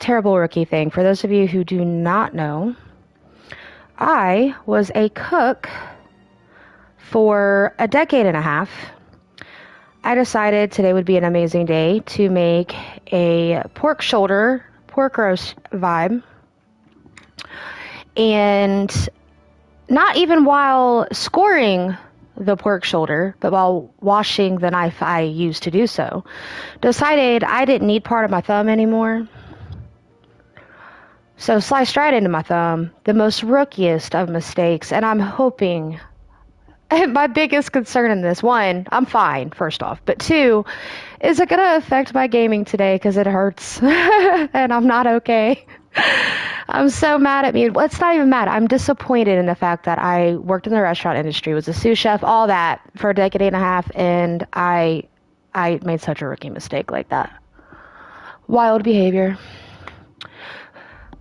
terrible rookie thing. For those of you who do not know, I was a cook for a decade and a half. I decided today would be an amazing day to make a pork shoulder, pork roast vibe. And not even while scoring the pork shoulder, but while washing the knife I used to do so, decided I didn't need part of my thumb anymore. So sliced right into my thumb, the most rookiest of mistakes, and I'm hoping, my biggest concern in this, one, I'm fine, first off, but two, is it going to affect my gaming today because it hurts, and I'm not okay. I'm so mad at me. Well, it's not even mad. I'm disappointed in the fact that I worked in the restaurant industry, was a sous chef, all that, for a decade and a half, and I made such a rookie mistake like that. Wild behavior.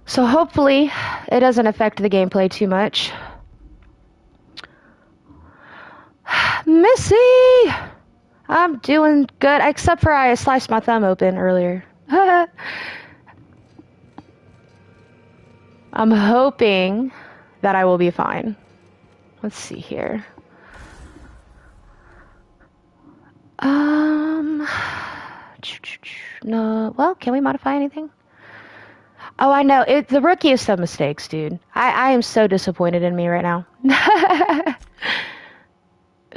So hopefully it doesn't affect the gameplay too much. Missy! I'm doing good, except for I sliced my thumb open earlier. I'm hoping that I will be fine. Let's see here. No, well, can we modify anything? Oh, I know. It's the rookiest of mistakes, dude. I am so disappointed in me right now.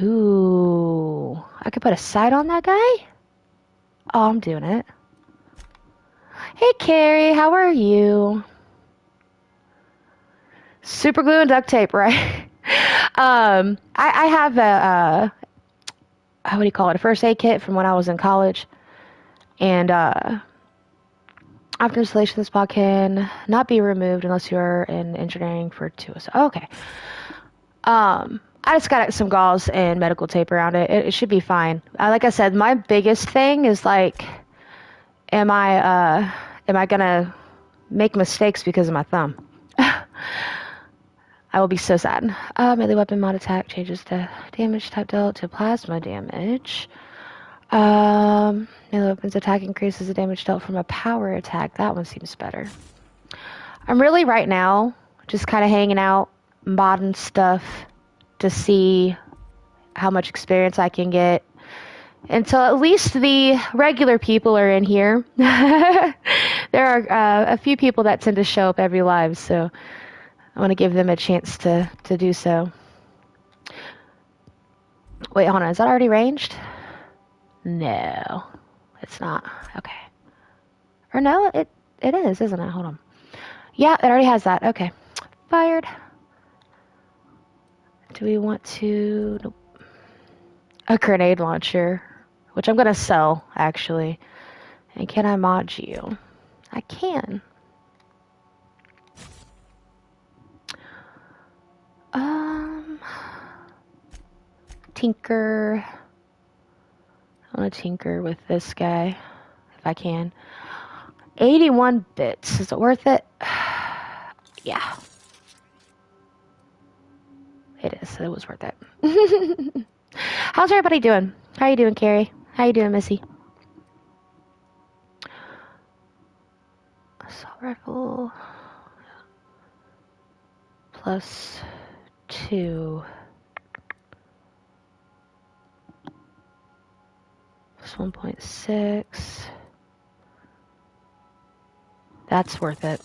Ooh, I could put a sight on that guy? Oh, I'm doing it. Hey, Carrie, how are you? Super glue and duct tape, right? I have what do you call it? A first aid kit from when I was in college. And, after installation, this pod can not be removed unless you're in engineering for 2. Oh, okay. I just got some gauze and medical tape around it. It should be fine. Like I said, my biggest thing is like, am I gonna make mistakes because of my thumb? I will be so sad. Melee weapon mod attack changes the damage type dealt to plasma damage. Melee weapons attack increases the damage dealt from a power attack. That one seems better. I'm really right now just kind of hanging out, modding stuff to see how much experience I can get until at least the regular people are in here. There are a few people that tend to show up every live, so I want to give them a chance to do so. Wait, hold on. Is that already ranged? No, it's not. Okay. Or no, it is, isn't it? Hold on. Yeah, it already has that. Okay. Fired. Do we want to... Nope. A grenade launcher, which I'm going to sell, actually. And can I mod you? I can. Tinker. I want to tinker with this guy, if I can. 81 bits. Is it worth it? Yeah. It is. It was worth it. How's everybody doing? How you doing, Carrie? How you doing, Missy? Assault rifle. +2. +1.6. That's worth it.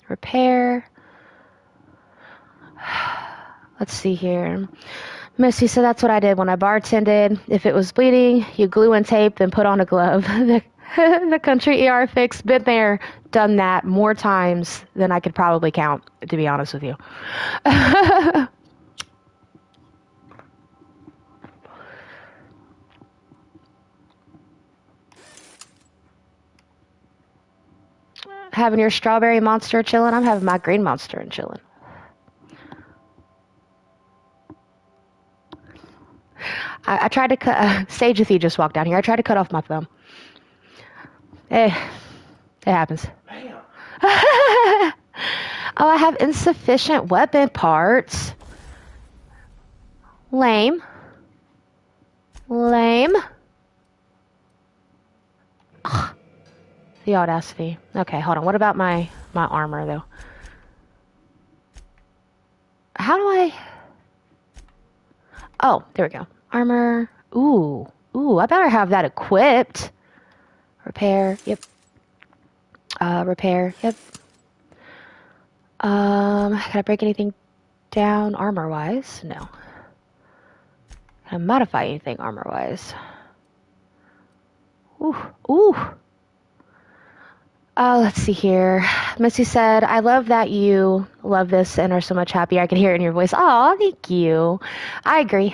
Repair. Let's see here. Missy said that's what I did when I bartended. If it was bleeding, you glue and tape, then put on a glove. The country ER fix, been there, done that more times than I could probably count, to be honest with you. Having your strawberry monster chilling. I'm having my green monster and chilling. I tried to cut... Sage if you just walked down here. I tried to cut off my thumb. It happens. Bam. Oh, I have insufficient weapon parts. Lame. The audacity. Okay, hold on. What about my armor, though? How do I... Oh, there we go. Armor. Ooh. Ooh, I better have that equipped. Repair. Yep. Repair. Yep. Can I break anything down armor-wise? No. Can I modify anything armor-wise? Ooh. Ooh. Let's see here. Missy said, I love that you love this and are so much happier. I can hear it in your voice. Oh, thank you. I agree.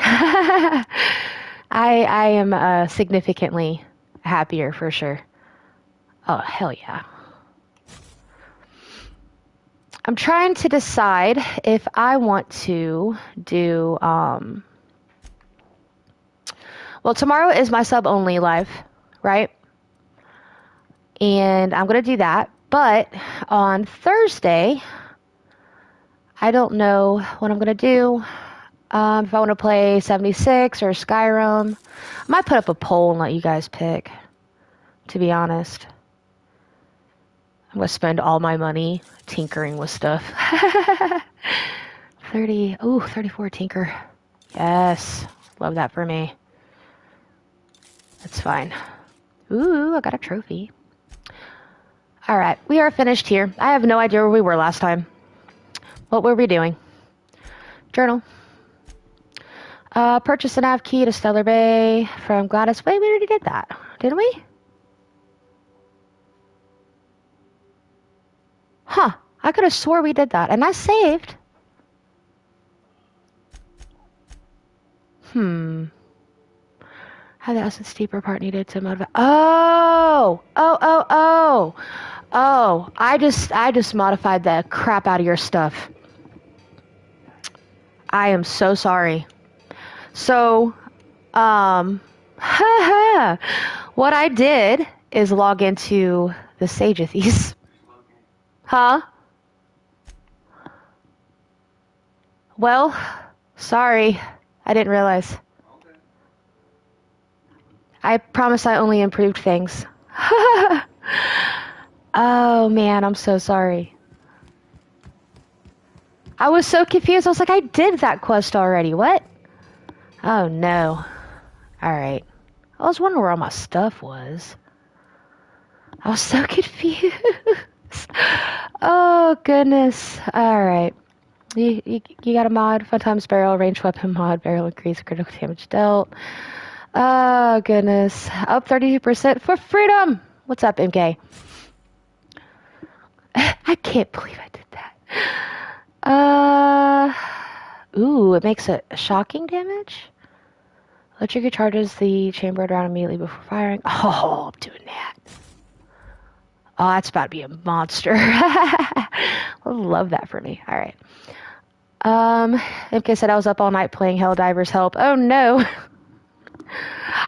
I am significantly happier for sure. Oh, hell yeah. I'm trying to decide if I want to do, well, tomorrow is my sub-only live, right? And I'm going to do that. But on Thursday, I don't know what I'm going to do. If I want to play 76 or Skyrim. I might put up a poll and let you guys pick, to be honest. I'm going to spend all my money tinkering with stuff. 34 tinker. Yes. Love that for me. That's fine. Ooh, I got a trophy. Alright, we are finished here. I have no idea where we were last time. What were we doing? Journal. Purchase a nav key to Stellar Bay from Gladys. Wait, we already did that, didn't we? Huh. I could have swore we did that. And I saved. How the essence steeper part needed to motivate. Oh! I just modified the crap out of your stuff. I am so sorry. So, what I did is log into the Sagethies. Huh? Well, sorry. I didn't realize. I promise I only improved things. Oh, man, I'm so sorry. I was so confused. I was like, I did that quest already. What? Oh, no. Alright. I was wondering where all my stuff was. I was so confused. Oh, goodness. Alright. You got a mod. Fun times barrel. Ranged weapon mod. Barrel increase. Critical damage dealt. Oh, goodness. Up 32% for freedom. What's up, MK? I can't believe I did that. Ooh, it makes a shocking damage. Electric charges the chambered round immediately before firing. Oh, I'm doing that. Oh, that's about to be a monster. I love that for me. All right. MK said I was up all night playing Helldivers. Help. Oh, no.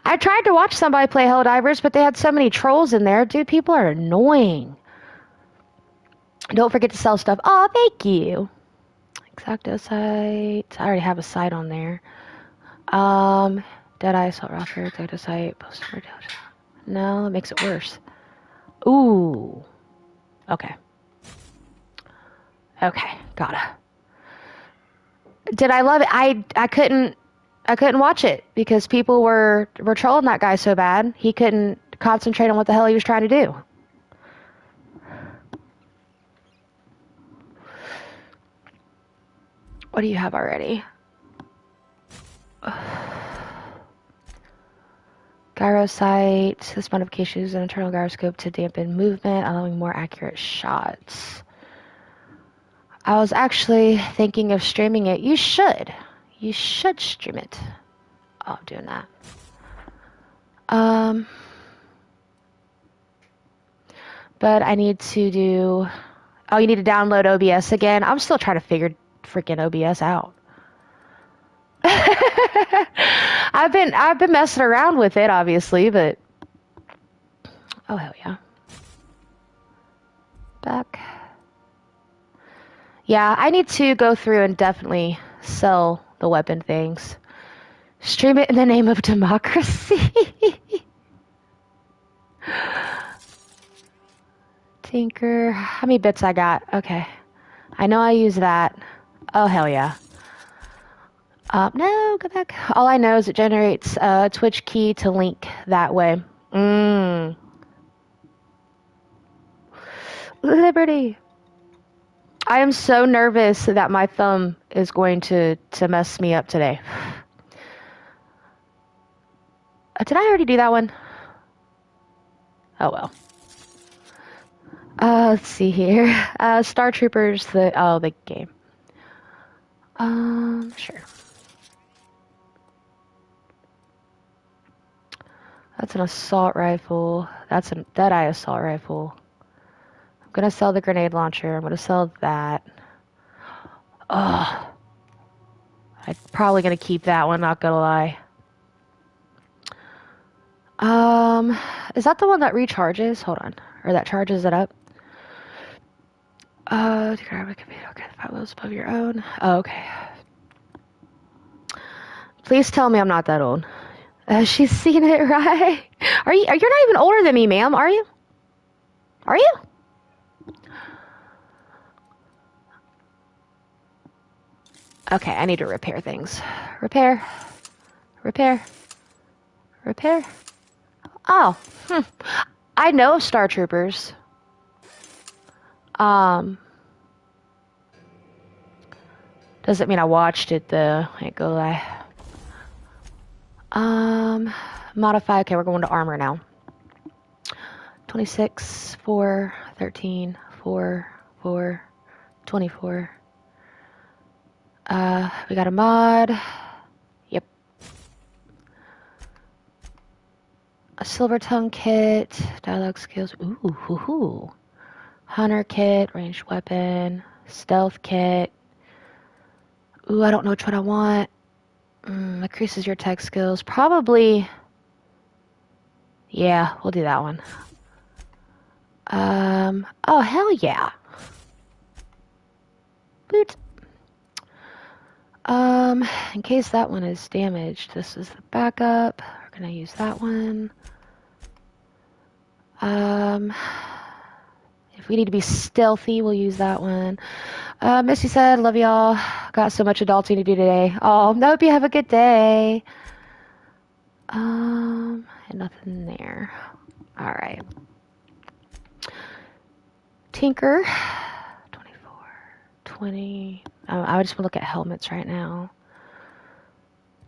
I tried to watch somebody play Helldivers, but they had so many trolls in there. Dude, people are annoying. Don't forget to sell stuff. Oh, thank you. Exacto site. I already have a site on there. Deadeye, Assault Rocker, Exacto site, post number. No, it makes it worse. Ooh. Okay. Okay, gotta. Did I love it? I couldn't watch it because people were trolling that guy so bad he couldn't concentrate on what the hell he was trying to do. What do you have already? Gyro sight. This modification uses an internal gyroscope to dampen movement, allowing more accurate shots. I was actually thinking of streaming it. You should. You should stream it. Oh, I'm doing that. But I need to do... Oh, you need to download OBS again? I'm still trying to figure freaking OBS out. I've been messing around with it, obviously, but... Oh, hell yeah. Back. Yeah, I need to go through and definitely sell the weapon things. Stream it in the name of democracy. Tinker. How many bits I got? Okay. I know I use that. Oh, hell yeah. No, go back. All I know is it generates a Twitch key to link that way. Liberty. I am so nervous that my thumb is going to mess me up today. Did I already do that one? Oh, well. Let's see here. Star Troopers, the game. Sure. That's an assault rifle. That's a Deadeye assault rifle. I'm gonna sell the grenade launcher. I'm gonna sell that. Oh. I'm probably gonna keep that one, not gonna lie. Is that the one that recharges? Hold on. Or that charges it up? To grab a computer, okay, the 5 levels above your own. Oh, okay. Please tell me I'm not that old. She's seen it, right? You're not even older than me, ma'am, are you? Are you? Okay, I need to repair things. Repair. Oh, I know of Star Troopers. Doesn't mean I watched it though. I ain't gonna lie. Modify. Okay, we're going to armor now. 26, 4, 13, 4, 4, 24. We got a mod. Yep. A silver tongue kit. Dialogue skills. Ooh. Hunter kit. Ranged weapon. Stealth kit. Ooh, I don't know which one I want. Increases your tech skills. Probably. Yeah, we'll do that one. Oh, hell yeah. Boot. In case that one is damaged, this is the backup. We're gonna use that one. If we need to be stealthy, we'll use that one. Missy said, love y'all. Got so much adulting to do today. Oh, hope you have a good day. And nothing there. All right. Tinker. 24, 20. I just want to look at helmets right now.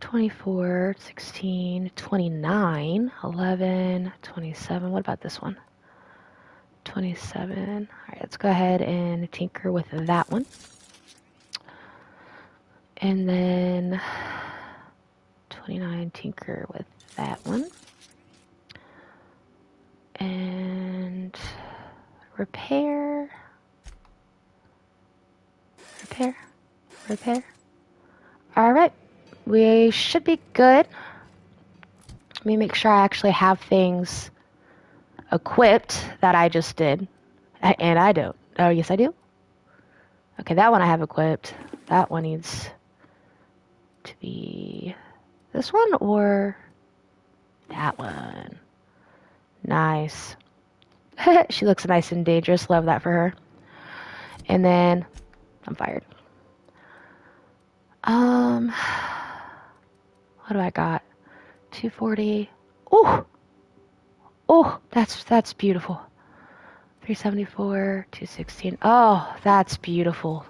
24, 16, 29, 11, 27. What about this one? 27. All right, let's go ahead and tinker with that one. And then 29, tinker with that one. And repair. All right, we should be good. Let me make sure I actually have things equipped that I just did. And I don't. Oh, yes, I do. Okay, that one I have equipped. That one needs to be this one or that one. Nice. She looks nice and dangerous. Love that for her. And then I'm fired. What do I got? 240. Oh, that's beautiful. 374, 216. Oh, that's beautiful.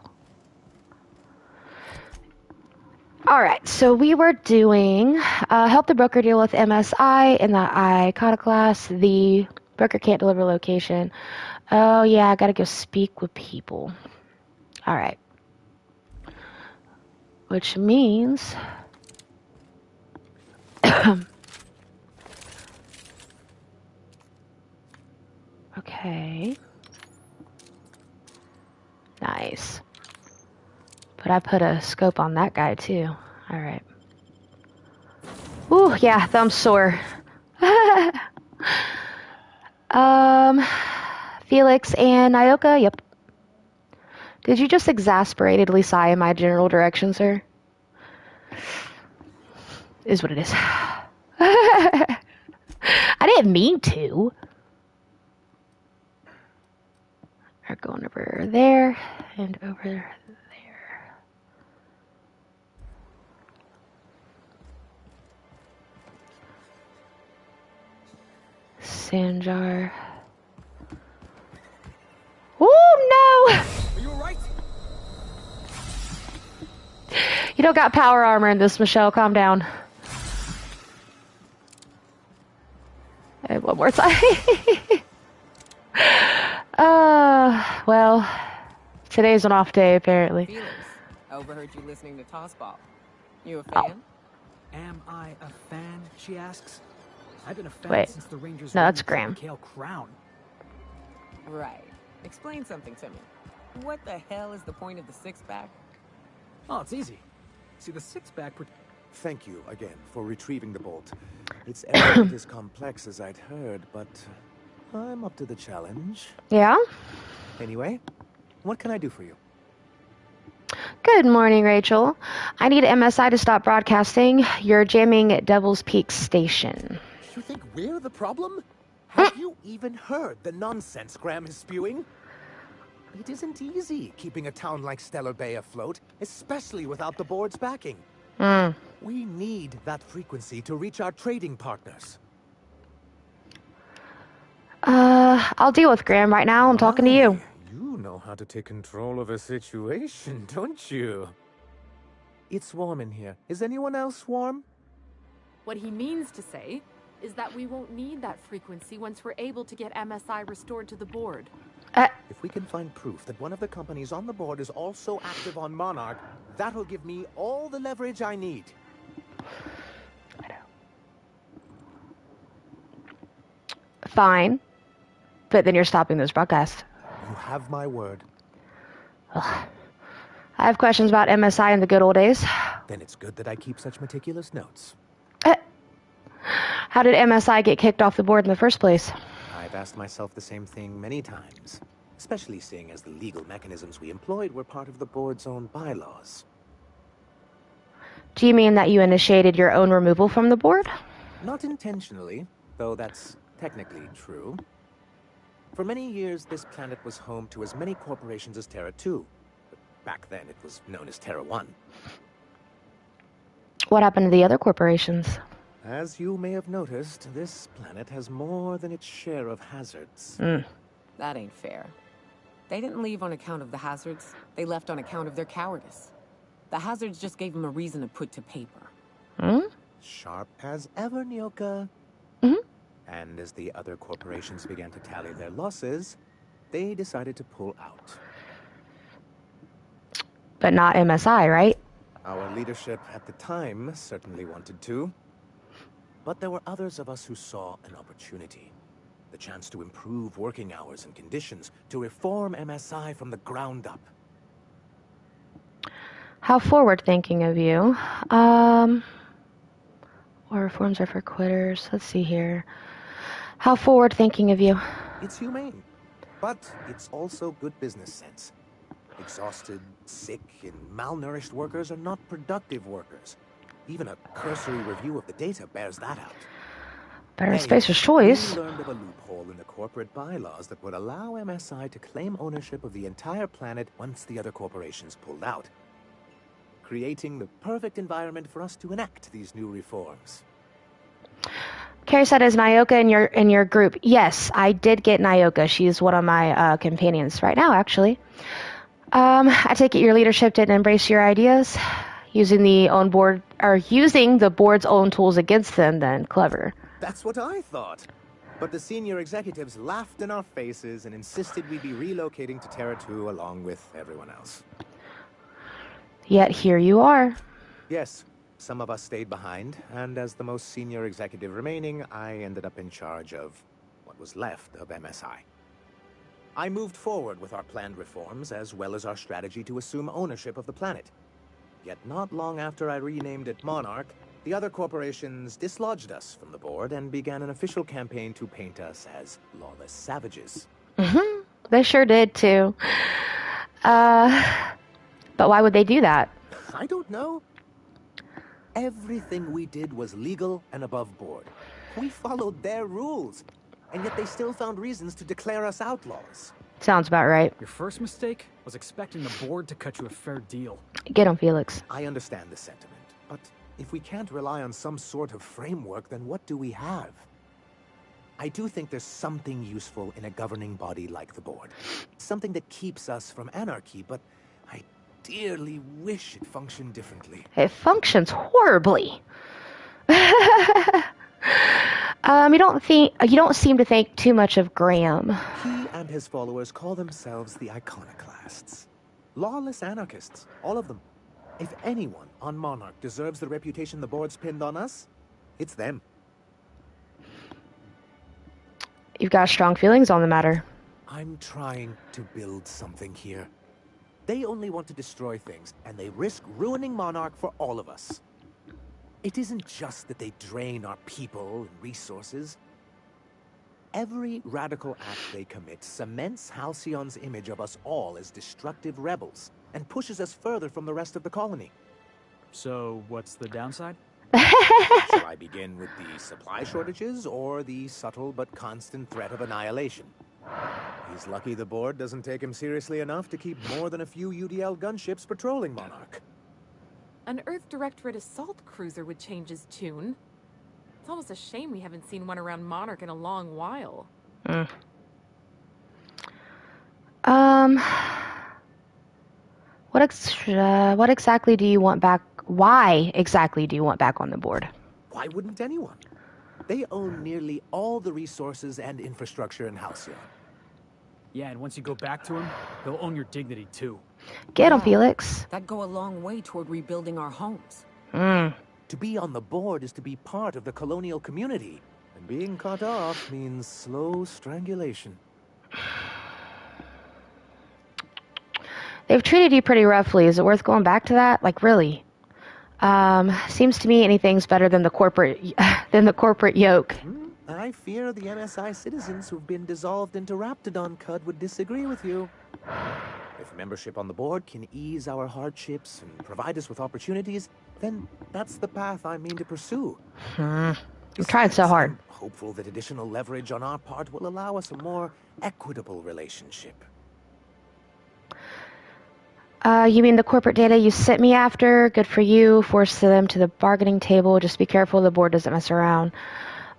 All right, so we were doing help the broker deal with MSI in the iconoclast. The broker can't deliver location. Oh, yeah, I gotta go speak with people. All right. Which means... Okay. Nice. But I put a scope on that guy, too. All right. Ooh, yeah, thumb's sore. Felix and Nyoka, yep. Did you just exasperatedly sigh in my general direction, sir? Is what it is. I didn't mean to. are going over there and over there. Sand jar. Oh no! Are you alright? You don't got power armor in this, Michelle. Calm down. And one more time. Well, today's an off day, apparently. Felix, I overheard you listening to Tossball. You a fan? Am I a fan, she asks. I've been a fan Wait. since the Rangers No, that's won the Graham. Kale Crown. Right. Explain something to me. What the hell is the point of the six-pack? Oh, it's easy. See, the six-pack... Thank you again for retrieving the bolt. It's every bit as complex as I'd heard, but I'm up to the challenge. Yeah? Anyway, what can I do for you? Good morning, Rachel. I need MSI to stop broadcasting. You're jamming at Devil's Peak Station. You think we're the problem? Have you even heard the nonsense Graham is spewing? It isn't easy keeping a town like Stellar Bay afloat, especially without the board's backing. We need that frequency to reach our trading partners. I'll deal with Graham right now. I'm talking to you. You know how to take control of a situation, don't you? It's warm in here. Is anyone else warm? What he means to say is that we won't need that frequency once we're able to get MSI restored to the board. If we can find proof that one of the companies on the board is also active on Monarch, that'll give me all the leverage I need. Fine. But then you're stopping this broadcast. You have my word. Ugh. I have questions about MSI in the good old days. Then it's good that I keep such meticulous notes. How did MSI get kicked off the board in the first place? I've asked myself the same thing many times, especially seeing as the legal mechanisms we employed were part of the board's own bylaws. Do you mean that you initiated your own removal from the board? Not intentionally, though that's technically true. For many years, this planet was home to as many corporations as Terra 2. But back then, it was known as Terra 1. What happened to the other corporations? As you may have noticed, this planet has more than its share of hazards. That ain't fair. They didn't leave on account of the hazards. They left on account of their cowardice. The hazards just gave them a reason to put to paper. Sharp as ever, Nyoka. And as the other corporations began to tally their losses, they decided to pull out. But not MSI, right? Our leadership at the time certainly wanted to. But there were others of us who saw an opportunity. The chance to improve working hours and conditions, to reform MSI from the ground up. How forward-thinking of you. Or reforms are for quitters. Let's see here. How forward-thinking of you. It's humane, but it's also good business sense. Exhausted, sick, and malnourished workers are not productive workers. Even a cursory review of the data bears that out. Better spacer's choice. We learned of a loophole in the corporate bylaws that would allow MSI to claim ownership of the entire planet once the other corporations pulled out, creating the perfect environment for us to enact these new reforms. Carrie said, "Is Nyoka in your group?" Yes, I did get Nyoka. She's one of my companions right now, actually. I take it your leadership didn't embrace your ideas, using the board's own tools against them. Then clever. That's what I thought. But the senior executives laughed in our faces and insisted we be relocating to Terra 2 along with everyone else. Yet here you are. Yes, some of us stayed behind, and as the most senior executive remaining, I ended up in charge of what was left of MSI. I moved forward with our planned reforms, as well as our strategy to assume ownership of the planet. Yet not long after I renamed it Monarch, the other corporations dislodged us from the board and began an official campaign to paint us as lawless savages. They sure did, too. But why would they do that? I don't know. Everything we did was legal and above board. We followed their rules, and yet they still found reasons to declare us outlaws. Sounds about right. Your first mistake was expecting the board to cut you a fair deal. Get him, Felix. I understand the sentiment, but if we can't rely on some sort of framework, then what do we have? I do think there's something useful in a governing body like the board. Something that keeps us from anarchy, but I dearly wish it functioned differently. It functions horribly. You don't seem to think too much of Graham. He and his followers call themselves the Iconoclasts. Lawless anarchists, all of them. If anyone on Monarch deserves the reputation the board's pinned on us, it's them. You've got strong feelings on the matter. I'm trying to build something here. They only want to destroy things, and they risk ruining Monarch for all of us. It isn't just that they drain our people and resources. Every radical act they commit cements Halcyon's image of us all as destructive rebels, and pushes us further from the rest of the colony. So, what's the downside? Shall I begin with the supply shortages, or the subtle but constant threat of annihilation? He's lucky the board doesn't take him seriously enough to keep more than a few UDL gunships patrolling Monarch. An Earth Directorate assault cruiser would change his tune. It's almost a shame we haven't seen one around Monarch in a long while. What exactly do you want back? Why exactly do you want back on the board? Why wouldn't anyone? They own nearly all the resources and infrastructure in Halcyon. Yeah, and once you go back to him, he'll own your dignity too. Get him, Felix. That'd go a long way toward rebuilding our homes. To be on the board is to be part of the colonial community, and being cut off means slow strangulation. They've treated you pretty roughly. Is it worth going back to that? Like, really? Seems to me anything's better than the corporate yoke. I fear the MSI citizens who've been dissolved into Raptidon Cud would disagree with you. If membership on the board can ease our hardships and provide us with opportunities, then that's the path I mean to pursue. I'm trying so hard. I'm hopeful that additional leverage on our part will allow us a more equitable relationship. You mean the corporate data you sent me after? Good for you. Force them to the bargaining table. Just be careful the board doesn't mess around.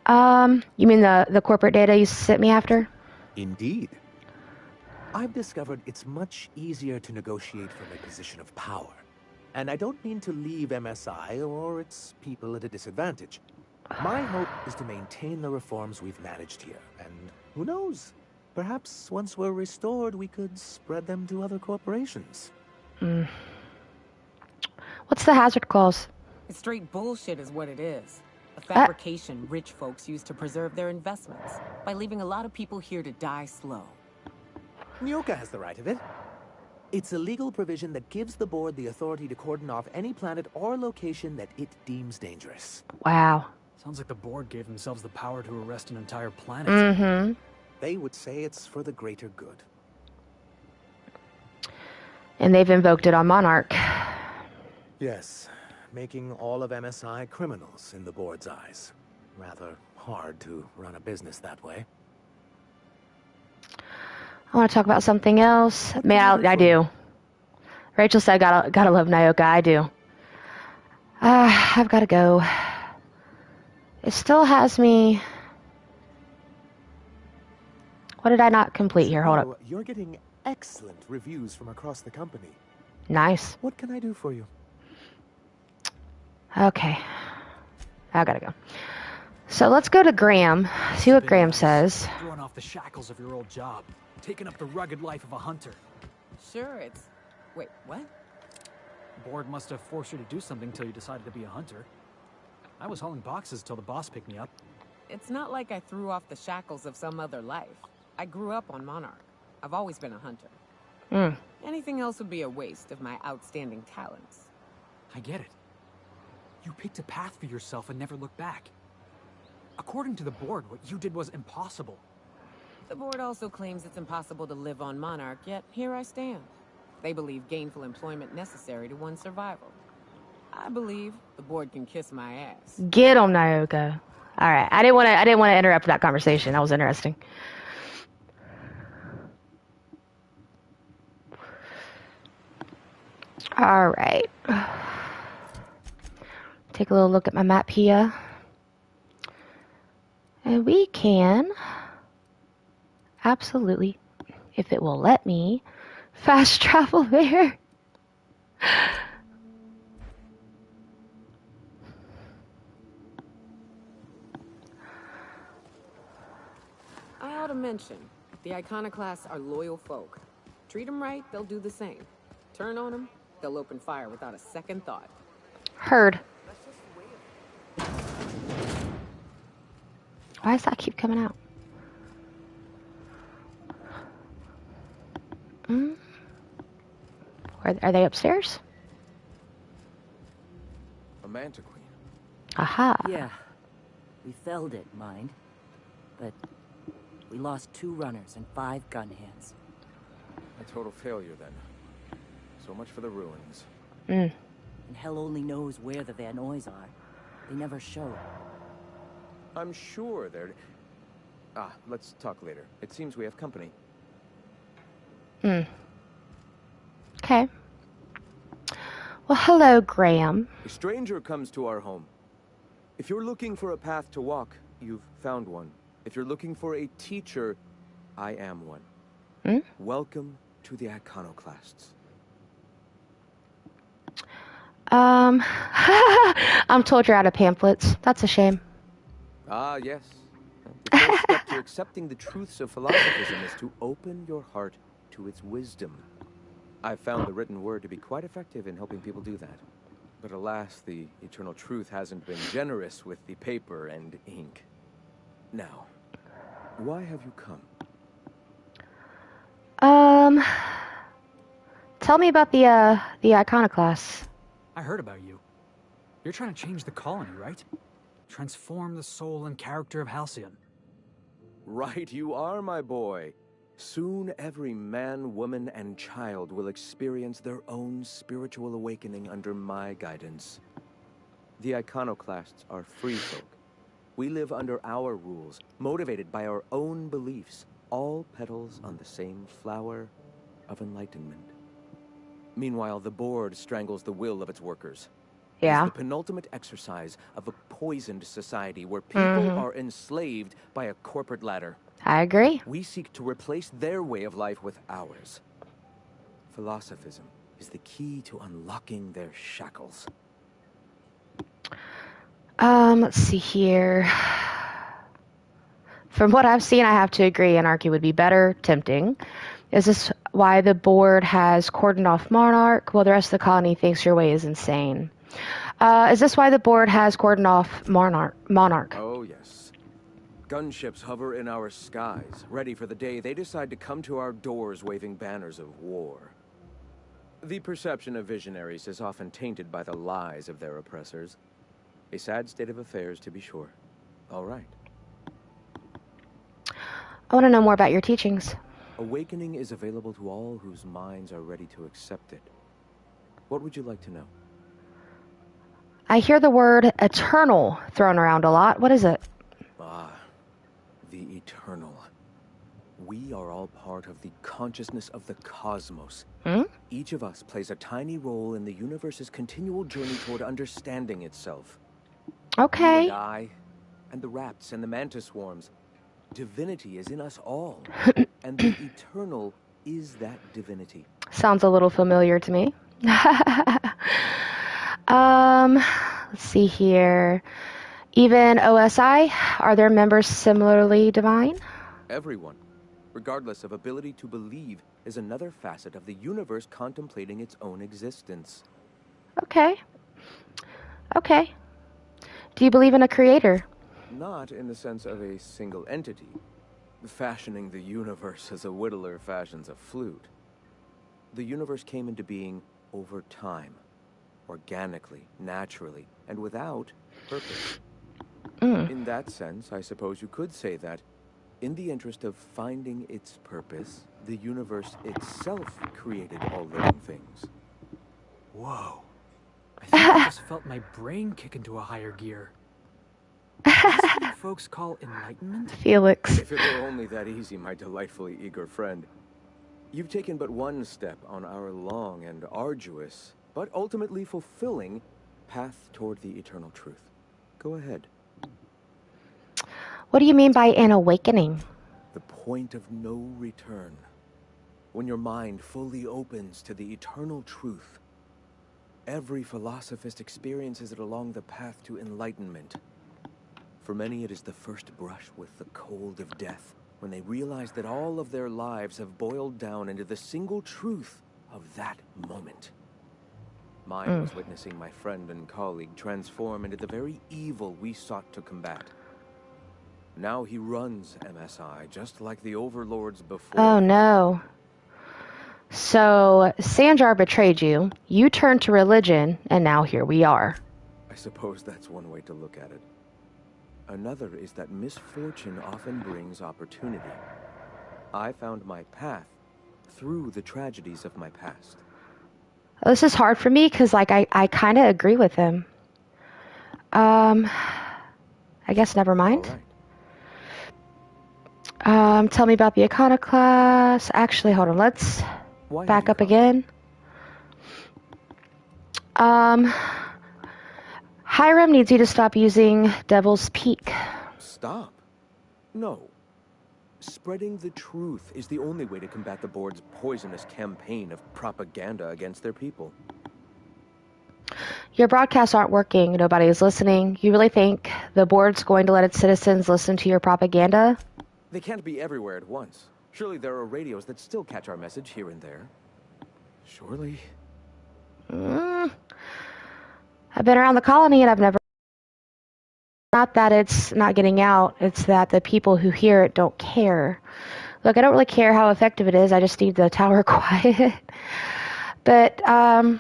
You mean the corporate data you sent me after? Indeed. I've discovered it's much easier to negotiate from a position of power. And I don't mean to leave MSI or its people at a disadvantage. My hope is to maintain the reforms we've managed here. And who knows? Perhaps once we're restored, we could spread them to other corporations. What's the hazard clause? It's straight bullshit is what it is. A fabrication rich folks use to preserve their investments by leaving a lot of people here to die slow. Nyoka has the right of it. It's a legal provision that gives the board the authority to cordon off any planet or location that it deems dangerous. Wow. Sounds like the board gave themselves the power to arrest an entire planet. They would say it's for the greater good. And they've invoked it on Monarch. Yes, making all of MSI criminals in the board's eyes. Rather hard to run a business that way. I want to talk about something else. I do. Rachel said, gotta love Nyoka. I do. I've got to go. It still has me. What did I not complete here? Hold up. You're getting excellent reviews from across the company. Nice. What can I do for you? Okay. I gotta go. So let's go to Graham. See what Graham says. Throwing off the shackles of your old job. Taking up the rugged life of a hunter. Sure, it's... Wait, what? The board must have forced you to do something till you decided to be a hunter. I was hauling boxes till the boss picked me up. It's not like I threw off the shackles of some other life. I grew up on Monarch. I've always been a hunter. Anything else would be a waste of my outstanding talents. I get it. You picked a path for yourself and never looked back. According to the board, what you did was impossible. The board also claims it's impossible to live on Monarch, yet here I stand. They believe gainful employment necessary to one's survival. I believe the board can kiss my ass. Get him, Nyoka. All right. I didn't want to interrupt that conversation. That was interesting. Alright. Take a little look at my map here. And we can absolutely, if it will let me, fast travel there. I ought to mention, the Iconoclasts are loyal folk. Treat them right, they'll do the same. Turn on them, they'll open fire without a second thought. Heard. Why does that keep coming out? Are they upstairs? A Manta Queen. Aha. Yeah. We felled it, mind. But we lost 2 runners and 5 gun hands. A total failure, then. So much for the ruins. Mm. And hell only knows where the Vanoys are. They never show. I'm sure they're... let's talk later. It seems we have company. Okay. Well, hello, Graham. A stranger comes to our home. If you're looking for a path to walk, you've found one. If you're looking for a teacher, I am one. Welcome to the Iconoclasts. I'm told you're out of pamphlets. That's a shame. Ah, yes. The first step to accepting the truths of philosophism is to open your heart to its wisdom. I've found the written word to be quite effective in helping people do that. But alas, the eternal truth hasn't been generous with the paper and ink. Now, why have you come? Tell me about the Iconoclasts. I heard about you. You're trying to change the colony, right? Transform the soul and character of Halcyon. Right you are, my boy. Soon every man, woman, and child will experience their own spiritual awakening under my guidance. The Iconoclasts are free folk. We live under our rules, motivated by our own beliefs, all petals on the same flower of enlightenment. Meanwhile, the board strangles the will of its workers. Yeah. It's the penultimate exercise of a poisoned society where people are enslaved by a corporate ladder. I agree. We seek to replace their way of life with ours. Philosophism is the key to unlocking their shackles. Let's see here. From what I've seen, I have to agree anarchy would be better. Tempting. Is this why the board has cordoned off Monarch? Well, the rest of the colony thinks your way is insane. Is this why the board has cordoned off Monarch? Oh, yes. Gunships hover in our skies, ready for the day they decide to come to our doors waving banners of war. The perception of visionaries is often tainted by the lies of their oppressors. A sad state of affairs, to be sure. All right. I want to know more about your teachings. Awakening is available to all whose minds are ready to accept it. What would you like to know? I hear the word eternal thrown around a lot. What is it? Ah, the eternal. We are all part of the consciousness of the cosmos. Each of us plays a tiny role in the universe's continual journey toward understanding itself. Okay. You and I, and the rats and the mantis swarms. Divinity is in us all, and the eternal is that divinity. Sounds a little familiar to me. Let's see here. Even OSI, are their members similarly divine? Everyone, regardless of ability to believe, is another facet of the universe contemplating its own existence. Okay. Okay. Do you believe in a creator? Not in the sense of a single entity, fashioning the universe as a whittler fashions a flute. The universe came into being over time, organically, naturally, and without purpose. In that sense, I suppose you could say that, in the interest of finding its purpose, the universe itself created all living things. Whoa. I think I just felt my brain kick into a higher gear. Is this what you folks call enlightenment? Felix. If it were only that easy, my delightfully eager friend. You've taken but one step on our long and arduous but ultimately fulfilling path toward the eternal truth. Go ahead. What do you mean by an awakening? The point of no return. When your mind fully opens to the eternal truth. Every philosophist experiences it along the path to enlightenment. For many, it is the first brush with the cold of death, when they realize that all of their lives have boiled down into the single truth of that moment. Mine was witnessing my friend and colleague transform into the very evil we sought to combat. Now he runs MSI, just like the overlords before. Oh no. So, Sanjar betrayed you, you turned to religion, and now here we are. I suppose that's one way to look at it. Another is that misfortune often brings opportunity. I found my path through the tragedies of my past. This is hard for me because, like, I kind of agree with him. I guess never mind. All right. Tell me about the iconoclast. Actually, hold on. Let's Why back have you up come? again. Hiram needs you to stop using Devil's Peak. Stop. No. Spreading the truth is the only way to combat the board's poisonous campaign of propaganda against their people. Your broadcasts aren't working. Nobody is listening. You really think the board's going to let its citizens listen to your propaganda? They can't be everywhere at once. Surely there are radios that still catch our message here and there. Surely. I've been around the colony and I've never... Not that it's not getting out, it's that the people who hear it don't care. Look, I don't really care how effective it is, I just need the tower quiet. But, I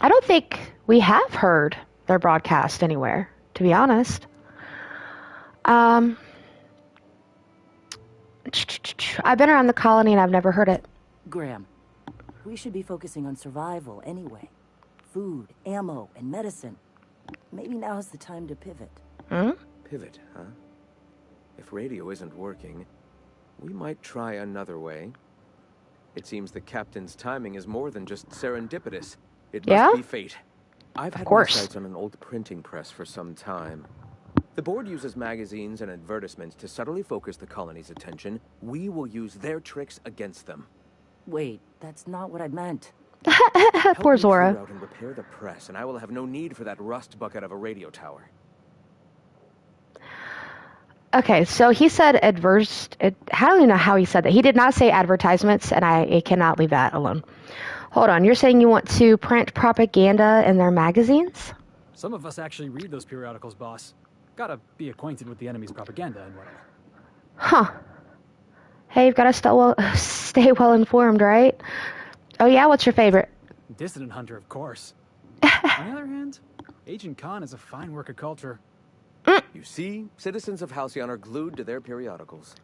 don't think we have heard their broadcast anywhere, to be honest. I've been around the colony and I've never heard it. Graham, we should be focusing on survival anyway. Food, ammo, and medicine. Maybe now's the time to pivot. Pivot, huh? If radio isn't working, we might try another way. It seems the captain's timing is more than just serendipitous. It must be fate. I've had my sights on an old printing press for some time. The board uses magazines and advertisements to subtly focus the colony's attention. We will use their tricks against them. Wait, that's not what I meant. Poor Zora. Help me clear out and repair the press, and I will have no need for that rust bucket of a radio tower. Okay, so he said I don't even know how he said that. He did not say advertisements, and I cannot leave that alone. Hold on, you're saying you want to print propaganda in their magazines? Some of us actually read those periodicals, boss. Gotta be acquainted with the enemy's propaganda and whatnot. Huh. Hey, you've got to stay well informed, right? Oh yeah, what's your favorite? Dissident Hunter, of course. On the other hand, Agent Khan is a fine work of culture. You see, citizens of Halcyon are glued to their periodicals.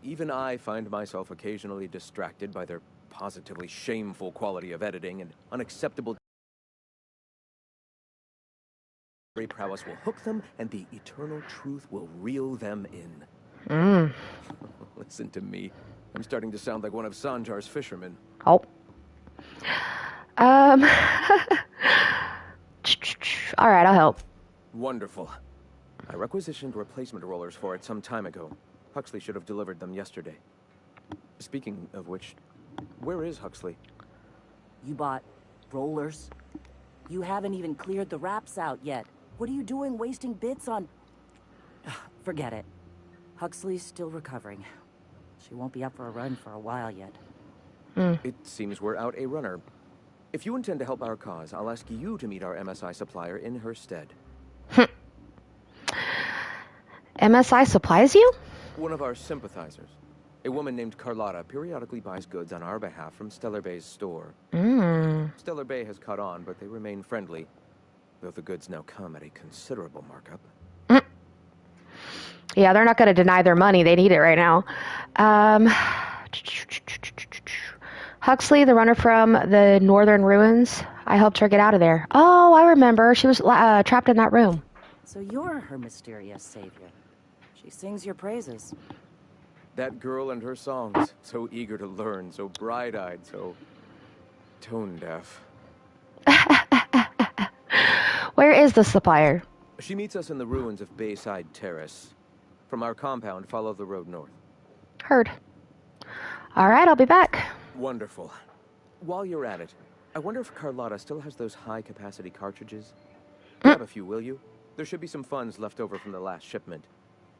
Even I find myself occasionally distracted by their positively shameful quality of editing and unacceptable prowess will hook them, and the eternal truth will reel them in. Listen to me. I'm starting to sound like one of Sanjar's fishermen. Oh. All right, I'll help. Wonderful. I requisitioned replacement rollers for it some time ago. Huxley should have delivered them yesterday. Speaking of which, where is Huxley? You bought rollers? You haven't even cleared the wraps out yet. What are you doing wasting bits on... Forget it. Huxley's still recovering. She won't be up for a run for a while yet. It seems we're out a runner. If you intend to help our cause, I'll ask you to meet our MSI supplier in her stead. MSI supplies you? One of our sympathizers. A woman named Carlotta periodically buys goods on our behalf from Stellar Bay's store. Stellar Bay has caught on, but they remain friendly, though the goods now come at a considerable markup. Yeah, they're not going to deny their money. They need it right now. Huxley, the runner from the Northern Ruins. I helped her get out of there. Oh, I remember. She was trapped in that room. So you're her mysterious savior. She sings your praises. That girl and her songs, so eager to learn, so bright-eyed, so tone-deaf. Where is the supplier? She meets us in the ruins of Bayside Terrace. From our compound, follow the road north. Heard. All right, I'll be back. Wonderful. While you're at it, I wonder if Carlotta still has those high-capacity cartridges? Grab a few, will you? There should be some funds left over from the last shipment.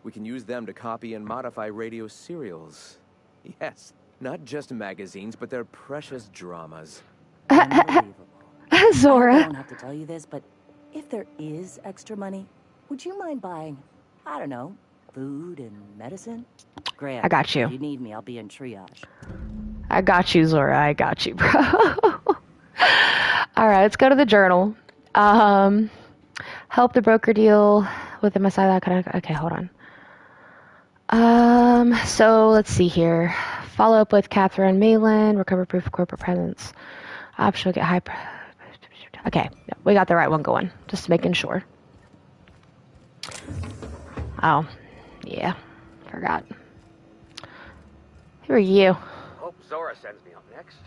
We can use them to copy and modify radio serials. Yes, not just magazines, but their precious dramas. Unbelievable. I hope I Zora. don't have to tell you this, but if there is extra money, would you mind buying, I don't know, food and medicine? Grant, I got you. if you need me, I'll be in triage. I got you, Zora. I got you, bro. All right, let's go to the journal. Help the broker deal with the Messiah. Okay, hold on. So let's see here. Follow up with Catherine Malin. Recover proof of corporate presence. Optional get high. Okay, we got the right one going. Just making sure. Oh, yeah. Forgot. Who are you? Hope Zora sends me up next.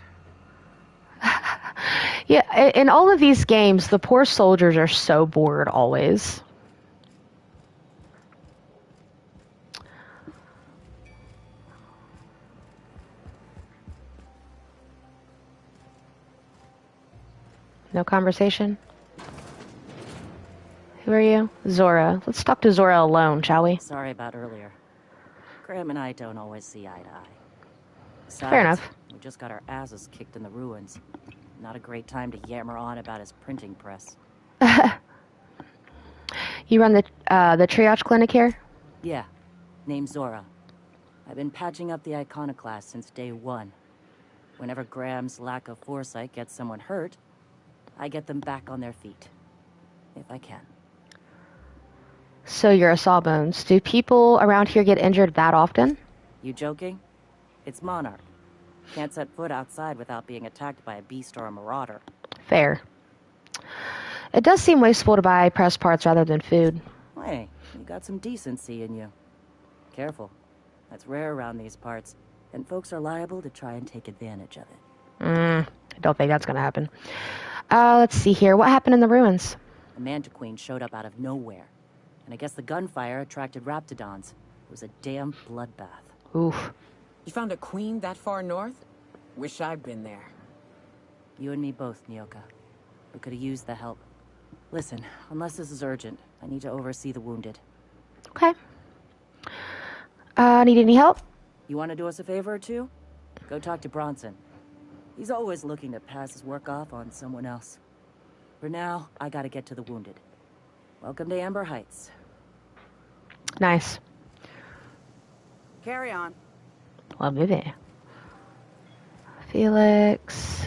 Yeah, in all of these games, the poor soldiers are so bored always. No conversation? Who are you? Zora. Let's talk to Zora alone, shall we? Sorry about earlier. Graham and I don't always see eye to eye. Besides, Fair enough. we just got our asses kicked in the ruins. Not a great time to yammer on about his printing press. You run the triage clinic here? Yeah, name's Zora. I've been patching up the iconoclast since day one. Whenever Graham's lack of foresight gets someone hurt, I get them back on their feet. If I can. So you're a Sawbones. Do people around here get injured that often? You joking? It's Monarch. Can't set foot outside without being attacked by a beast or a marauder. Fair. It does seem wasteful to buy pressed parts rather than food. Hey, you got some decency in you. Careful. That's rare around these parts, and folks are liable to try and take advantage of it. I don't think that's gonna happen. Let's see here. What happened in the ruins? A Mantiqueen showed up out of nowhere, and I guess the gunfire attracted Raptidons. It was a damn bloodbath. Oof. You found a queen that far north? Wish I'd been there. You and me both, Nyoka. We could have used the help. Listen, unless this is urgent, I need to oversee the wounded. Okay. Need any help? You want to do us a favor or two? Go talk to Bronson. He's always looking to pass his work off on someone else. For now, I gotta get to the wounded. Welcome to Amber Heights. Nice. Carry on. Well, maybe. Felix.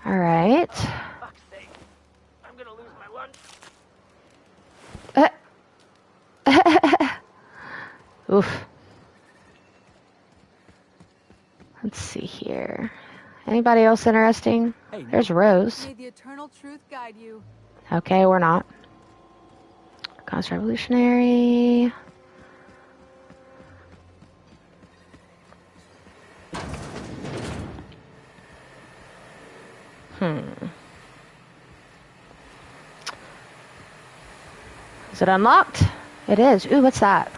All right. Fuck's sake. I'm gonna lose my lunch. Oof. Let's see here. Anybody else interesting? Hey, There's Rose. May the eternal truth guide you. Okay, we're not. Constant Revolutionary. Is it unlocked? It is. Ooh, what's that?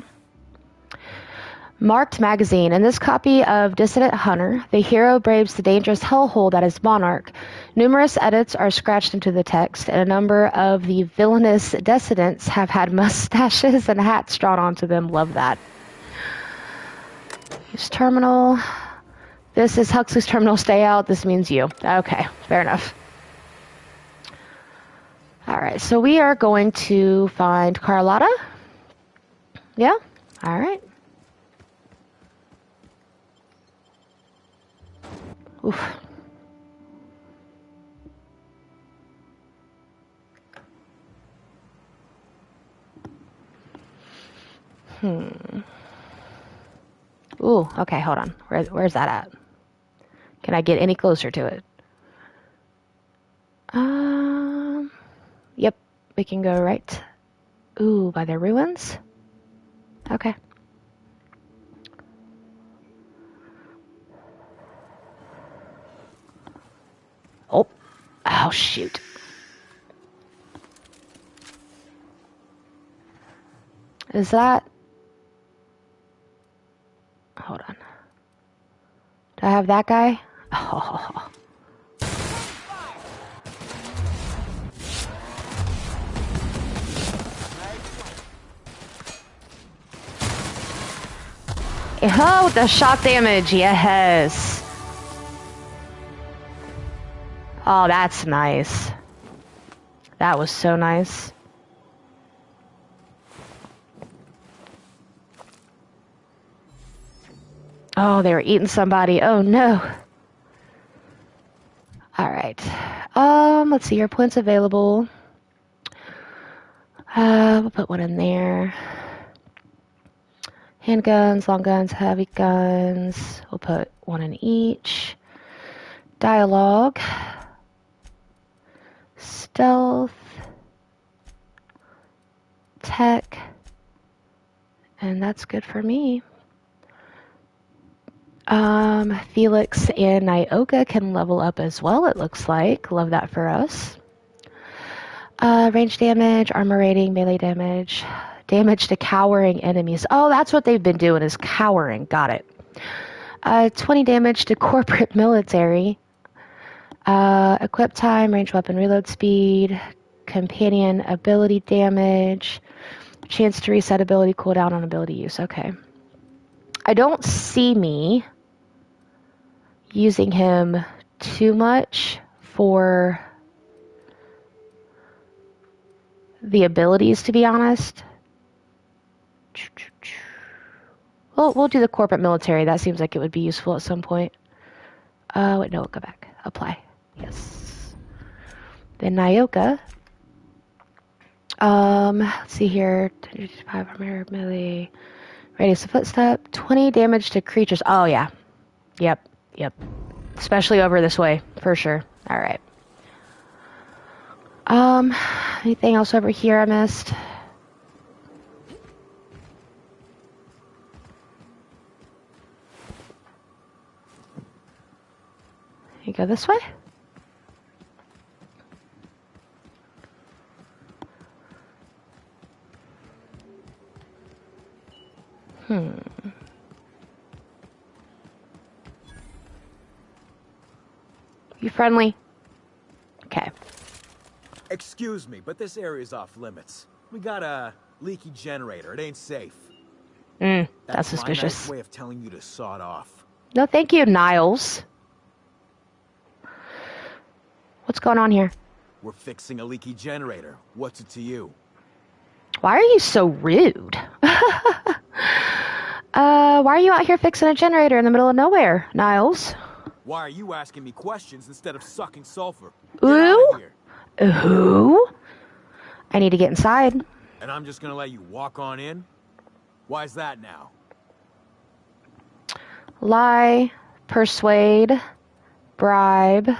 Marked magazine. In this copy of Dissident Hunter, the hero braves the dangerous hellhole that is Monarch. Numerous edits are scratched into the text, and a number of the villainous dissidents have had mustaches and hats drawn onto them. Love that. Use terminal. This is Huxley's terminal. Stay out. This means you. Okay, fair enough. All right, so we are going to find Carlotta. Yeah? All right. Oof. Ooh, okay, hold on. Where's that at? Can I get any closer to it? Yep, we can go right. Ooh, by the ruins? Okay. Oh, Oh, shoot. Is that... Hold on. Do I have that guy? Oh. Oh, the shock damage, yes. Oh, that's nice. That was so nice. Oh, they were eating somebody. Oh, no. All right. Let's see your points available. We'll put one in there. Handguns, long guns, heavy guns. We'll put one in each. Dialogue. Stealth. Tech. And that's good for me. Felix and Nyoka can level up as well, it looks like. Love that for us. Range damage, armor rating, melee damage, damage to cowering enemies. Oh, that's what they've been doing, is cowering. Got it. 20 damage to corporate military. Equip time, range weapon reload speed, companion ability damage, chance to reset ability cooldown on ability use. Okay. I don't see me using him too much for the abilities, to be honest. Well, we'll do the corporate military. That seems like it would be useful at some point. Wait, no, go back. Apply. Yes. Then Nyoka. Let's see here. 5 armor, melee. Radius of footstep. 20 damage to creatures. Oh, yeah. Yep. Especially over this way, for sure. All right. Anything else over here I missed? You go this way? You friendly? Okay. Excuse me, but this area's off limits. We got a leaky generator. It ain't safe. That's suspicious. My nice way of telling you to sod off. No, thank you, Niles. What's going on here? We're fixing a leaky generator. What's it to you? Why are you so rude? Why are you out here fixing a generator in the middle of nowhere, Niles? Why are you asking me questions instead of sucking sulfur? Ooh? Who? I need to get inside. And I'm just gonna let you walk on in? Why's that now? Lie, persuade, bribe.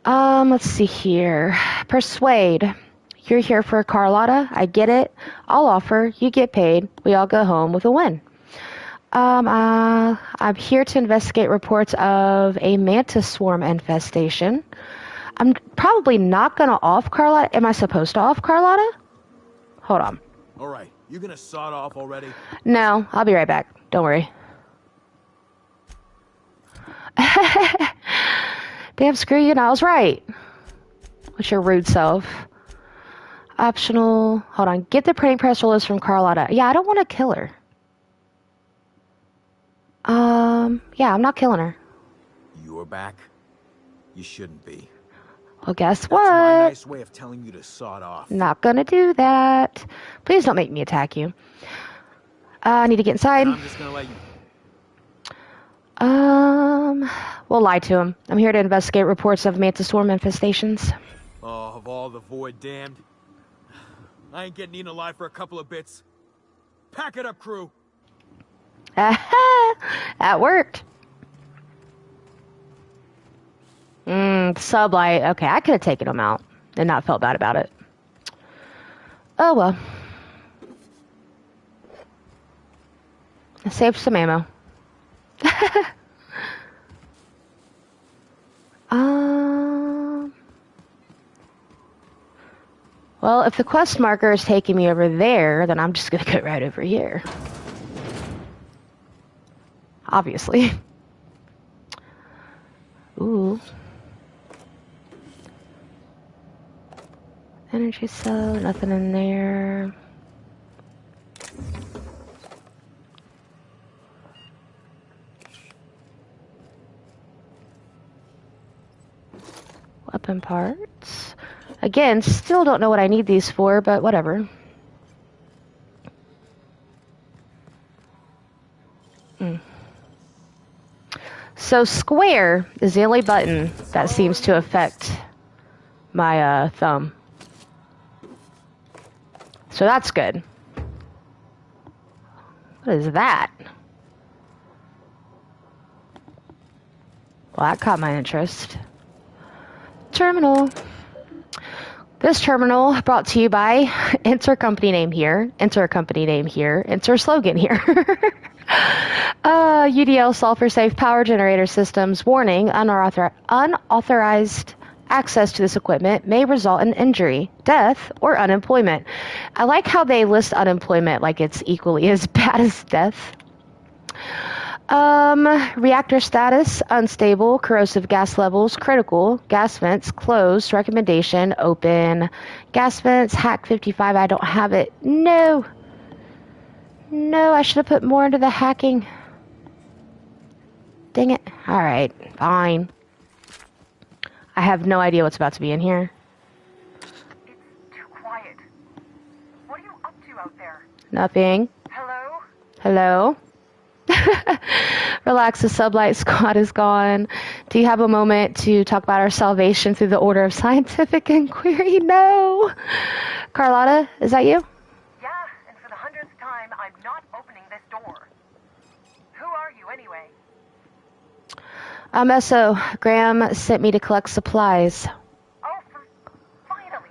Let's see here. Persuade. You're here for Carlotta. I get it. I'll offer. You get paid. We all go home with a win. I'm here to investigate reports of a mantis swarm infestation. I'm probably not gonna off Carlotta. Am I supposed to off Carlotta? Hold on. All right, you gonna sod off already? No, I'll be right back. Don't worry. Damn, screw you, Niles. Right. What's your rude self? Optional. Hold on. Get the printing press rollers from Carlotta. Yeah, I don't want to kill her. Yeah, I'm not killing her. You're back? You shouldn't be. Well, guess That's what? my nice way of telling you to sod off. Not gonna do that. Please don't make me attack you. I need to get inside. And I'm just gonna let you... We'll lie to him. I'm here to investigate reports of mantis swarm infestations. Oh, of all the void damned. I ain't getting eaten alive for a couple of bits. Pack it up, crew. That worked. Sublight. Okay, I could have taken him out and not felt bad about it. Oh well. I saved some ammo. Well, if the quest marker is taking me over there, then I'm just gonna go right over here. Obviously. Ooh. Energy cell, nothing in there. Weapon parts. Again, still don't know what I need these for, but whatever. So square is the only button that seems to affect my thumb. So that's good. What is that? Well, that caught my interest. Terminal. This terminal brought to you by enter company name here, enter company name here, enter slogan here. UDL sulfur safe power generator systems. Warning, unauthorized access to this equipment may result in injury, death, or unemployment. I like how they list unemployment like it's equally as bad as death. Reactor status, unstable, corrosive gas levels, critical, gas vents, closed, recommendation, open, gas vents, hack 55, I don't have it. No, I should have put more into the hacking. Dang it. Alright, fine. I have no idea what's about to be in here. It's too quiet. What are you up to out there? Nothing. Hello? Hello? Relax, the sublight squad is gone. Do you have a moment to talk about our salvation through the order of scientific inquiry? No. Carlotta, is that you? Yeah, and for the 100th time, I'm not opening this door. Who are you anyway? Eso. Graham sent me to collect supplies. Oh, finally.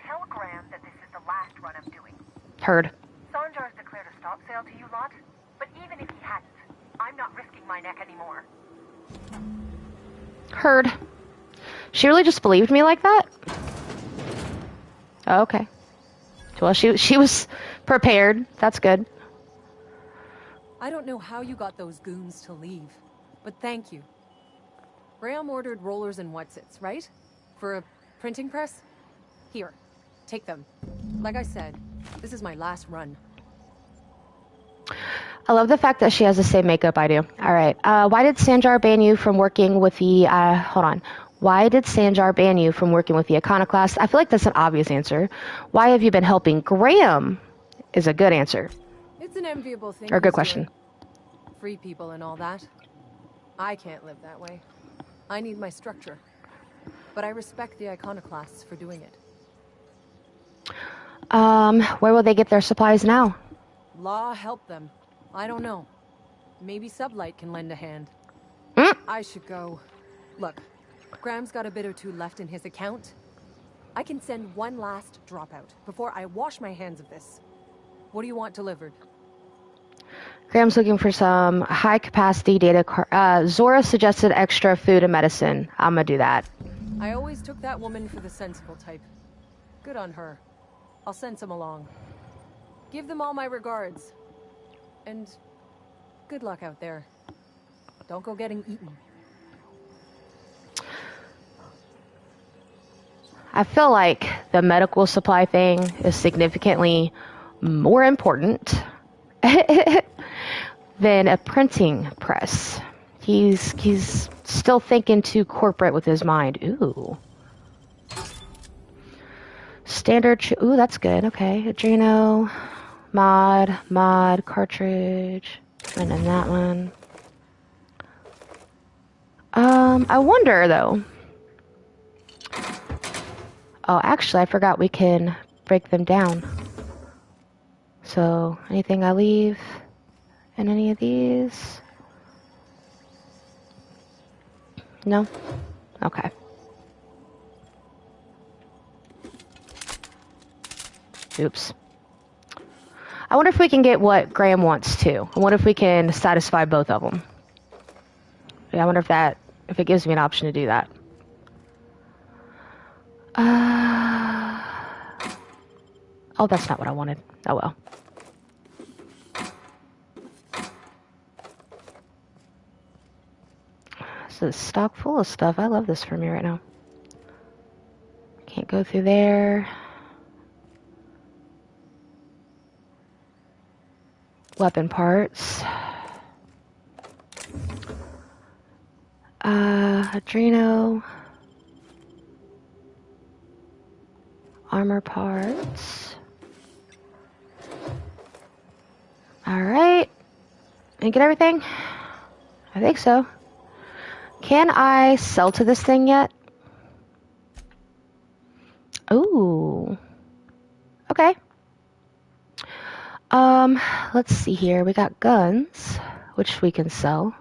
Tell Graham that this is the last run I'm doing. Heard. Sanjar's declared a stop sale to you lot, but even if he hadn't, I'm not risking my neck anymore. Heard. She really just believed me like that? Oh, okay. Well, she was prepared. That's good. I don't know how you got those goons to leave, but thank you. Graham ordered rollers and whatsits, right? For a printing press? Here, take them. Like I said, this is my last run. I love the fact that she has the same makeup I do. All right. Why did Sanjar ban you from working with the... hold on. Why did Sanjar ban you from working with the Iconoclast? I feel like that's an obvious answer. Why have you been helping Graham is a good answer. It's an enviable thing. Or a good he's question. doing. Free people and all that. I can't live that way. I need my structure. But I respect the Iconoclasts for doing it. Where will they get their supplies now? Law help them. I don't know. Maybe Sublight can lend a hand. I should go. Look, Graham's got a bit or two left in his account. I can send one last dropout before I wash my hands of this. What do you want delivered? Graham's looking for some high-capacity data. Zora suggested extra food and medicine. I'm gonna do that. I always took that woman for the sensible type. Good on her. I'll send some along. Give them all my regards. And good luck out there. Don't go getting eaten. I feel like the medical supply thing is significantly more important than a printing press. He's still thinking too corporate with his mind. Ooh. Standard. Ooh, that's good. Okay. Adreno. Mod. Cartridge. And then that one. I wonder, though. Oh, actually, I forgot we can break them down. So, anything I leave in any of these? No? Okay. Oops. I wonder if we can get what Graham wants too. I wonder if we can satisfy both of them. Yeah, I wonder if it gives me an option to do that. Oh, that's not what I wanted. Oh well. This is stock full of stuff. I love this for me right now. Can't go through there. Weapon parts. Adreno. Armor parts. Alright. Did I get everything? I think so. Can I sell to this thing yet? Ooh. Okay. Let's see here. We got guns, which we can sell.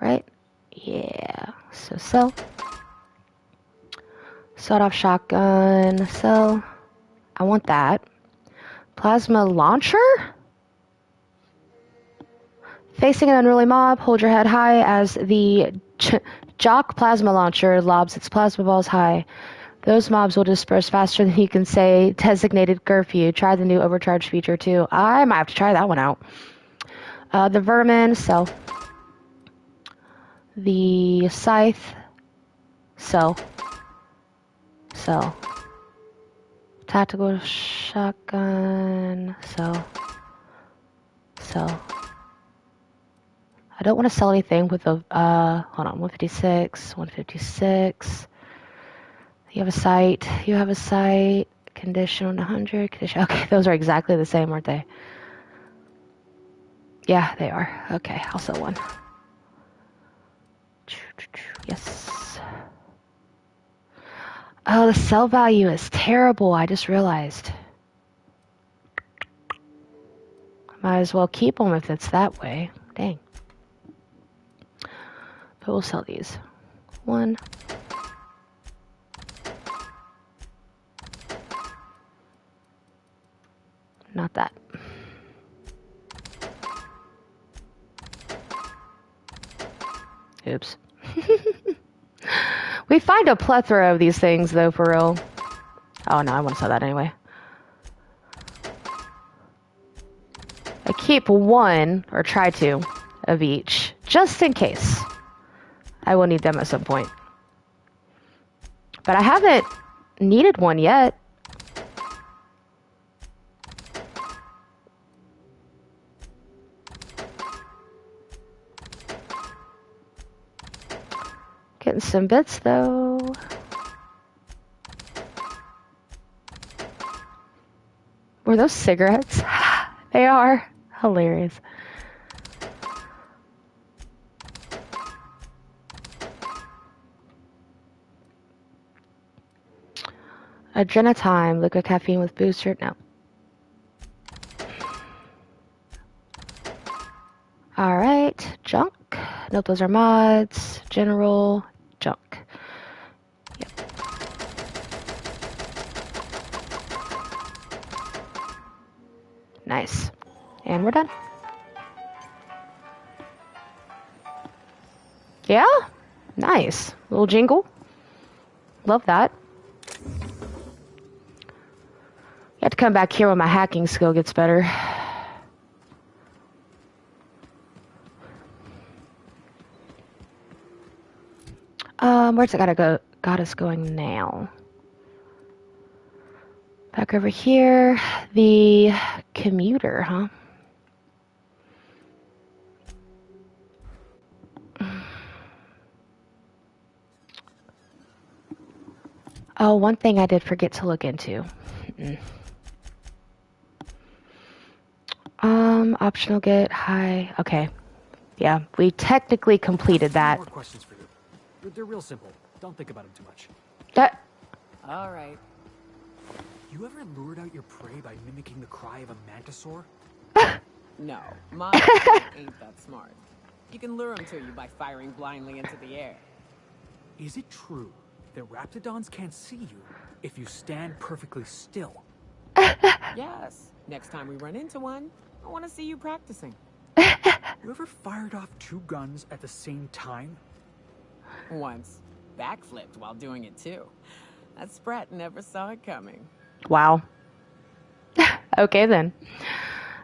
Right? Yeah. So sell. Sawed-off shotgun. Sell. I want that. Plasma launcher? Facing an unruly mob, hold your head high as the jock plasma launcher lobs its plasma balls high. Those mobs will disperse faster than you can say designated curfew. Try the new overcharge feature too. I might have to try that one out. The vermin, sell. The scythe, sell. Sell. Tactical shotgun, sell. Sell. I don't want to sell anything with a, hold on, 156, 156. You have a sight. You have a sight. Condition on 100. Condition. Okay, those are exactly the same, aren't they? Yeah, they are. Okay, I'll sell one. Yes. Oh, the sell value is terrible. I just realized. Might as well keep them if it's that way. Dang. But we'll sell these. One. Not that. Oops. We find a plethora of these things, though, for real. Oh, no, I want to sell that anyway. I keep one, or try to, of each, just in case. I will need them at some point. But I haven't needed one yet. Getting some bits, though. Were those cigarettes? They are. Hilarious. Adrenatime. Liquid caffeine with booster. No. Alright. Junk. Nope, those are mods. General. Junk. Yep. Nice. And we're done. Yeah? Nice. Little jingle. Love that. You have to come back here when my hacking skill gets better. Where's it got us going now? Back over here. The commuter, huh? Oh, one thing I did forget to look into. Optional get high. Okay. Yeah, we technically completed that. More questions for you. They're real simple. Don't think about them too much. That. All right. You ever lured out your prey by mimicking the cry of a mantisaur? No, mine ain't that smart. You can lure them to you by firing blindly into the air. Is it true that raptidons can't see you if you stand perfectly still? Yes. Next time we run into one, I want to see you practicing. You ever fired off two guns at the same time? Once. Backflipped while doing it too. That sprat never saw it coming. Wow. Okay, then.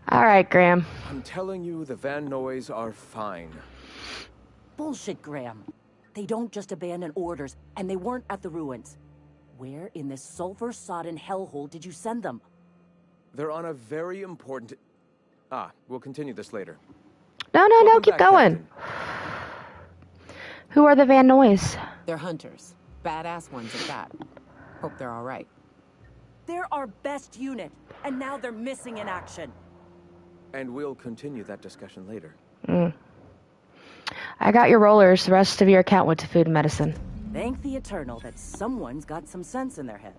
All right, Graham. I'm telling you, the Van Noys are fine. Bullshit, Graham. They don't just abandon orders, and they weren't at the ruins. Where in this sulfur-sodden hellhole did you send them? They're on a very important... we'll continue this later. No, Welcome keep back, going. Captain. Who are the Van Noys? They're hunters. Badass ones at that. Hope they're all right. They're our best unit, and now they're missing in action. And we'll continue that discussion later. I got your rollers. The rest of your account went to food and medicine. Thank the Eternal that someone's got some sense in their head.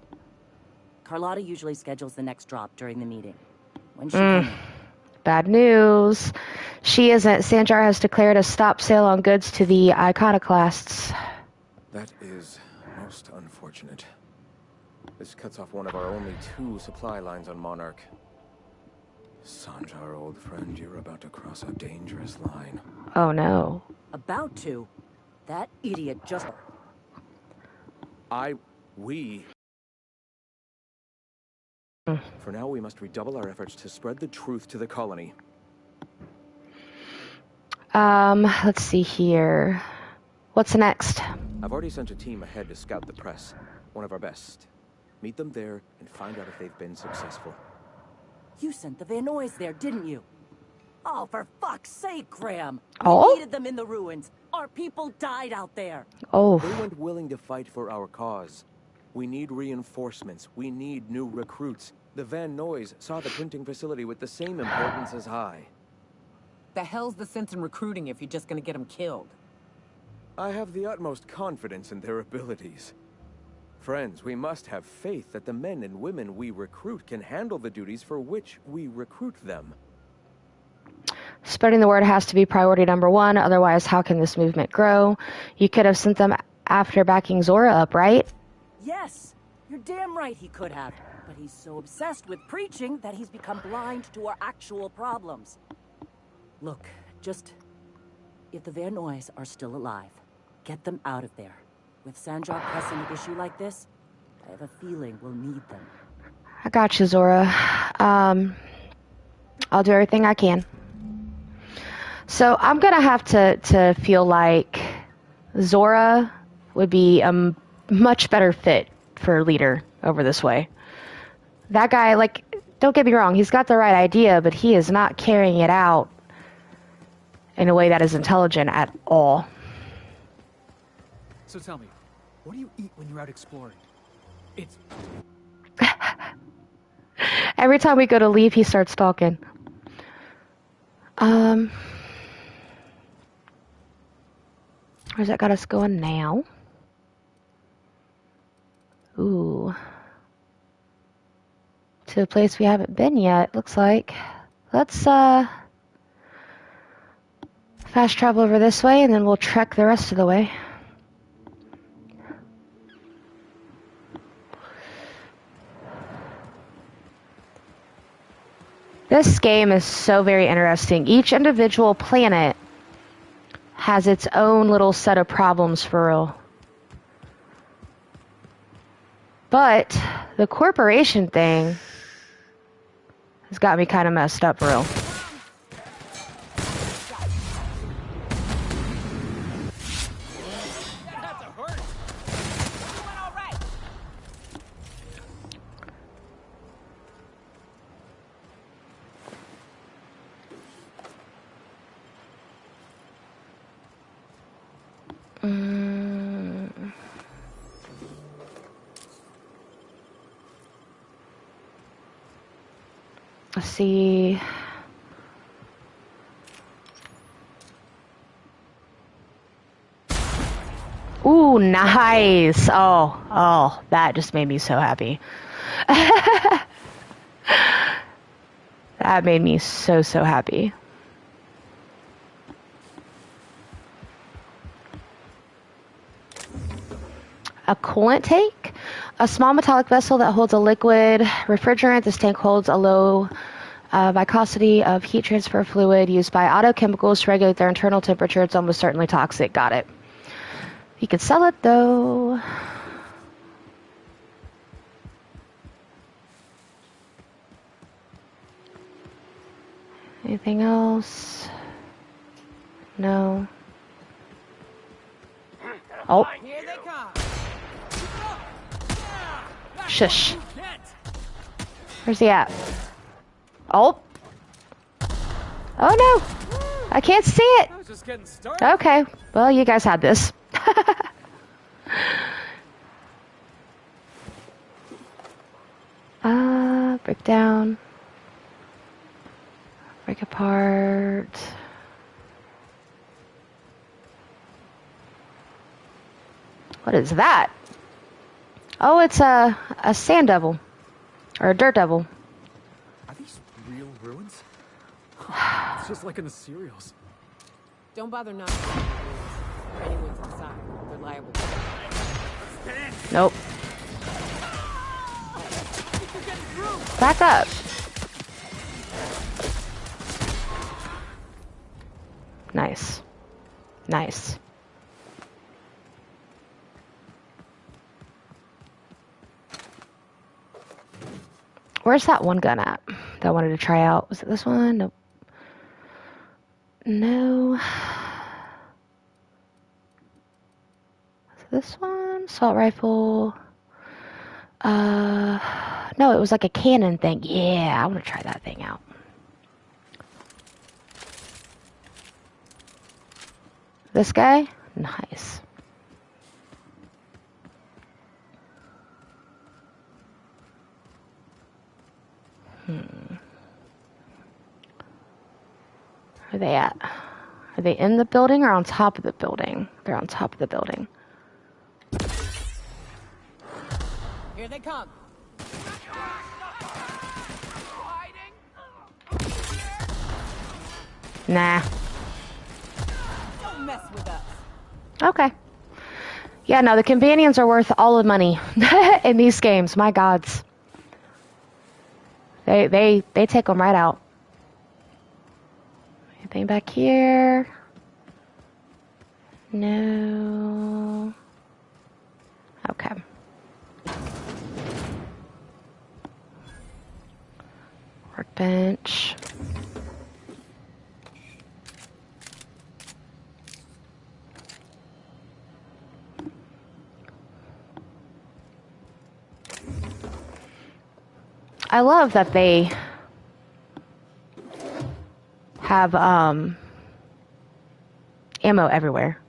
Carlotta usually schedules the next drop during the meeting. When she coming? Bad news. She isn't. Sanjar has declared a stop sale on goods to the iconoclasts. That is most unfortunate. This cuts off one of our only 2 supply lines on Monarch. Sanjar, old friend, you're about to cross a dangerous line. Oh, no. About to? That idiot just... For now, we must redouble our efforts to spread the truth to the colony. Let's see here. What's next? I've already sent a team ahead to scout the press. One of our best. Meet them there and find out if they've been successful. You sent the Van Noys there, didn't you? Oh, for fuck's sake, Graham. Oh? We needed them in the ruins. Our people died out there. Oh. They weren't willing to fight for our cause. We need reinforcements. We need new recruits. The Van Noys saw the printing facility with the same importance as I. The hell's the sense in recruiting if you're just gonna get them killed? I have the utmost confidence in their abilities. Friends, we must have faith that the men and women we recruit can handle the duties for which we recruit them. Spreading the word has to be priority number 1, otherwise how can this movement grow? You could have sent them after backing Zora up, right? Yes, you're damn right he could have. But he's so obsessed with preaching that he's become blind to our actual problems. Look, just... if the Van Noys are still alive, get them out of there. With Sanjar pressing an issue like this, I have a feeling we'll need them. I got you, Zora. I'll do everything I can. So I'm gonna have to feel like Zora would be a much better fit for leader over this way. That guy, like, don't get me wrong, he's got the right idea, but he is not carrying it out in a way that is intelligent at all. So tell me, what do you eat when you're out exploring? It's... Every time we go to leave, he starts talking. Where's that got us going now? Ooh. To a place we haven't been yet, looks like. Let's, fast travel over this way, and then we'll trek the rest of the way. This game is so very interesting. Each individual planet has its own little set of problems for real. But the corporation thing has got me kind of messed up for real. Let's see. Ooh, nice. Oh, that just made me so happy. That made me so happy. A coolant tank? A small metallic vessel that holds a liquid refrigerant. This tank holds a low viscosity of heat transfer fluid used by autochemicals to regulate their internal temperature. It's almost certainly toxic. Got it. You could sell it, though. Anything else? No. Oh. Here they come. Shush. Where's he at? Oh. Oh no. I can't see it. I was just getting started. Okay. Well, you guys had this. Break down. Break apart. What is that? Oh, it's a sand devil. Or a dirt devil. Are these real ruins? It's just like in the serials. Don't bother knocking. If anyone's inside, they're liable. Nope. Back up. Nice. Nice. Where's that one gun at that I wanted to try out? Was it this one? Nope. No. Was it this one? Assault rifle. No, it was like a cannon thing. Yeah, I want to try that thing out. This guy? Nice. Where are they at? Are they in the building or on top of the building? They're on top of the building. Here they come. Nah. Don't mess with us. Okay. Yeah, no, the companions are worth all the money in these games. My gods. They take them right out. Anything back here? No. Okay. Workbench. I love that they have ammo everywhere.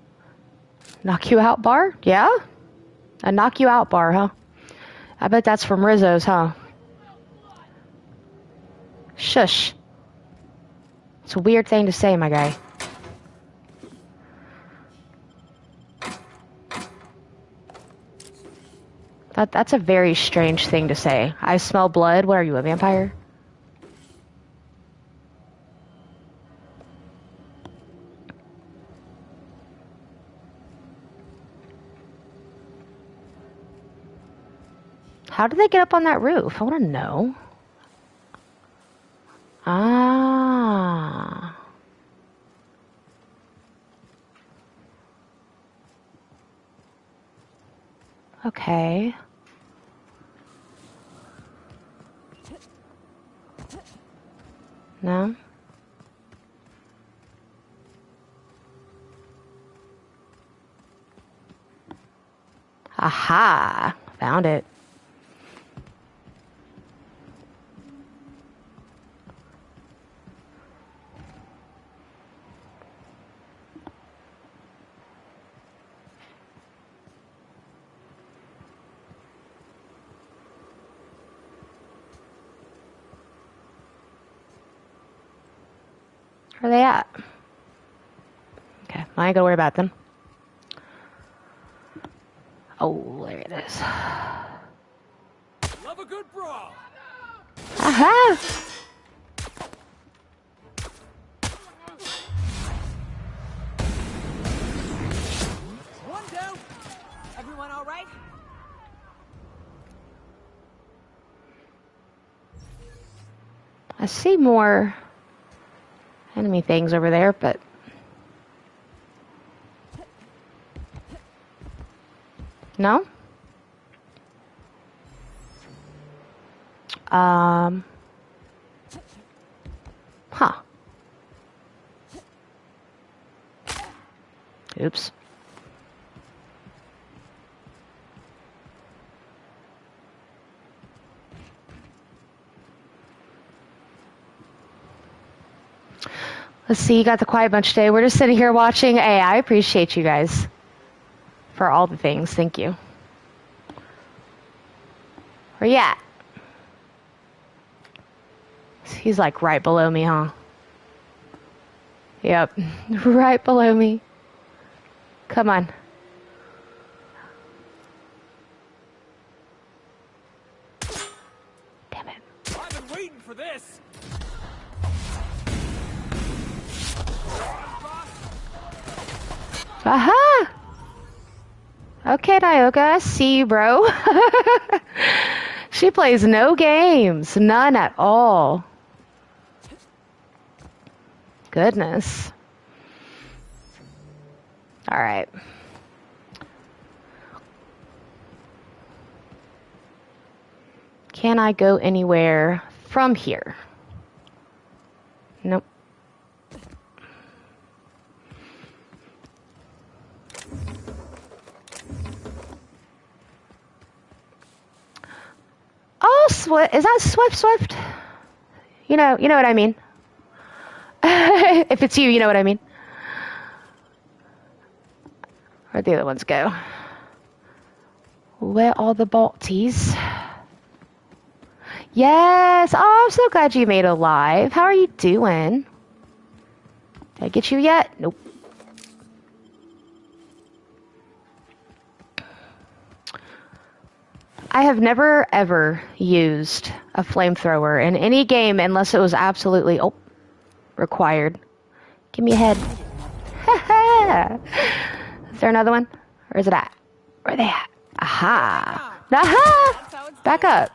Knock you out bar? Yeah? A knock you out bar, huh? I bet that's from Rizzo's, huh? Shush. It's a weird thing to say, my guy. That's a very strange thing to say. I smell blood. What are you, a vampire? How did they get up on that roof? I want to know. Ah. Okay. No? Aha! Found it. Where are they at? Okay, I ain't gonna worry about them. Oh, there it is. Love a good brawl. Aha! One down. Everyone all right? I see more enemy things over there, but no? Huh. Oops. Let's see, you got the quiet bunch today. We're just sitting here watching. Hey, I appreciate you guys for all the things. Thank you. Where you at? He's like right below me, huh? Yep, right below me. Come on. Damn it. I've been waiting for this. Aha! Okay, Nyoka, I see you, bro. She plays no games. None at all. Goodness. Alright. Can I go anywhere from here? Nope. Oh, is that Swift? You know what I mean. If it's you, you know what I mean. Where'd the other ones go? Where are the botties? Yes! Oh, I'm so glad you made it live. How are you doing? Did I get you yet? Nope. I have never, ever used a flamethrower in any game unless it was absolutely, required. Give me a head. Is there another one? Where is it at? Where are they at? Aha! Aha! Back up.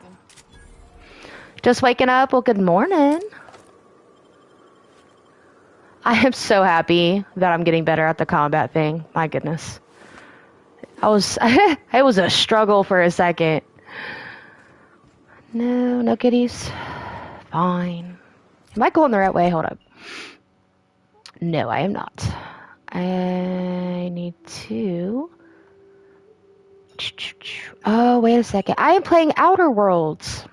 Just waking up? Well, good morning. I am so happy that I'm getting better at the combat thing. My goodness. It was a struggle for a second. No goodies. Fine. Am I going the right way? Hold up. No, I am not. I need to... Oh, wait a second. I am playing Outer Worlds.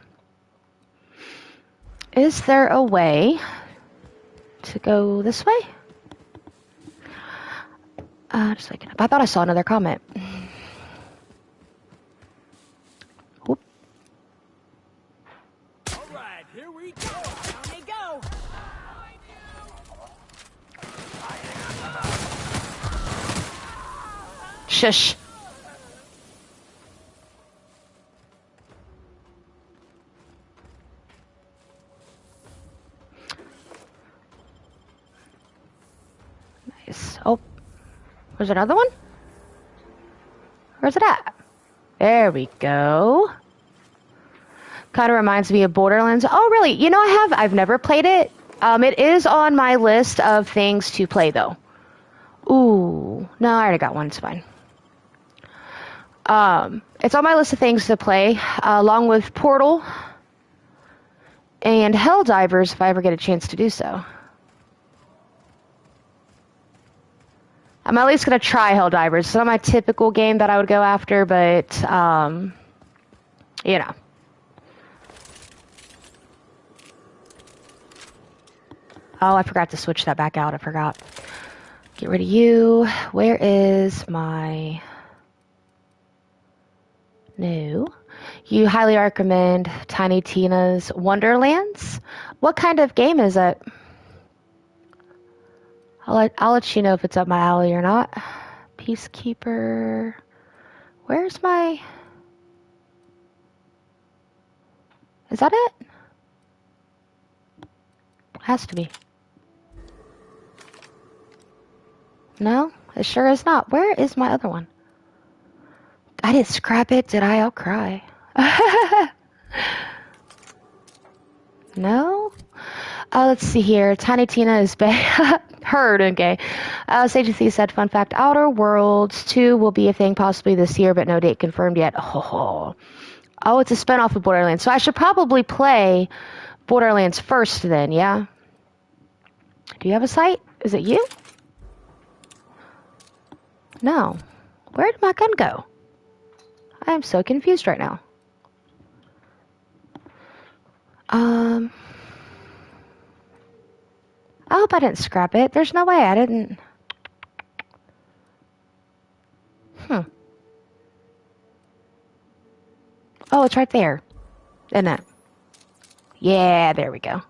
Is there a way to go this way? Just waking up. I thought I saw another comment. Whoop. All right, here we go. Down they go. Shush. Nice. Oh. There's another one? Where's it at? There we go. Kind of reminds me of Borderlands. Oh, really? You know, I've never played it. It is on my list of things to play, though. Ooh. No, I already got one. It's fine. It's on my list of things to play, along with Portal and Helldivers, if I ever get a chance to do so. I'm at least going to try Helldivers. It's not my typical game that I would go after, but, you know. Oh, I forgot to switch that back out. I forgot. Get rid of you. Where is my... No. You highly recommend Tiny Tina's Wonderlands? What kind of game is it? I'll let you know if it's up my alley or not. Peacekeeper. Where's my... Is that it? Has to be. No, it sure is not. Where is my other one? I didn't scrap it, did I? I'll cry. No? Let's see here. Tiny Tina is heard, okay. Sage of Thieves said, fun fact, Outer Worlds 2 will be a thing possibly this year, but no date confirmed yet. Oh, it's a spinoff of Borderlands. So I should probably play Borderlands first then, yeah? Do you have a site? Is it you? No. Where did my gun go? I am so confused right now. I hope I didn't scrap it. There's no way I didn't. Oh, it's right there. Isn't it? Yeah, there we go.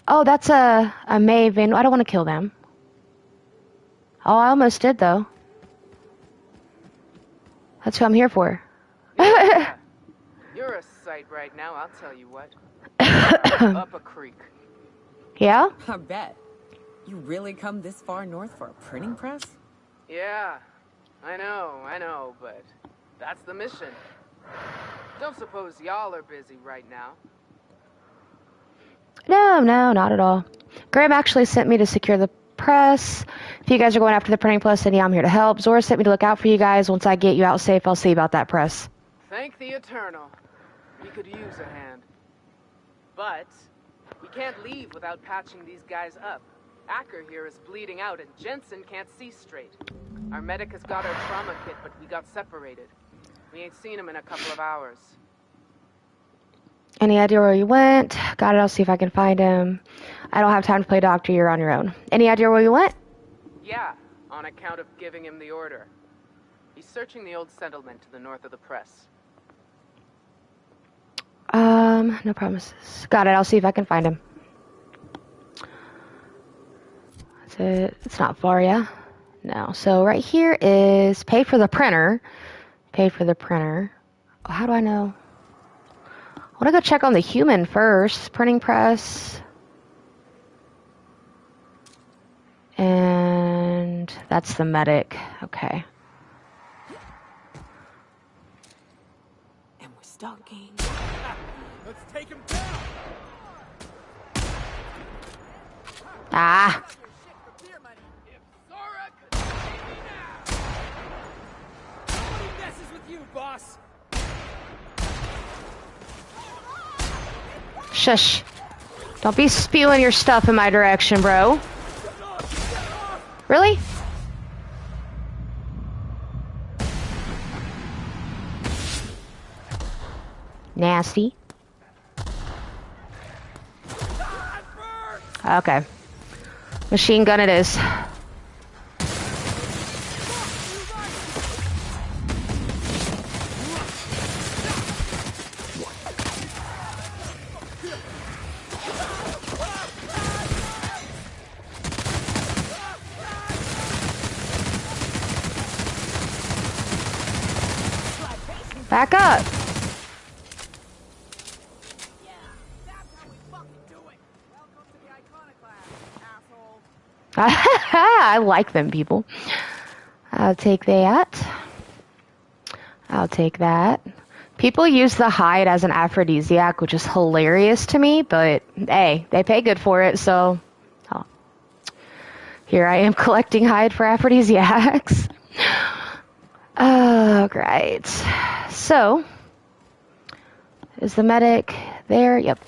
Oh, that's a maven. I don't want to kill them. Oh, I almost did, though. That's what I'm here for. Yeah. You're a sight right now, I'll tell you what. Up a creek. Yeah? I bet. You really come this far north for a printing press? Yeah. I know, but that's the mission. Don't suppose y'all are busy right now. No, not at all. Graham actually sent me to secure the press. If you guys are going after the printing press, then yeah, I'm here to help. Zora sent me to look out for you guys. Once I get you out safe, I'll see about that press. Thank the Eternal. We could use a hand. But we can't leave without patching these guys up. Acker here is bleeding out and Jensen can't see straight. Our medic has got our trauma kit, but we got separated. We ain't seen him in a couple of hours. Any idea where you went? Got it, I'll see if I can find him. I don't have time to play doctor, you're on your own. Any idea where you went? Yeah, on account of giving him the order. He's searching the old settlement to the north of the press. No promises. Got it, I'll see if I can find him. That's it. It's not far, yeah? No. So right here is pay for the printer. Pay for the printer. Oh, how do I know? I want to go check on the human first. Printing press. And that's the medic. Okay. And we're stalking. Let's take him down. Ah. If Zora could see me now. Nobody messes with you, boss. Shush. Don't be spewing your stuff in my direction, bro. Really? Nasty. Okay. Machine gun it is. Back up. I like them people. I'll take that. I'll take that. People use the hide as an aphrodisiac, which is hilarious to me, but hey, they pay good for it, so here I am collecting hide for aphrodisiacs. Oh, great. So, is the medic there? Yep.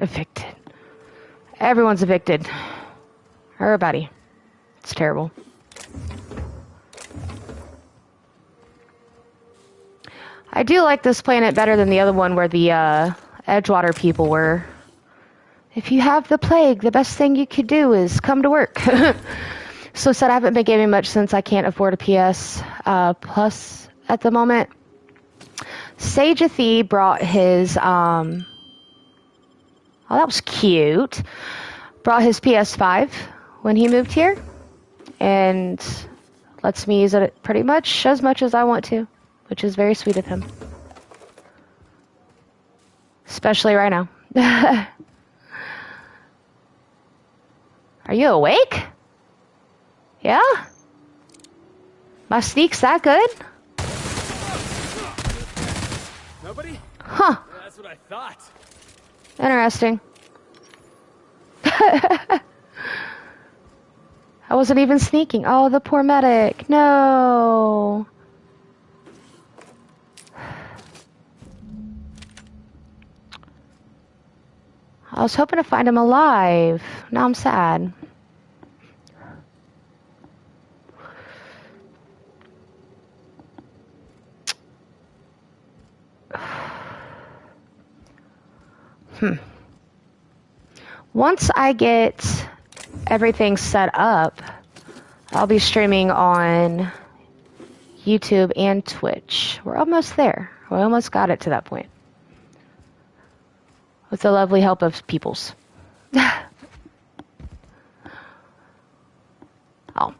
Evicted. Everyone's evicted. Everybody. It's terrible. I do like this planet better than the other one where the Edgewater people were. If you have the plague, the best thing you could do is come to work. So said I haven't been gaming much since I can't afford a PS Plus at the moment. Sage Athie brought his oh, that was cute. Brought his PS5 when he moved here, and lets me use it pretty much as I want to, which is very sweet of him. Especially right now. Are you awake? Yeah? My sneak's that good? Nobody? Huh. Yeah, that's what I thought. Interesting. I wasn't even sneaking. Oh, the poor medic. No. I was hoping to find him alive. Now I'm sad. Once I get everything set up, I'll be streaming on YouTube and Twitch. We're almost there. We almost got it to that point. With the lovely help of peoples. Oh. I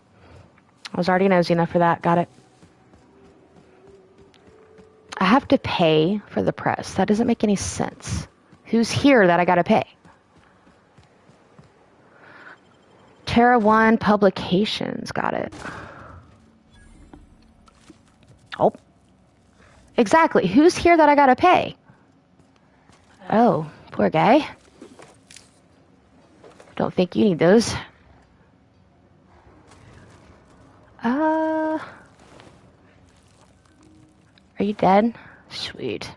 was already nosy enough for that. Got it. I have to pay for the press. That doesn't make any sense. Who's here that I gotta pay? Terra One Publications. Got it. Oh. Exactly. Who's here that I gotta pay? Oh, poor guy. Don't think you need those. Are you dead? Sweet.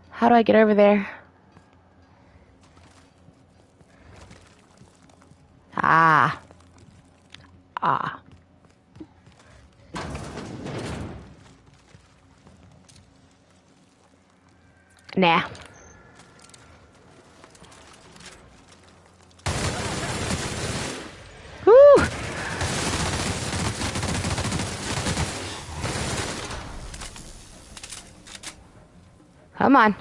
How do I get over there? Ah. Nah. Woo! Come on.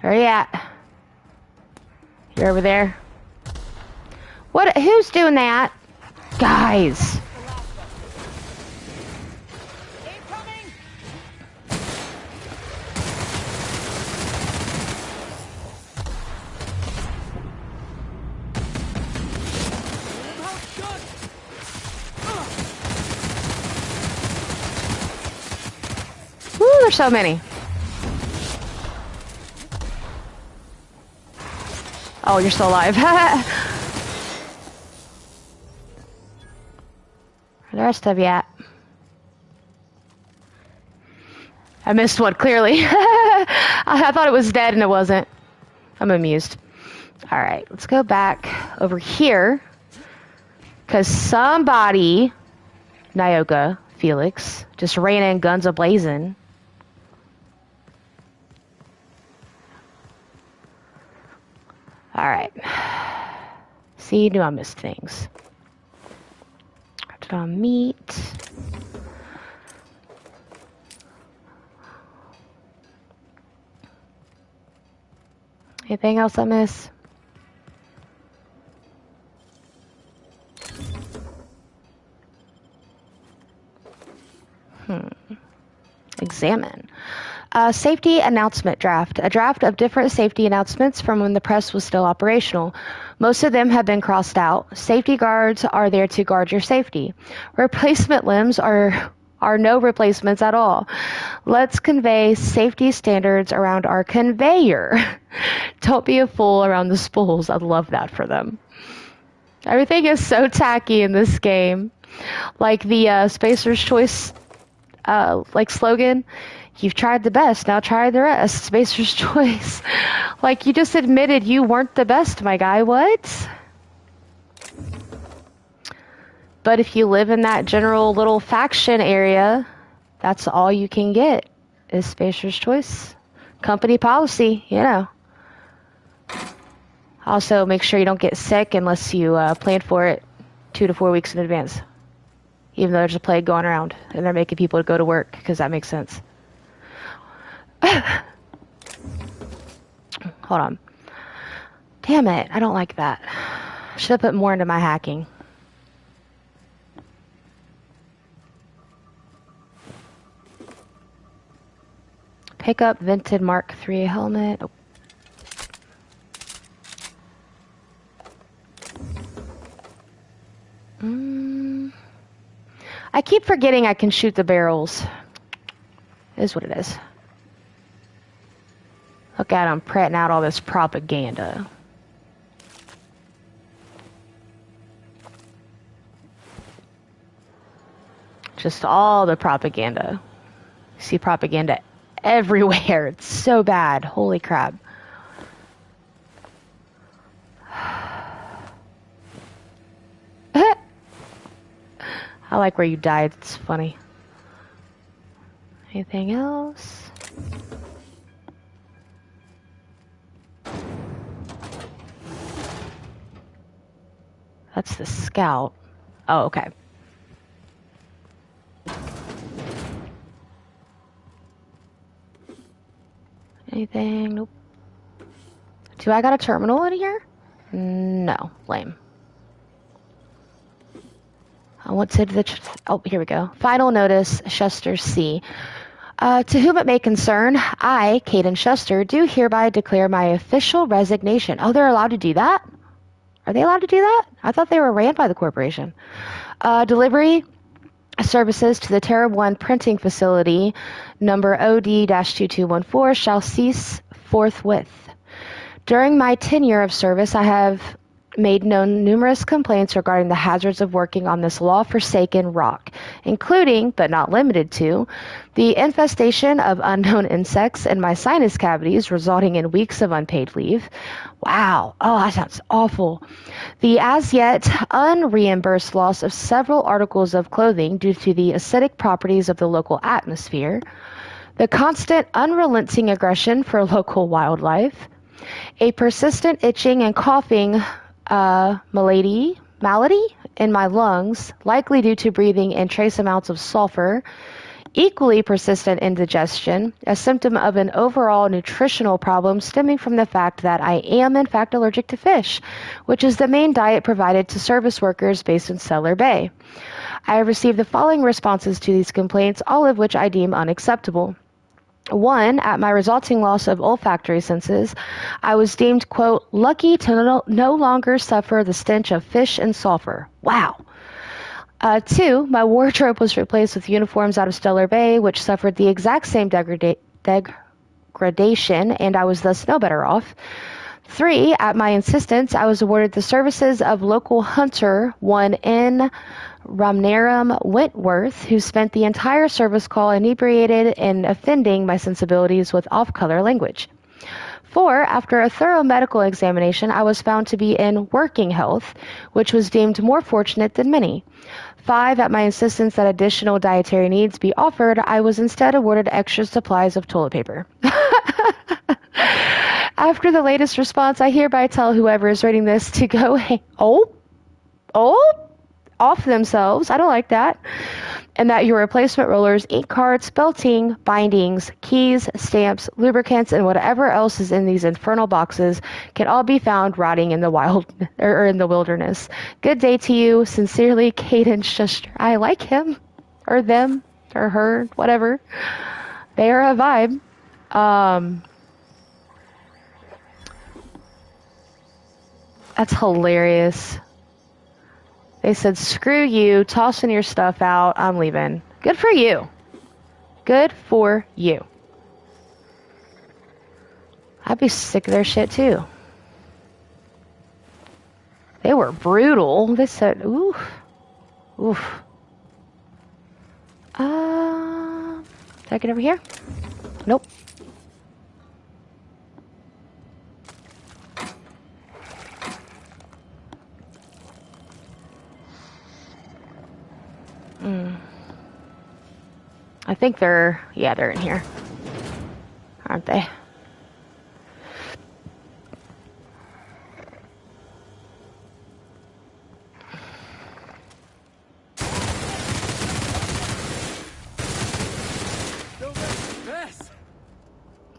Where are you at? You're over there. What? Who's doing that? Guys. Woo, there's so many. Oh, you're still alive. Where the rest of you at? I missed one, clearly. I thought it was dead and it wasn't. I'm amused. Alright, let's go back over here. Because somebody, Nyoka, Felix, just ran in guns a-blazing. Alright. See, knew I missed things. Put on meat. Anything else I miss? Examine. Safety announcement draft. A draft of different safety announcements from when the press was still operational. Most of them have been crossed out. Safety guards are there to guard your safety. Replacement limbs are no replacements at all. Let's convey safety standards around our conveyor. Don't be a fool around the spools. I love that for them. Everything is so tacky in this game. Like the Spacer's Choice slogan, you've tried the best, now try the rest. Spacer's Choice. Like, you just admitted you weren't the best, my guy. What? But if you live in that general little faction area, that's all you can get is Spacer's Choice. Company policy, you know. Also, make sure you don't get sick unless you plan for it 2 to 4 weeks in advance. Even though there's a plague going around and they're making people go to work, because that makes sense. Hold on. Damn it, I don't like that. Should have put more into my hacking. Pick up vented Mark III helmet. Oh. I keep forgetting I can shoot the barrels. It is what it is. Look at him printing out all this propaganda. Just all the propaganda. You see propaganda everywhere. It's so bad. Holy crap. I like where you died. It's funny. Anything else? That's the scout. Oh, okay. Anything? Nope. Do I got a terminal in here? No. Lame. I want to oh, here we go. Final notice, Shuster C. To whom it may concern, I, Caden Shuster, do hereby declare my official resignation. Oh, they're allowed to do that? Are they allowed to do that? I thought they were ran by the corporation. Delivery services to the Terra 1 printing facility, number OD-2214, shall cease forthwith. During my tenure of service, I have made known numerous complaints regarding the hazards of working on this law-forsaken rock, including, but not limited to, the infestation of unknown insects in my sinus cavities, resulting in weeks of unpaid leave. Wow. Oh, that sounds awful. The as yet unreimbursed loss of several articles of clothing due to the acidic properties of the local atmosphere, the constant unrelenting aggression for local wildlife, a persistent itching and coughing malady in my lungs, likely due to breathing in trace amounts of sulfur, equally persistent indigestion, a symptom of an overall nutritional problem stemming from the fact that I am in fact allergic to fish, which is the main diet provided to service workers based in Stellar Bay. I have received the following responses to these complaints, all of which I deem unacceptable. 1, at my resulting loss of olfactory senses, I was deemed, quote, lucky to no longer suffer the stench of fish and sulfur. Wow. 2, my wardrobe was replaced with uniforms out of Stellar Bay, which suffered the exact same degradation, and I was thus no better off. 3, at my insistence, I was awarded the services of local hunter, one N. Ramnaram Wentworth, who spent the entire service call inebriated and offending my sensibilities with off-color language. 4, after a thorough medical examination, I was found to be in working health, which was deemed more fortunate than many. 5, at my insistence that additional dietary needs be offered, I was instead awarded extra supplies of toilet paper. After the latest response, I hereby tell whoever is reading this to go, off themselves. I don't like that. And that your replacement rollers, ink carts, belting, bindings, keys, stamps, lubricants, and whatever else is in these infernal boxes can all be found rotting in the wild or in the wilderness. Good day to you. Sincerely, Caden Shuster. I like him or them or her, whatever. They are a vibe. That's hilarious. They said, screw you, tossing your stuff out, I'm leaving. Good for you. Good for you. I'd be sick of their shit too. They were brutal. They said, oof. Oof. Did I get over here? Nope. I think they're in here. Aren't they?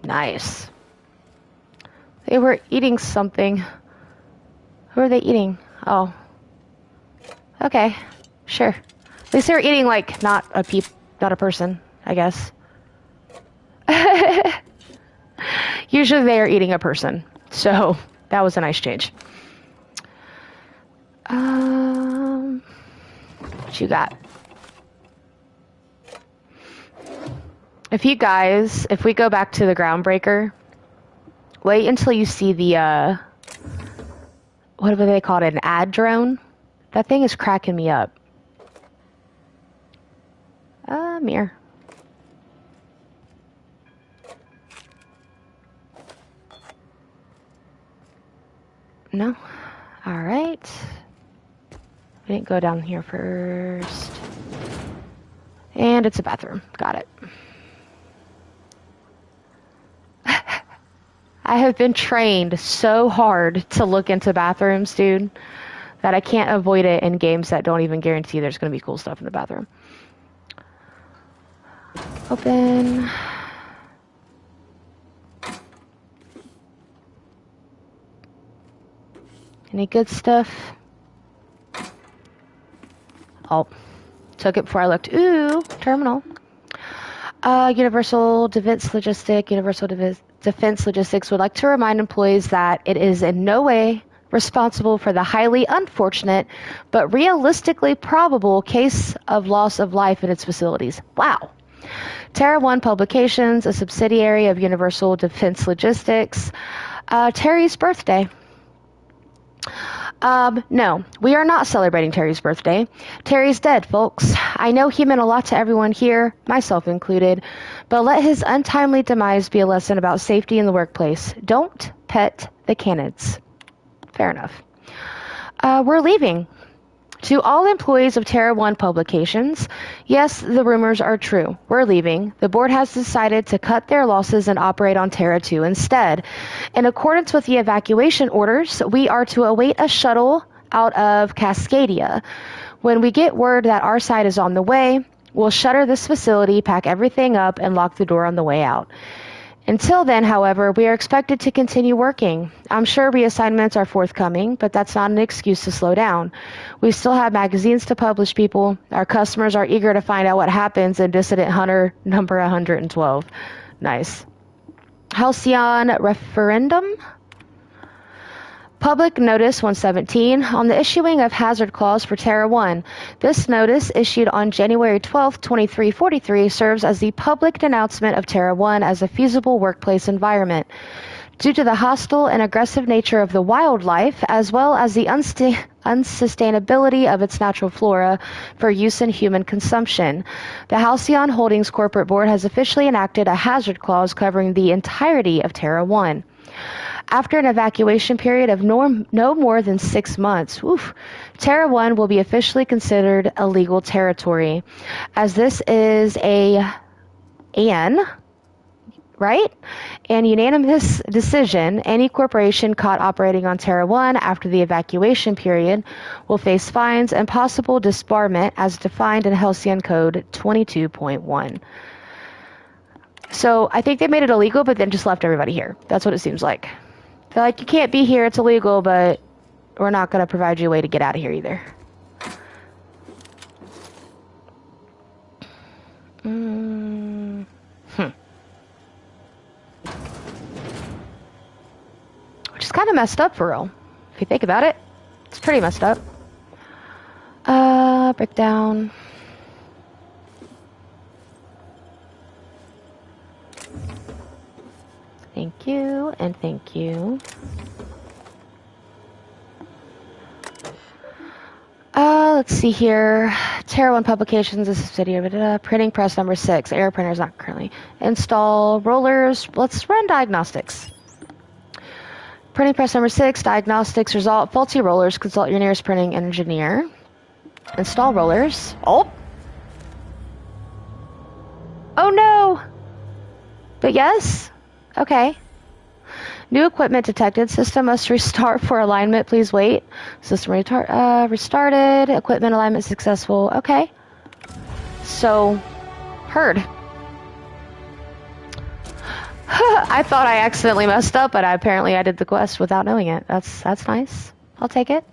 Nice. They were eating something. Who are they eating? Oh. Okay. Sure. At least they were eating, like, not a person, I guess. Usually they are eating a person. So, that was a nice change. What you got? If we go back to the Groundbreaker, Wait until you see the, whatever they call it, an ad drone. That thing is cracking me up. Mirror. No. Alright. We didn't go down here first. And it's a bathroom. Got it. I have been trained so hard to look into bathrooms, dude, that I can't avoid it in games that don't even guarantee there's going to be cool stuff in the bathroom. Open. Any good stuff? Oh, took it before I looked. Ooh, terminal. Universal Defense Logistics would like to remind employees that it is in no way responsible for the highly unfortunate but realistically probable case of loss of life in its facilities. Wow. Terra One Publications, a subsidiary of Universal Defense Logistics. Terry's birthday. No, we are not celebrating Terry's birthday. Terry's dead, folks. I know he meant a lot to everyone here, myself included, but let his untimely demise be a lesson about safety in the workplace. Don't pet the canids. Fair enough. We're leaving. To all employees of Terra One Publications, yes, the rumors are true. We're leaving. The board has decided to cut their losses and operate on Terra 2 instead. In accordance with the evacuation orders, we are to await a shuttle out of Cascadia. When we get word that our side is on the way, we'll shutter this facility, pack everything up, and lock the door on the way out. Until then, however, we are expected to continue working. I'm sure reassignments are forthcoming, but that's not an excuse to slow down. We still have magazines to publish, people. Our customers are eager to find out what happens in Dissident Hunter number 112. Nice. Halcyon Referendum? Public Notice 117 on the issuing of hazard clause for Terra 1. This notice, issued on January 12, 2343, serves as the public denouncement of Terra 1 as a feasible workplace environment. Due to the hostile and aggressive nature of the wildlife, as well as the unsustainability of its natural flora for use in human consumption, the Halcyon Holdings Corporate Board has officially enacted a hazard clause covering the entirety of Terra 1. After an evacuation period of no more than 6 months, Terra 1 will be officially considered illegal territory. As this is an unanimous decision, any corporation caught operating on Terra 1 after the evacuation period will face fines and possible disbarment as defined in Halcyon Code 22.1. So I think they made it illegal, but then just left everybody here. That's what it seems like. They're like, you can't be here, it's illegal, but we're not going to provide you a way to get out of here either. Which is kind of messed up for real. If you think about it, it's pretty messed up. Breakdown. Thank you, and thank you. Let's see here. Terra 1 Publications is a subsidiary. Printing press number 6. Air printer is not currently. Install rollers. Let's run diagnostics. Printing press number 6. Diagnostics result. Faulty rollers. Consult your nearest printing engineer. Install rollers. Oh! Oh no! But yes? Okay. New equipment detected. System must restart for alignment. Please wait. System restarted. Equipment alignment successful. Okay. So, heard. I thought I accidentally messed up, but apparently I did the quest without knowing it. That's nice. I'll take it.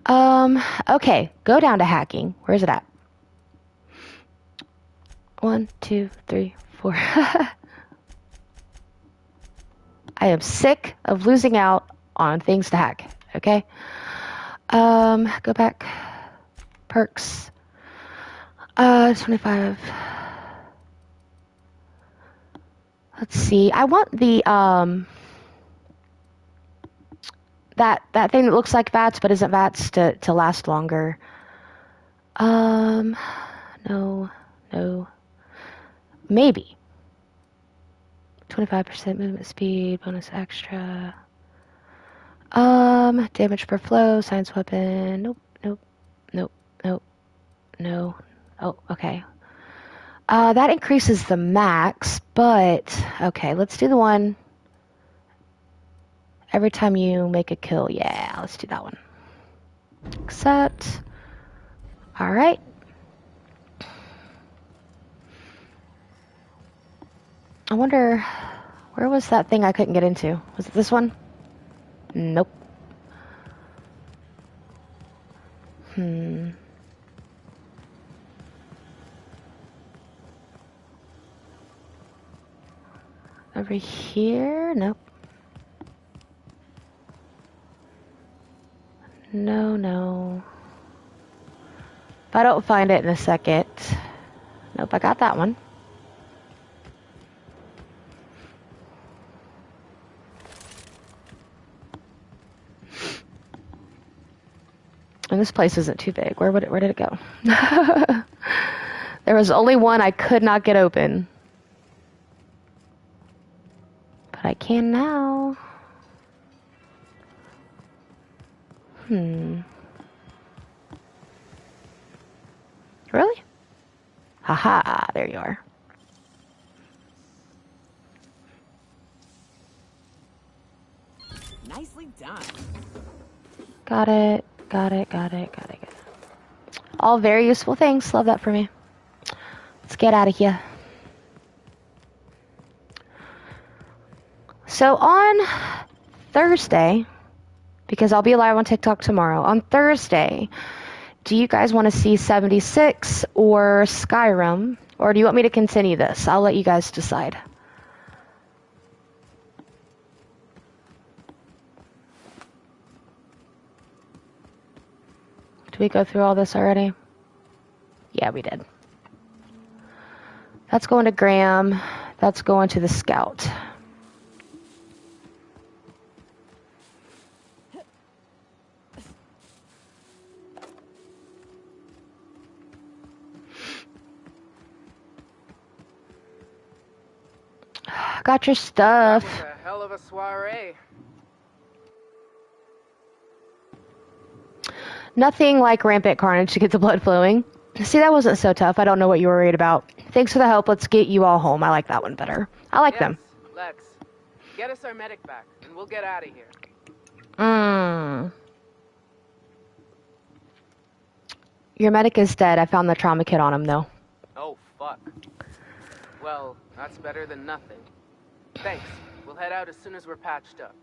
Okay. Go down to hacking. Where's it at? 1, 2, 3, 4. I am sick of losing out on things to hack, okay? Go back. Perks. 25. Let's see. I want the, that thing that looks like bats but isn't bats to last longer. No. Maybe. 25% movement speed, bonus extra. Damage per flow, science weapon. Nope. No. Oh, okay. That increases the max, but okay, let's do the one every time you make a kill. Yeah, let's do that one. Accept. All right. I wonder, where was that thing I couldn't get into? Was it this one? Nope. Over here? Nope. No. If I don't find it in a second. Nope, I got that one. And this place isn't too big. Where did it go? There was only one I could not get open. But I can now. Really? Haha, there you are. Nicely done. Got it. All very useful things. Love that for me. Let's get out of here. So on Thursday, because I'll be live on TikTok tomorrow, on Thursday, do you guys want to see 76 or Skyrim? Or do you want me to continue this? I'll let you guys decide. Did we go through all this already? Yeah, we did. That's going to Graham. That's going to the Scout. Got your stuff. That was a hell of a soiree. Nothing like rampant carnage to get the blood flowing. See, that wasn't so tough. I don't know what you were worried about. Thanks for the help. Let's get you all home. I like that one better. I like them. Let's. Get us our medic back, and we'll get out of here. Your medic is dead. I found the trauma kit on him, though. Oh, fuck. Well, that's better than nothing. Thanks. We'll head out as soon as we're patched up.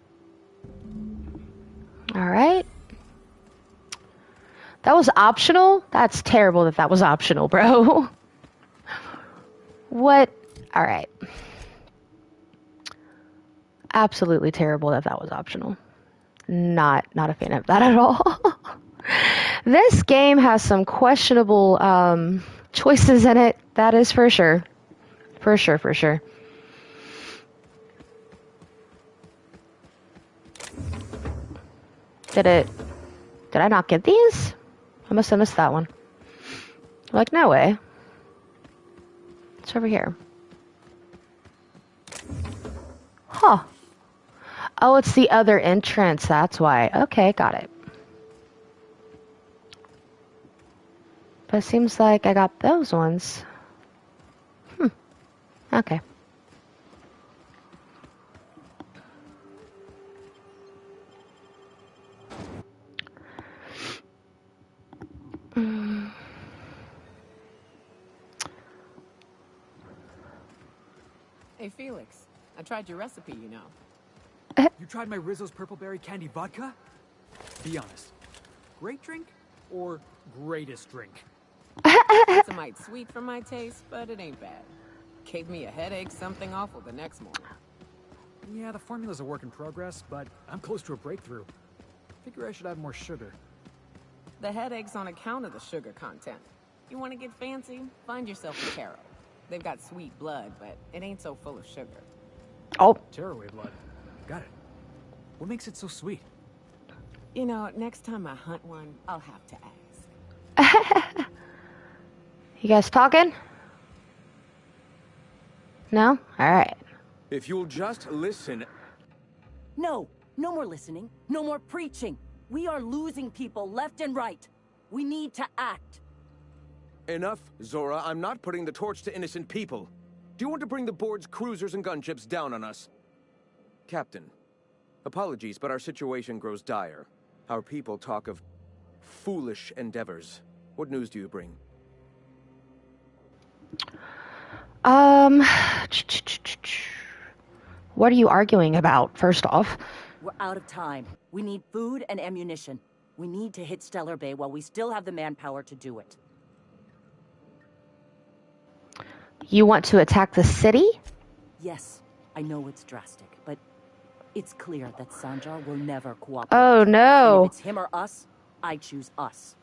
All right. That was optional? That's terrible that was optional, bro. What? All right. Absolutely terrible that was optional. Not a fan of that at all. This game has some questionable choices in it. That is for sure. For sure. Did I not get these? I must have missed that one. Like, no way. It's over here. Huh. Oh, it's the other entrance. That's why. Okay, got it. But it seems like I got those ones. Okay. Hey, Felix. I tried your recipe, you know. You tried my Rizzo's purple berry candy vodka? Be honest. Great drink or greatest drink? It's a mite sweet for my taste, but it ain't bad. Gave me a headache, something awful the next morning. Yeah, the formula's a work in progress, but I'm close to a breakthrough. Figure I should add more sugar. The headache's on account of the sugar content. You want to get fancy? Find yourself a taro. They've got sweet blood, but it ain't so full of sugar. Oh. Tearaway blood. Got it. What makes it so sweet? You know, next time I hunt one, I'll have to ask. You guys talking? No? Alright. If you'll just listen... No, no more listening. No more preaching. We are losing people left and right. We need to act. Enough, Zora. I'm not putting the torch to innocent people. Do you want to bring the board's cruisers and gunships down on us? Captain, apologies, but our situation grows dire. Our people talk of foolish endeavors. What news do you bring? What are you arguing about, first off? We're out of time. We need food and ammunition. We need to hit Stellar Bay while we still have the manpower to do it. You want to attack the city? Yes, I know it's drastic, but it's clear that Sanjar will never cooperate. Oh, no. And if it's him or us, I choose us.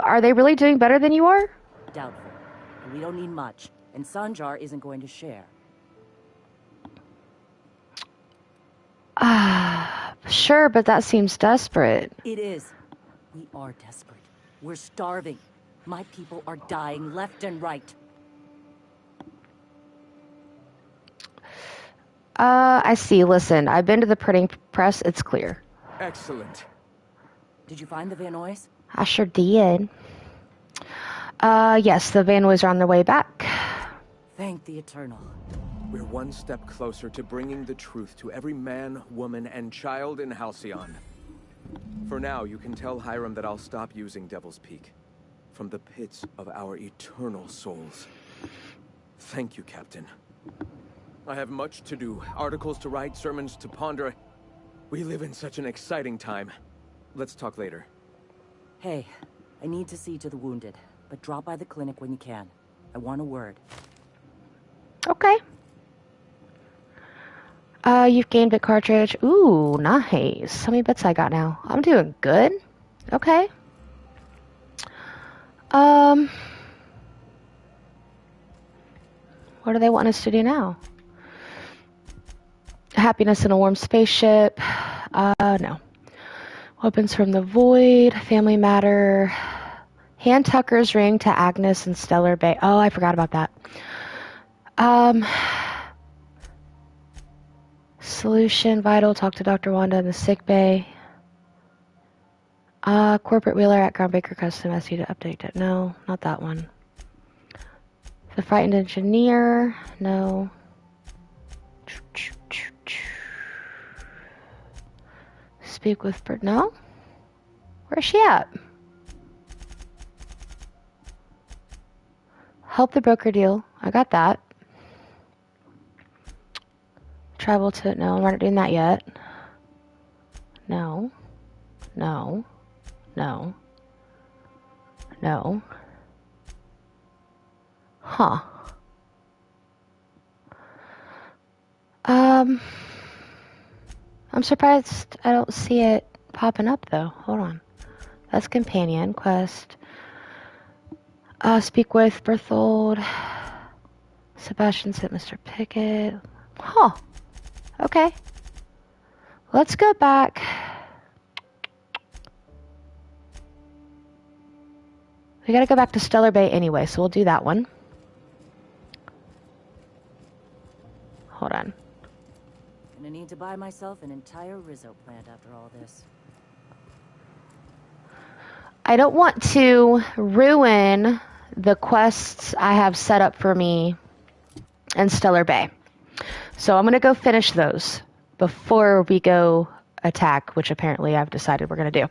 Are they really doing better than you are? Doubtful. We don't need much, and Sanjar isn't going to share. Sure, but that seems desperate. It is. We are desperate. We're starving. My people are dying left and right. I see. Listen, I've been to the printing press. It's clear. Excellent. Did you find the Van Nuys? I sure did. Yes, the Van Nuys are on their way back. Thank the Eternal. We're one step closer to bringing the truth to every man, woman, and child in Halcyon. For now, you can tell Hiram that I'll stop using Devil's Peak. From the pits of our eternal souls. Thank you, Captain. I have much to do. Articles to write, sermons to ponder. We live in such an exciting time. Let's talk later. Hey, I need to see to the wounded, but drop by the clinic when you can. I want a word. Okay. You've gained bit cartridge. Ooh, nice. How many bits I got now? I'm doing good. Okay. What do they want us to do now? Happiness in a warm spaceship. No. Weapons from the void. Family matter. Hand Tucker's ring to Agnes and Stellar Bay. Oh, I forgot about that. Solution vital. Talk to Dr. Wanda in the sick bay. Corporate wheeler at Groundbreaker Custom. Ask you to update it. No, not that one. The frightened engineer. No. Speak with Bird. No? Where's she at? Help the broker deal. I got that. Travel to... No, we're not doing that yet. No. No. No. No. Huh. I'm surprised I don't see it popping up, though. Hold on. That's companion quest. Speak with Berthold. Sebastian sent Mr. Pickett. Huh. Okay. Let's go back. We gotta go back to Stellar Bay anyway, so we'll do that one. Hold on. Gonna need to buy myself an entire Rizzo plant after all this. I don't want to ruin the quests I have set up for me in Stellar Bay. So I'm gonna go finish those before we go attack, which apparently I've decided we're gonna do.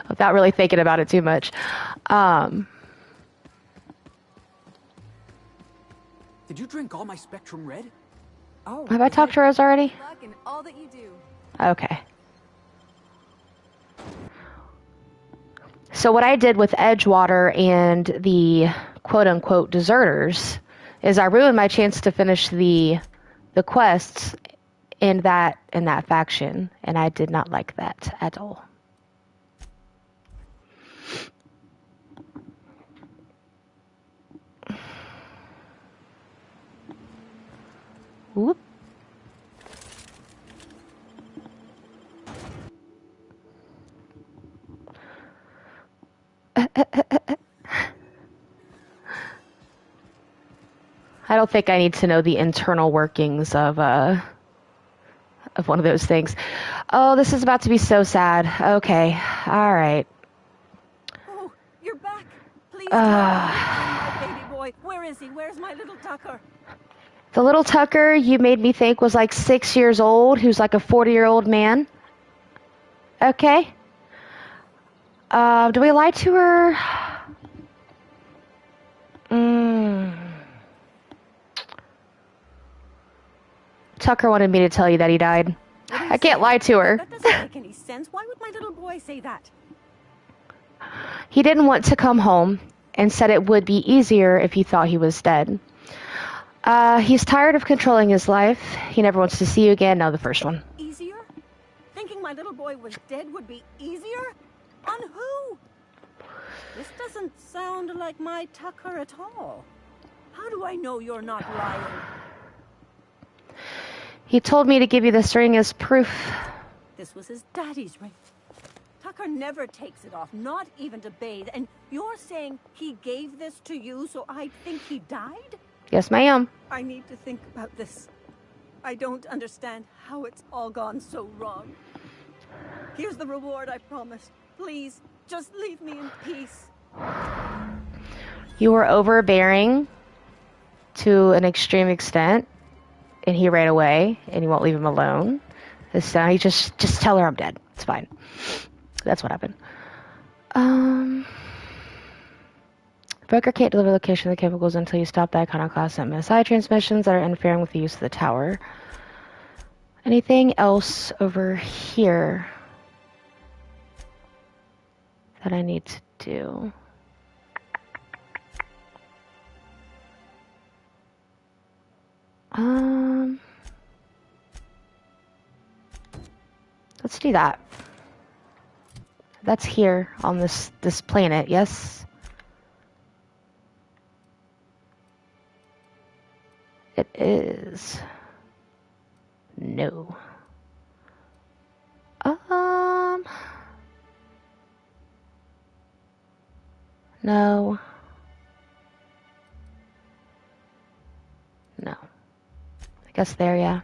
Without really thinking about it too much. Did you drink all my Spectrum Red? Oh, Have I talked to Rose already? Good luck in all that you do. Okay. So what I did with Edgewater and the quote-unquote deserters is I ruined my chance to finish the quests in that faction, and I did not like that at all. Whoop. I don't think I need to know the internal workings of one of those things. Oh, this is about to be so sad. Okay. All right. Oh, you're back. Please tell me you find my baby boy. Where is he? Where's my little Tucker? The little Tucker you made me think was like 6 years old, who's like a 40-year-old man. Okay. Do we lie to her? Tucker wanted me to tell you that he died. I can't lie to her. That doesn't make any sense. Why would my little boy say that? He didn't want to come home and said it would be easier if he thought he was dead. He's tired of controlling his life. He never wants to see you again. No, the first one. Easier? Thinking my little boy was dead would be easier? On who? This doesn't sound like my Tucker at all. How do I know you're not lying? He told me to give you this ring as proof. This was his daddy's ring. Tucker never takes it off, not even to bathe. And you're saying he gave this to you so I'd think he died? Yes, ma'am. I need to think about this. I don't understand how it's all gone so wrong. Here's the reward I promised. Please, just leave me in peace. You were overbearing to an extreme extent, and he ran away, and you won't leave him alone. This he just tell her I'm dead. It's fine. That's what happened. Broker can't deliver location of the chemicals until you stop the iconoclast MSI transmissions that are interfering with the use of the tower. Anything else over here that I need to do? Let's do that. That's here on this planet, yes? It is. No. No. No. I guess there, yeah.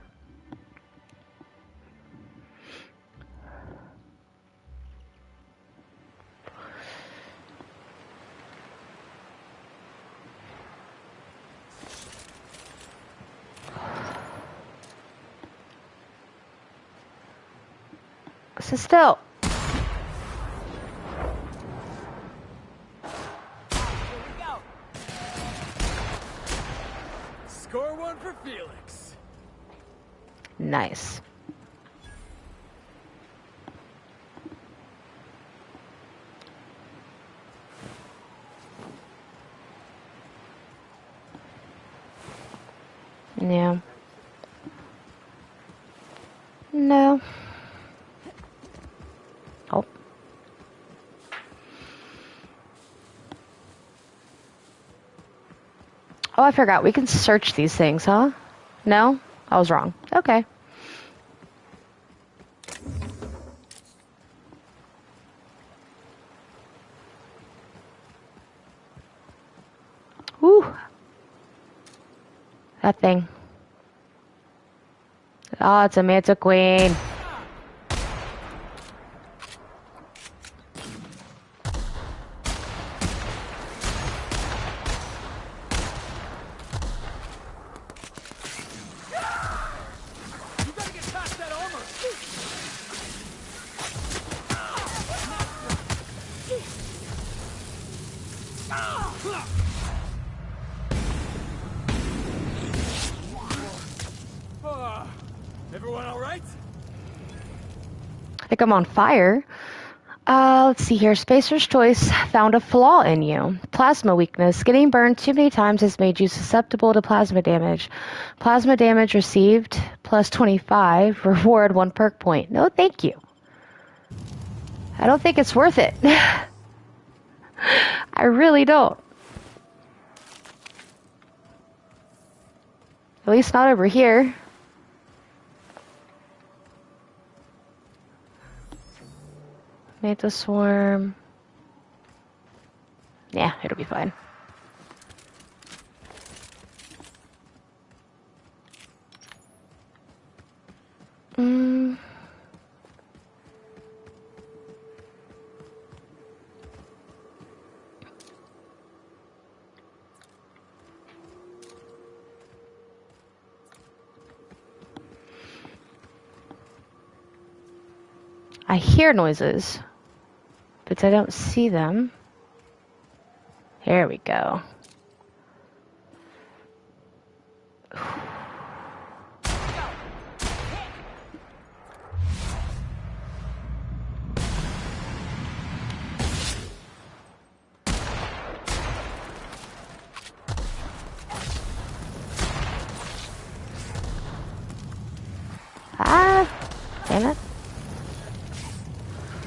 So still. Here we go. Score one for Felix. Nice. Yeah. No. Oh. Oh, I forgot. We can search these things, huh? No? I was wrong. Okay. Whew. That thing. Oh, it's a Manta Queen. Everyone all right? I think I'm on fire. Let's see here. Spacer's Choice found a flaw in you. Plasma weakness. Getting burned too many times has made you susceptible to plasma damage. Plasma damage received plus 25. Reward 1 perk point. No, thank you. I don't think it's worth it. I really don't. At least not over here. Mantis swarm. Yeah, it'll be fine. I hear noises, but I don't see them. Here we go. Ah, damn it.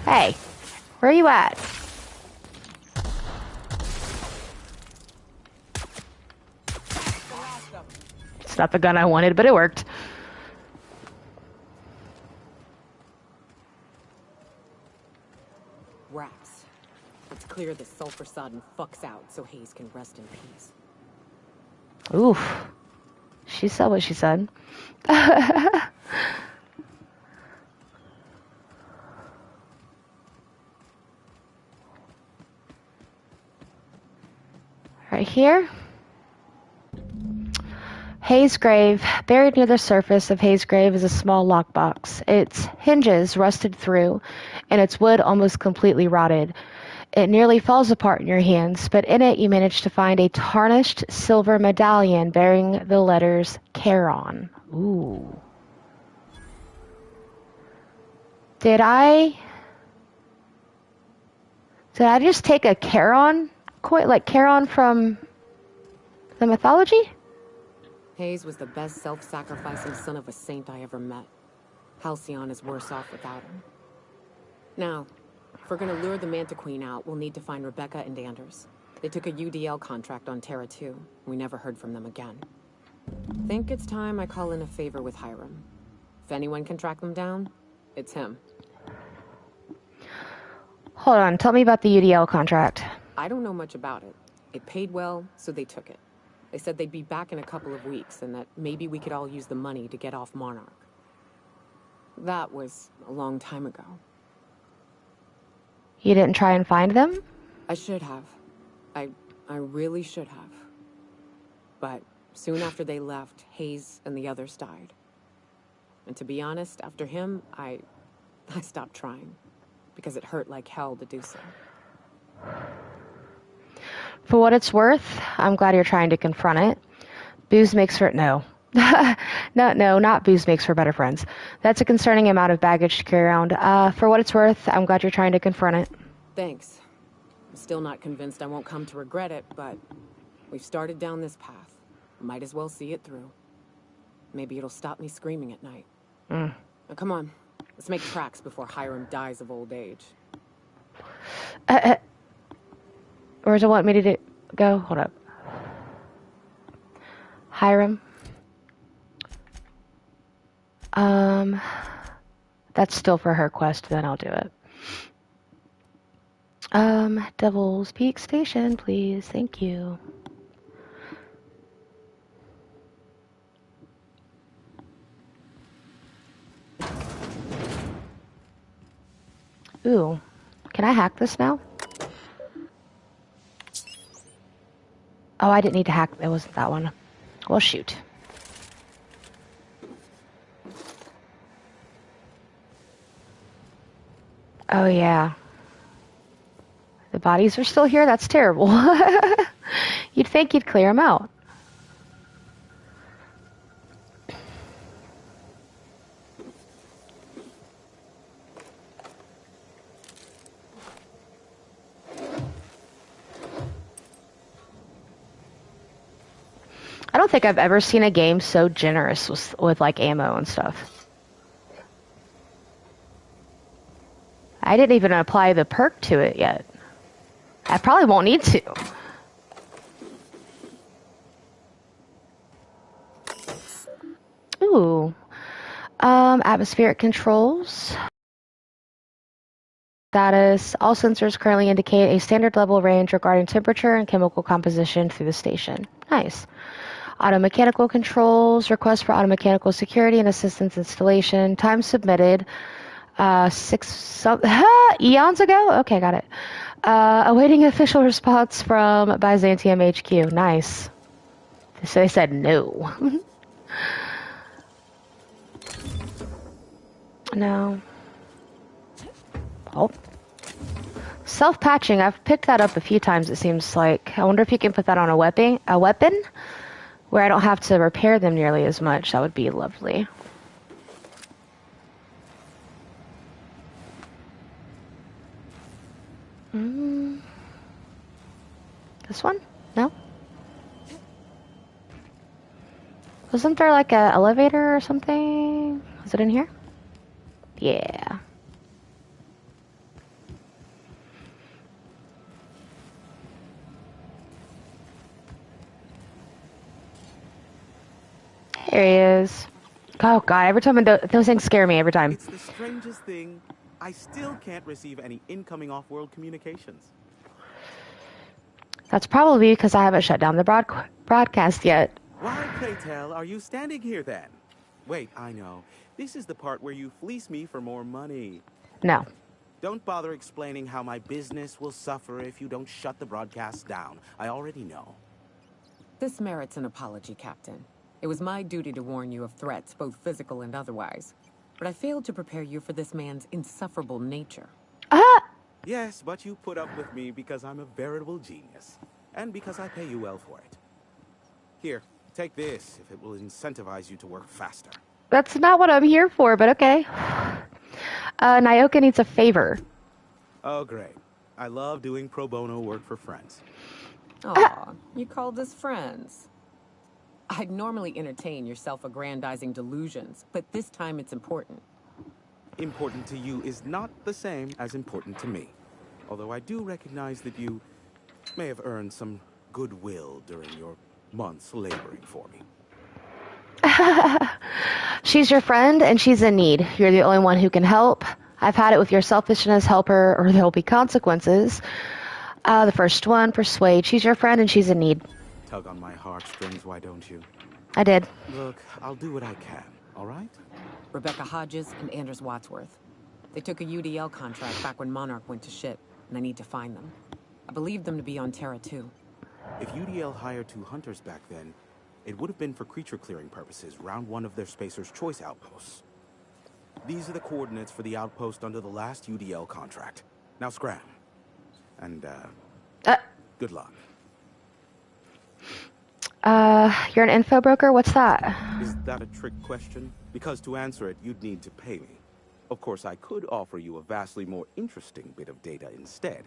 Hey, where are you at? It's not the gun I wanted, but it worked. Rats. Let's clear this sulfur-sodden fucks out so Hayes can rest in peace. Oof. She said what she said. Right here. Hayes' grave. Buried near the surface of Hayes' grave is a small lockbox. Its hinges rusted through, and its wood almost completely rotted. It nearly falls apart in your hands, but in it you manage to find a tarnished silver medallion bearing the letters Charon. Ooh. Did I just take a Charon coin, like Charon from the mythology? Hayes was the best self-sacrificing son of a saint I ever met. Halcyon is worse off without him. Now, if we're gonna lure the Manta Queen out, we'll need to find Rebecca and Anders. They took a UDL contract on Terra 2. We never heard from them again. Think it's time I call in a favor with Hiram. If anyone can track them down, it's him. Hold on, tell me about the UDL contract. I don't know much about it. It paid well, so they took it. They said they'd be back in a couple of weeks, and that maybe we could all use the money to get off Monarch. That was a long time ago. You didn't try and find them? I should have. I really should have. But soon after they left, Hayes and the others died. And to be honest, after him, I stopped trying. Because it hurt like hell to do so. For what it's worth, I'm glad you're trying to confront it. Booze makes for... No. No, not booze makes for better friends. That's a concerning amount of baggage to carry around. For what it's worth, I'm glad you're trying to confront it. Thanks. I'm still not convinced I won't come to regret it, but we've started down this path. Might as well see it through. Maybe it'll stop me screaming at night. Now, come on. Let's make tracks before Hiram dies of old age. Where does it want me to go? Hold up. Hiram. That's still for her quest, then I'll do it. Devil's Peak Station, please. Thank you. Ooh. Can I hack this now? Oh, I didn't need to hack. It wasn't that one. Well, shoot. Oh, yeah. The bodies are still here? That's terrible. You'd think you'd clear them out. I don't think I've ever seen a game so generous with like ammo and stuff. I didn't even apply the perk to it yet. I probably won't need to. Ooh. Atmospheric controls. Status. All sensors currently indicate a standard level range regarding temperature and chemical composition through the station. Nice. Automechanical controls. Request for automechanical security and assistance installation. Time submitted. Eons ago? Okay, got it. Awaiting official response from Byzantium HQ. Nice. So they said no. No. Oh. Self-patching. I've picked that up a few times, it seems like. I wonder if you can put that on a weapon where I don't have to repair them nearly as much. That would be lovely. This one? No? Wasn't there like an elevator or something? Is it in here? Yeah. There he is. Oh god, every time those things scare me every time. It's the strangest thing. I still can't receive any incoming off-world communications. That's probably because I haven't shut down the broadcast yet. Why, pray tell, are you standing here then? Wait, I know. This is the part where you fleece me for more money. No. Don't bother explaining how my business will suffer if you don't shut the broadcast down. I already know. This merits an apology, Captain. It was my duty to warn you of threats, both physical and otherwise. But I failed to prepare you for this man's insufferable nature. Yes, but you put up with me because I'm a veritable genius. And because I pay you well for it. Here, take this if it will incentivize you to work faster. That's not what I'm here for, but okay. Nyoka needs a favor. Oh, great. I love doing pro bono work for friends. Aw, you called us friends. I'd normally entertain your self-aggrandizing delusions, but this time it's important. Important to you is not the same as important to me. Although I do recognize that you may have earned some goodwill during your months laboring for me. She's your friend, and she's in need. You're the only one who can help. I've had it with your selfishness. Help her, or there'll be consequences. The first one, persuade. She's your friend, and she's in need. Tug on my heartstrings, why don't you? I did. Look, I'll do what I can, all right? Rebecca Hodges and Anders Wadsworth. They took a UDL contract back when Monarch went to ship, and I need to find them. I believe them to be on Terra 2. If UDL hired 2 hunters back then, it would have been for creature clearing purposes, round one of their Spacer's Choice outposts. These are the coordinates for the outpost under the last UDL contract. Now scram. And, good luck. You're an info broker? What's that? Is that a trick question? Because to answer it, you'd need to pay me. Of course, I could offer you a vastly more interesting bit of data instead.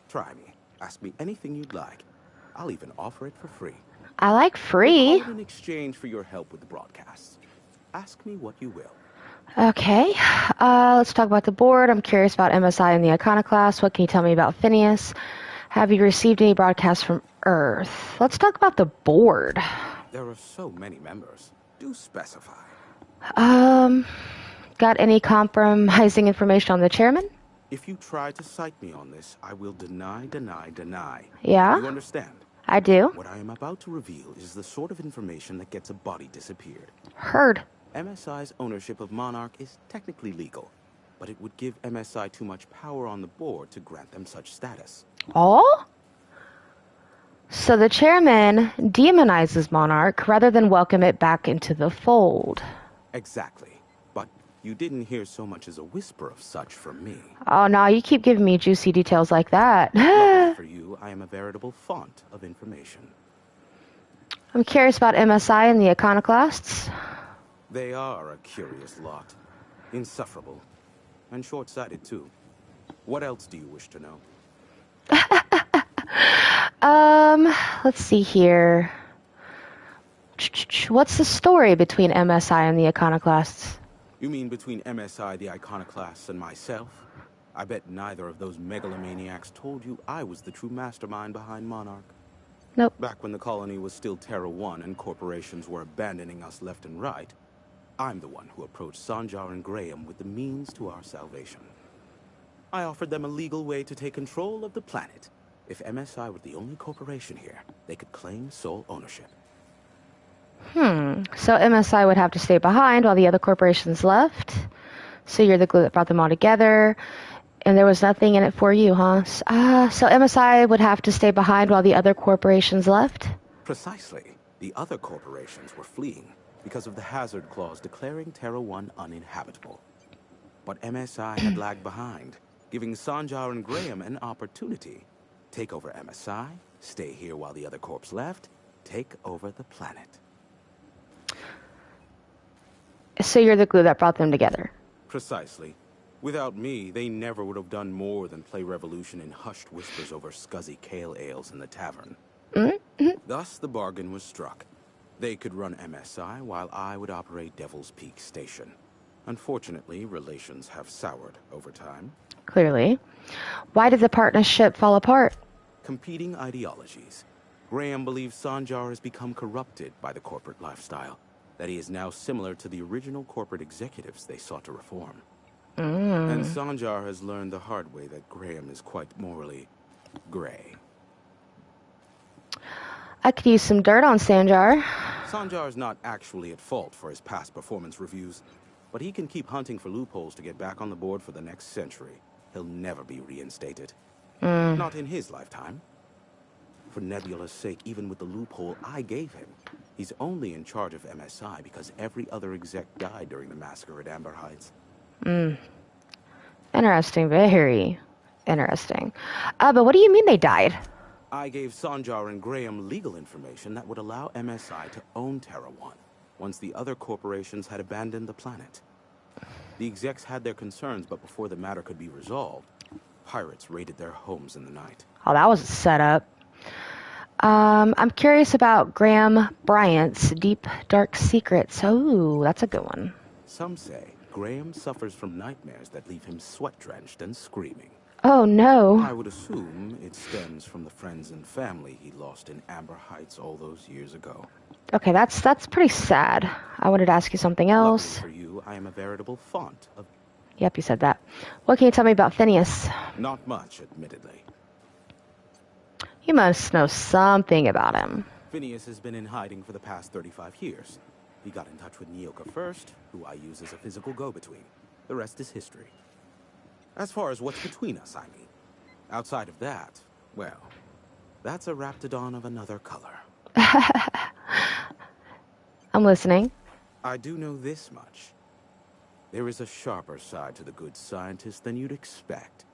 Try me. Ask me anything you'd like. I'll even offer it for free. I like free. We'll call it in exchange for your help with the broadcasts. Ask me what you will. Okay. Let's talk about the board. I'm curious about MSI and the Iconoclast. What can you tell me about Phineas? Have you received any broadcasts from Earth? Let's talk about the board. There are so many members. Do specify. Got any compromising information on the chairman? If you try to cite me on this, I will deny. Yeah? You understand? I do. What I am about to reveal is the sort of information that gets a body disappeared. Heard. MSI's ownership of Monarch is technically legal, but it would give MSI too much power on the board to grant them such status. Oh? So the chairman demonizes Monarch rather than welcome it back into the fold. Exactly. But you didn't hear so much as a whisper of such from me. Oh, no, you keep giving me juicy details like that. Luckily for you, I am a veritable font of information. I'm curious about MSI and the Iconoclasts. They are a curious lot. Insufferable. And short-sighted, too. What else do you wish to know? Let's see here. What's the story between MSI and the Iconoclasts? You mean between MSI, the Iconoclasts, and myself? I bet neither of those megalomaniacs told you I was the true mastermind behind Monarch. Nope. Back when the colony was still Terra 1 and corporations were abandoning us left and right, I'm the one who approached Sanjar and Graham with the means to our salvation. I offered them a legal way to take control of the planet. If MSI were the only corporation here, they could claim sole ownership. So MSI would have to stay behind while the other corporations left. So you're the glue that brought them all together. And there was nothing in it for you, huh? So MSI would have to stay behind while the other corporations left? Precisely. The other corporations were fleeing because of the hazard clause declaring Terra 1 uninhabitable. But MSI had lagged behind, giving Sanjar and Graham an opportunity. Take over MSI, stay here while the other corps left, take over the planet. So you're the glue that brought them together? Precisely. Without me, they never would have done more than play Revolution in hushed whispers over scuzzy kale ales in the tavern. Thus, the bargain was struck. They could run MSI while I would operate Devil's Peak Station. Unfortunately, relations have soured over time. Clearly. Why did the partnership fall apart? Competing ideologies. Graham believes Sanjar has become corrupted by the corporate lifestyle, that he is now similar to the original corporate executives they sought to reform. And Sanjar has learned the hard way that Graham is quite morally gray. I could use some dirt on Sanjar. Sanjar is not actually at fault for his past performance reviews, but he can keep hunting for loopholes to get back on the board for the next century. He'll never be reinstated. Not in his lifetime. For Nebula's sake, even with the loophole I gave him, he's only in charge of MSI because every other exec died during the massacre at Amber Heights. Interesting, very interesting. But what do you mean they died? I gave Sanjar and Graham legal information that would allow MSI to own Terra 1, once the other corporations had abandoned the planet. The execs had their concerns, but before the matter could be resolved, pirates raided their homes in the night. Oh, that was a setup. I'm curious about Graham Bryant's deep, dark secrets. Oh, that's a good one. Some say Graham suffers from nightmares that leave him sweat-drenched and screaming. Oh, no. I would assume it stems from the friends and family he lost in Amber Heights all those years ago. Okay, that's pretty sad. I wanted to ask you something else. Luckily for you, I am a veritable font of... Yep, you said that. What can you tell me about Phineas? Not much, admittedly. You must know something about him. Phineas has been in hiding for the past 35 years. He got in touch with Nyoka first, who I use as a physical go-between. The rest is history. As far as what's between us, I mean. Outside of that, well, that's a raptidon of another color. I'm listening. I do know this much. There is a sharper side to the good scientist than you'd expect.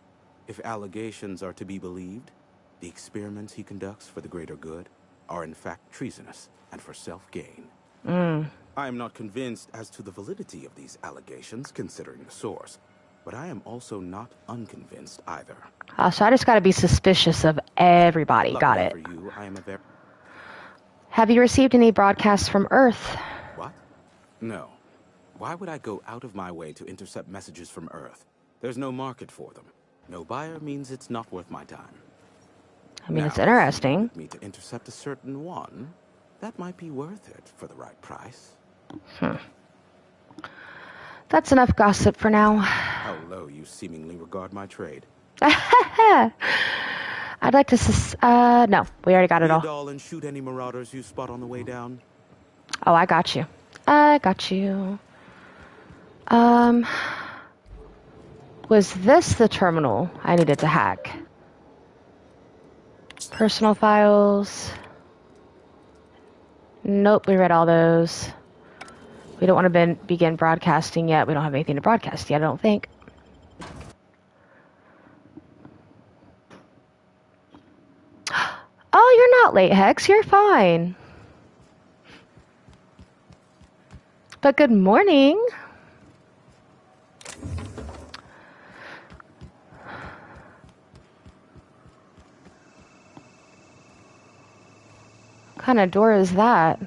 If allegations are to be believed, the experiments he conducts for the greater good are in fact treasonous and for self-gain. I am not convinced as to the validity of these allegations, considering the source. But I am also not unconvinced either. So I just got to be suspicious of everybody. Got it. For you, I am a very... Have you received any broadcasts from Earth? What? No. Why would I go out of my way to intercept messages from Earth? There's no market for them. No buyer means it's not worth my time. I mean, now, it's interesting. Me to intercept a certain one, that might be worth it for the right price. That's enough gossip for now. How low you seemingly regard my trade. I'd like to no, we already got it all. Doll and shoot any marauders you spot on the way down. Oh, I got you. Was this the terminal I needed to hack? Personal files. Nope, we read all those. We don't want to begin broadcasting yet. We don't have anything to broadcast yet, I don't think. Oh, you're not late, Hex. You're fine. But good morning. What kind of door is that?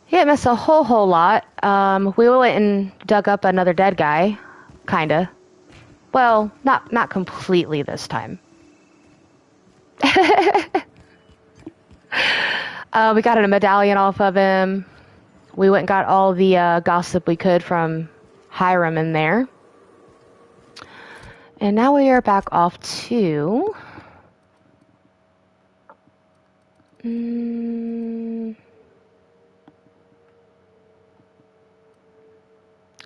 He didn't miss a whole lot. We went and dug up another dead guy. Kinda. Well, not completely this time. We got a medallion off of him. We went and got all the gossip we could from Hiram in there. And now we are back off to...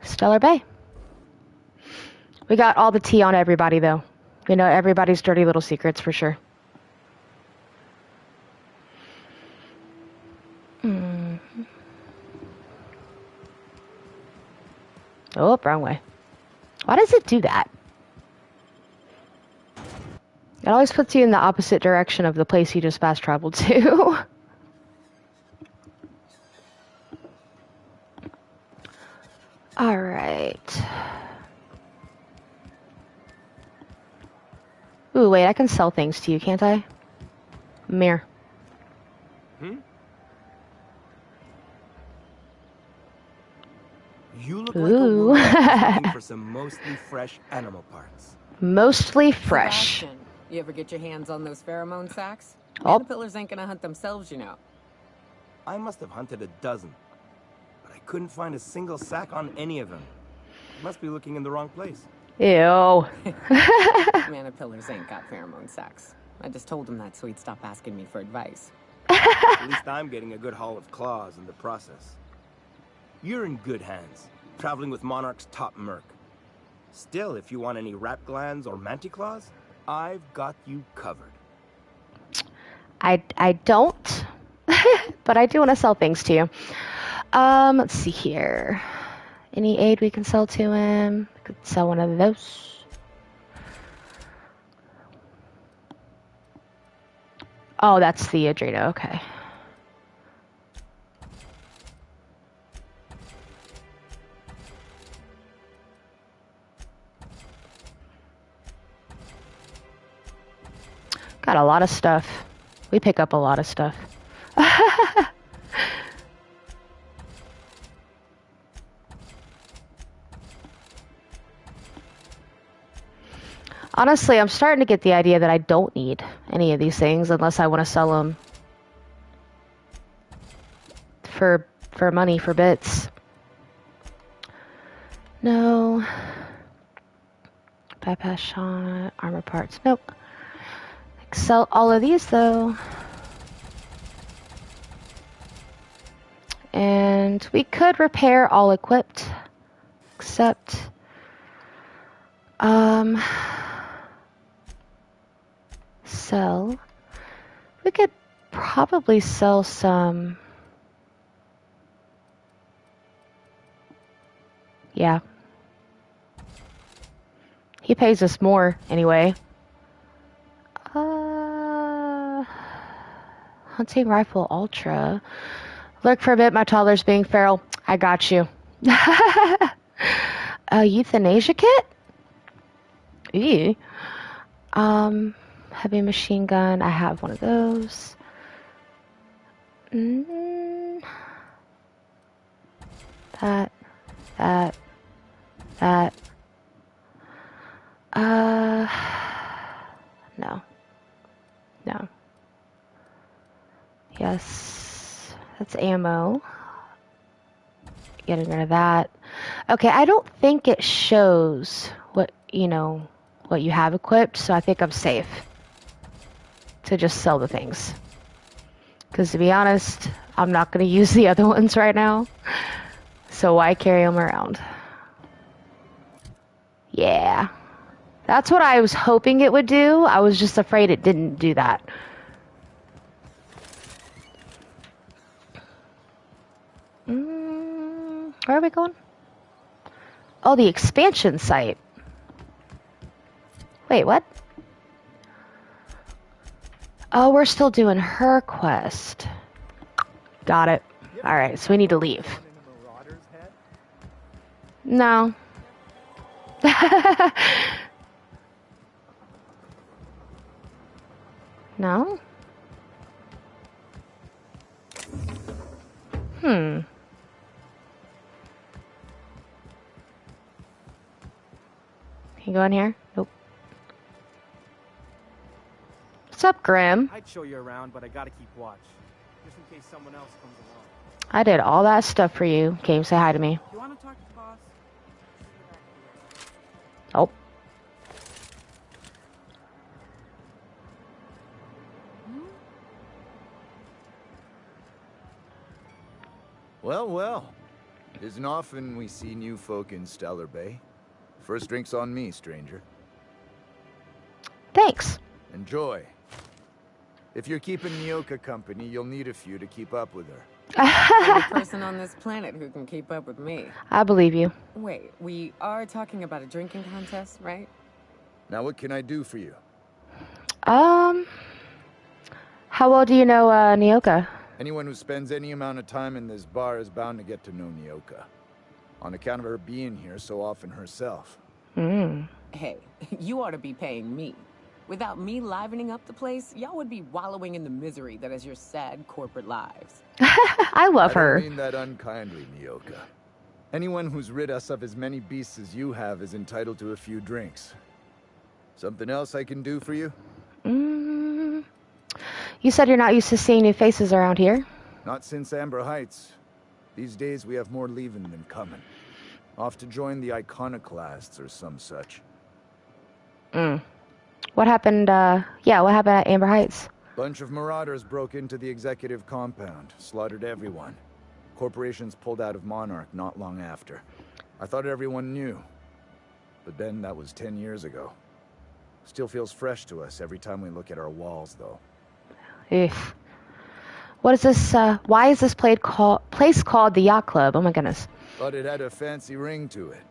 Stellar Bay. We got all the tea on everybody, though. We know everybody's dirty little secrets for sure. Oh, wrong way. Why does it do that? It always puts you in the opposite direction of the place you just fast traveled to. Alright. Ooh, wait, I can sell things to you, can't I? Mirror. You look like a woman who's looking for some mostly fresh animal parts. Mostly fresh. Sebastian, you ever get your hands on those pheromone sacks? Oh. Caterpillars ain't gonna hunt themselves, you know. I must have hunted a dozen, but I couldn't find a single sack on any of them. Must be looking in the wrong place. Ew. Caterpillars ain't got pheromone sacks. I just told him that so he'd stop asking me for advice. At least I'm getting a good haul of claws in the process. You're in good hands, traveling with Monarch's top merc. Still, if you want any rat glands or manticlaws, I've got you covered. I don't, but I do want to sell things to you. Let's see here. Any aid we can sell to him? We could sell one of those. Oh, that's the Adreno, okay. Got a lot of stuff. We pick up a lot of stuff. Honestly, I'm starting to get the idea that I don't need any of these things unless I want to sell them for money, for bits. No. Bypass shot, armor parts. Nope. Sell all of these though. And we could repair all equipped. Except sell. We could probably sell some. Yeah. He pays us more anyway. Hunting rifle ultra. Look for a bit, my toddler's being feral. I got you. A euthanasia kit? Ew. Heavy machine gun. I have one of those. That. No. No. Yes. That's ammo. Getting rid of that. Okay, I don't think it shows what, what you have equipped, so I think I'm safe to just sell the things. Because to be honest, I'm not going to use the other ones right now. So why carry them around? Yeah. That's what I was hoping it would do. I was just afraid it didn't do that. Where are we going? Oh, the expansion site. Wait, what? Oh, we're still doing her quest. Got it. Alright, so we need to leave. No. No? Can you go in here? Nope. What's up, Grim? I'd show you around, but I gotta keep watch. just in case someone else comes along. I did all that stuff for you. Came say hi to me. You want to talk to the boss? Oh. Well, well. Isn't often we see new folk in Stellar Bay. First drink's on me, stranger. Thanks. Enjoy. If you're keeping Nyoka company, you'll need a few to keep up with her. I'm the person on this planet who can keep up with me. I believe you. Wait, we are talking about a drinking contest, right? Now what can I do for you? How well do you know, Nyoka? Anyone who spends any amount of time in this bar is bound to get to know Nyoka. On account of her being here so often herself. Hey, you ought to be paying me. Without me livening up the place, y'all would be wallowing in the misery that is your sad corporate lives. I love her. I don't mean that unkindly, Nyoka. Anyone who's rid us of as many beasts as you have is entitled to a few drinks. Something else I can do for you? You said you're not used to seeing new faces around here. Not since Amber Heights. These days we have more leaving than coming. Off to join the Iconoclasts or some such. What happened, what happened at Amber Heights? Bunch of marauders broke into the executive compound, slaughtered everyone. Corporations pulled out of Monarch not long after. I thought everyone knew. But then that was 10 years ago. Still feels fresh to us every time we look at our walls, though. Ugh. What is this, why is this place called the Yacht Club? Oh my goodness. Thought it had a fancy ring to it.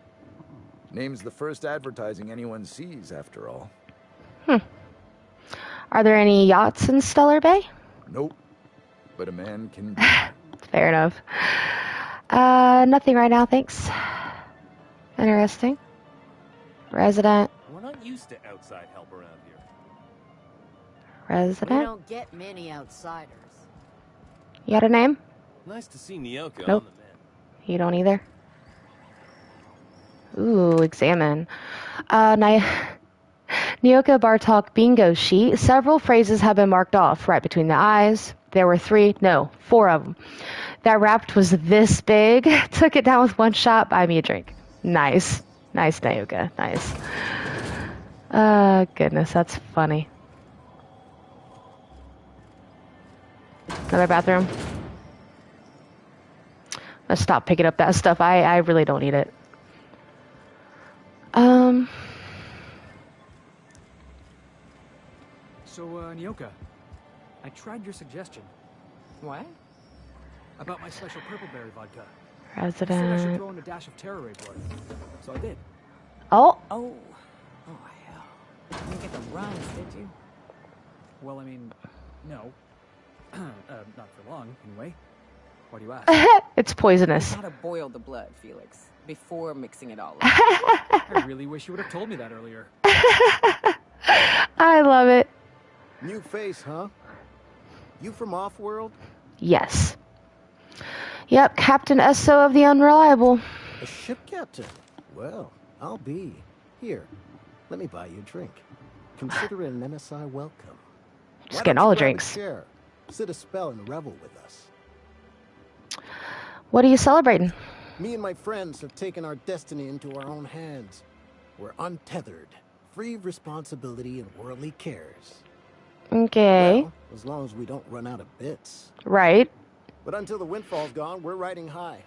Name's the first advertising anyone sees, after all. Are there any yachts in Stellar Bay? Nope. But a man can... Fair enough. Nothing right now, thanks. Interesting. Resident. We're not used to outside help around here. Resident. We don't get many outsiders. You got a name? Nice to see Nyoka Nope. on the men. You don't either. Ooh, examine. Nyoka Bartok bingo sheet. Several phrases have been marked off right between the eyes. There were 4 of them. That raft was this big. Took it down with one shot. Buy me a drink. Nice. Nice, Nyoka. Nice. Goodness, that's funny. Another bathroom. Let's stop picking up that stuff. I really don't need it. So, Nyoka, I tried your suggestion. What? About my special purple berry vodka. You said I should Resident. throw in a dash of terror ray blood. So I did. Oh. Oh, hell. You didn't get the runs, did you? Well, I mean, no. Not for long, anyway. Why do you ask? It's poisonous. You gotta boil the blood, Felix, before mixing it all up. I really wish you would have told me that earlier. I love it. New face, huh? You from Offworld? Yes. Yep, Captain Eso of the Unreliable. A ship captain? Well, I'll be. Here, let me buy you a drink. Consider it an MSI welcome. Just getting all the drinks. Chair, sit a spell and revel with us. What are you celebrating? Me and my friends have taken our destiny into our own hands. We're untethered, free of responsibility and worldly cares. Okay. Well, as long as we don't run out of bits. Right. But until the windfall's gone, we're riding high.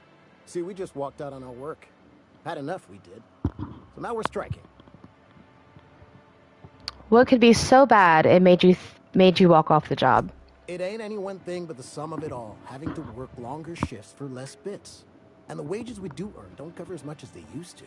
See, we just walked out on our work. Had enough, we did. So now we're striking. What could be so bad it made you walk off the job? It ain't any one thing but the sum of it all, having to work longer shifts for less bits. And the wages we do earn don't cover as much as they used to.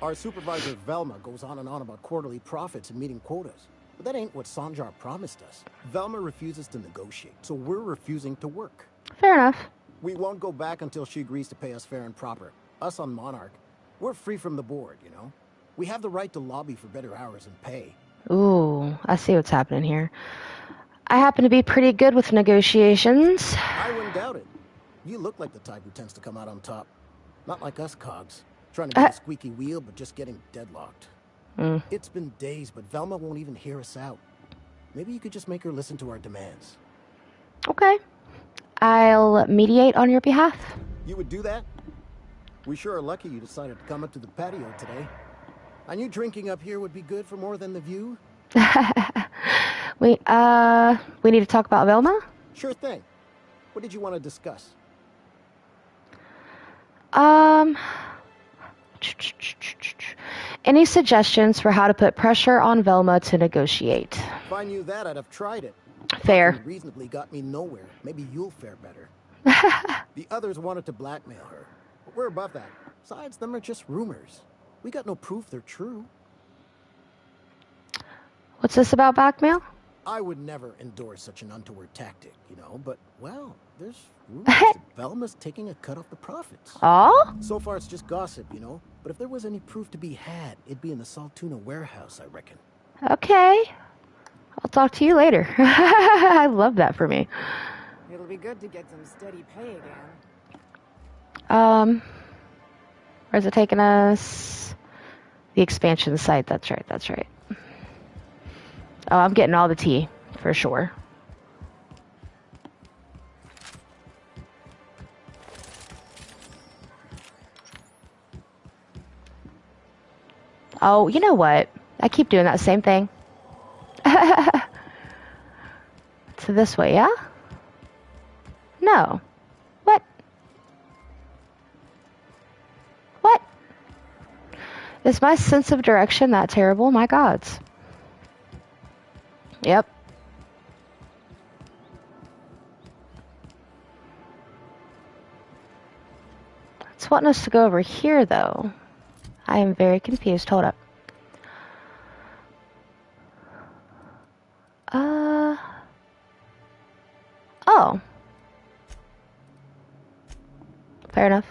Our supervisor, Velma, goes on and on about quarterly profits and meeting quotas. But that ain't what Sanjar promised us. Velma refuses to negotiate, so we're refusing to work. Fair enough. We won't go back until she agrees to pay us fair and proper. Us on Monarch, we're free from the board, you know? We have the right to lobby for better hours and pay. Ooh, I see what's happening here. I happen to be pretty good with negotiations. I wouldn't doubt it. You look like the type who tends to come out on top. Not like us cogs, trying to be a squeaky wheel but just getting deadlocked. It's been days, but Velma won't even hear us out. Maybe you could just make her listen to our demands. Okay. I'll mediate on your behalf. You would do that? We sure are lucky you decided to come up to the patio today. I knew drinking up here would be good for more than the view. we need to talk about Velma? Sure thing. What did you want to discuss? Any suggestions for how to put pressure on Velma to negotiate? If I knew that, I'd have tried it. Fair. Talking reasonably got me nowhere. Maybe you'll fare better. The others wanted to blackmail her, but we're above that. Besides, them are just rumors. We got no proof they're true. What's this about blackmail? I would never endorse such an untoward tactic, you know, but, well, there's rumors that Velma's taking a cut off the profits. Oh? So far, it's just gossip, you know, but if there was any proof to be had, it'd be in the Saltuna warehouse, I reckon. Okay. I'll talk to you later. I love that for me. It'll be good to get some steady pay again. Where's it taking us? The expansion site, that's right, that's right. Oh, I'm getting all the tea, for sure. Oh, you know what? I keep doing that same thing. So this way, yeah? No. What? What? Is my sense of direction that terrible? My gods. Yep. It's wanting us to go over here, though. I am very confused. Hold up. Oh. Fair enough.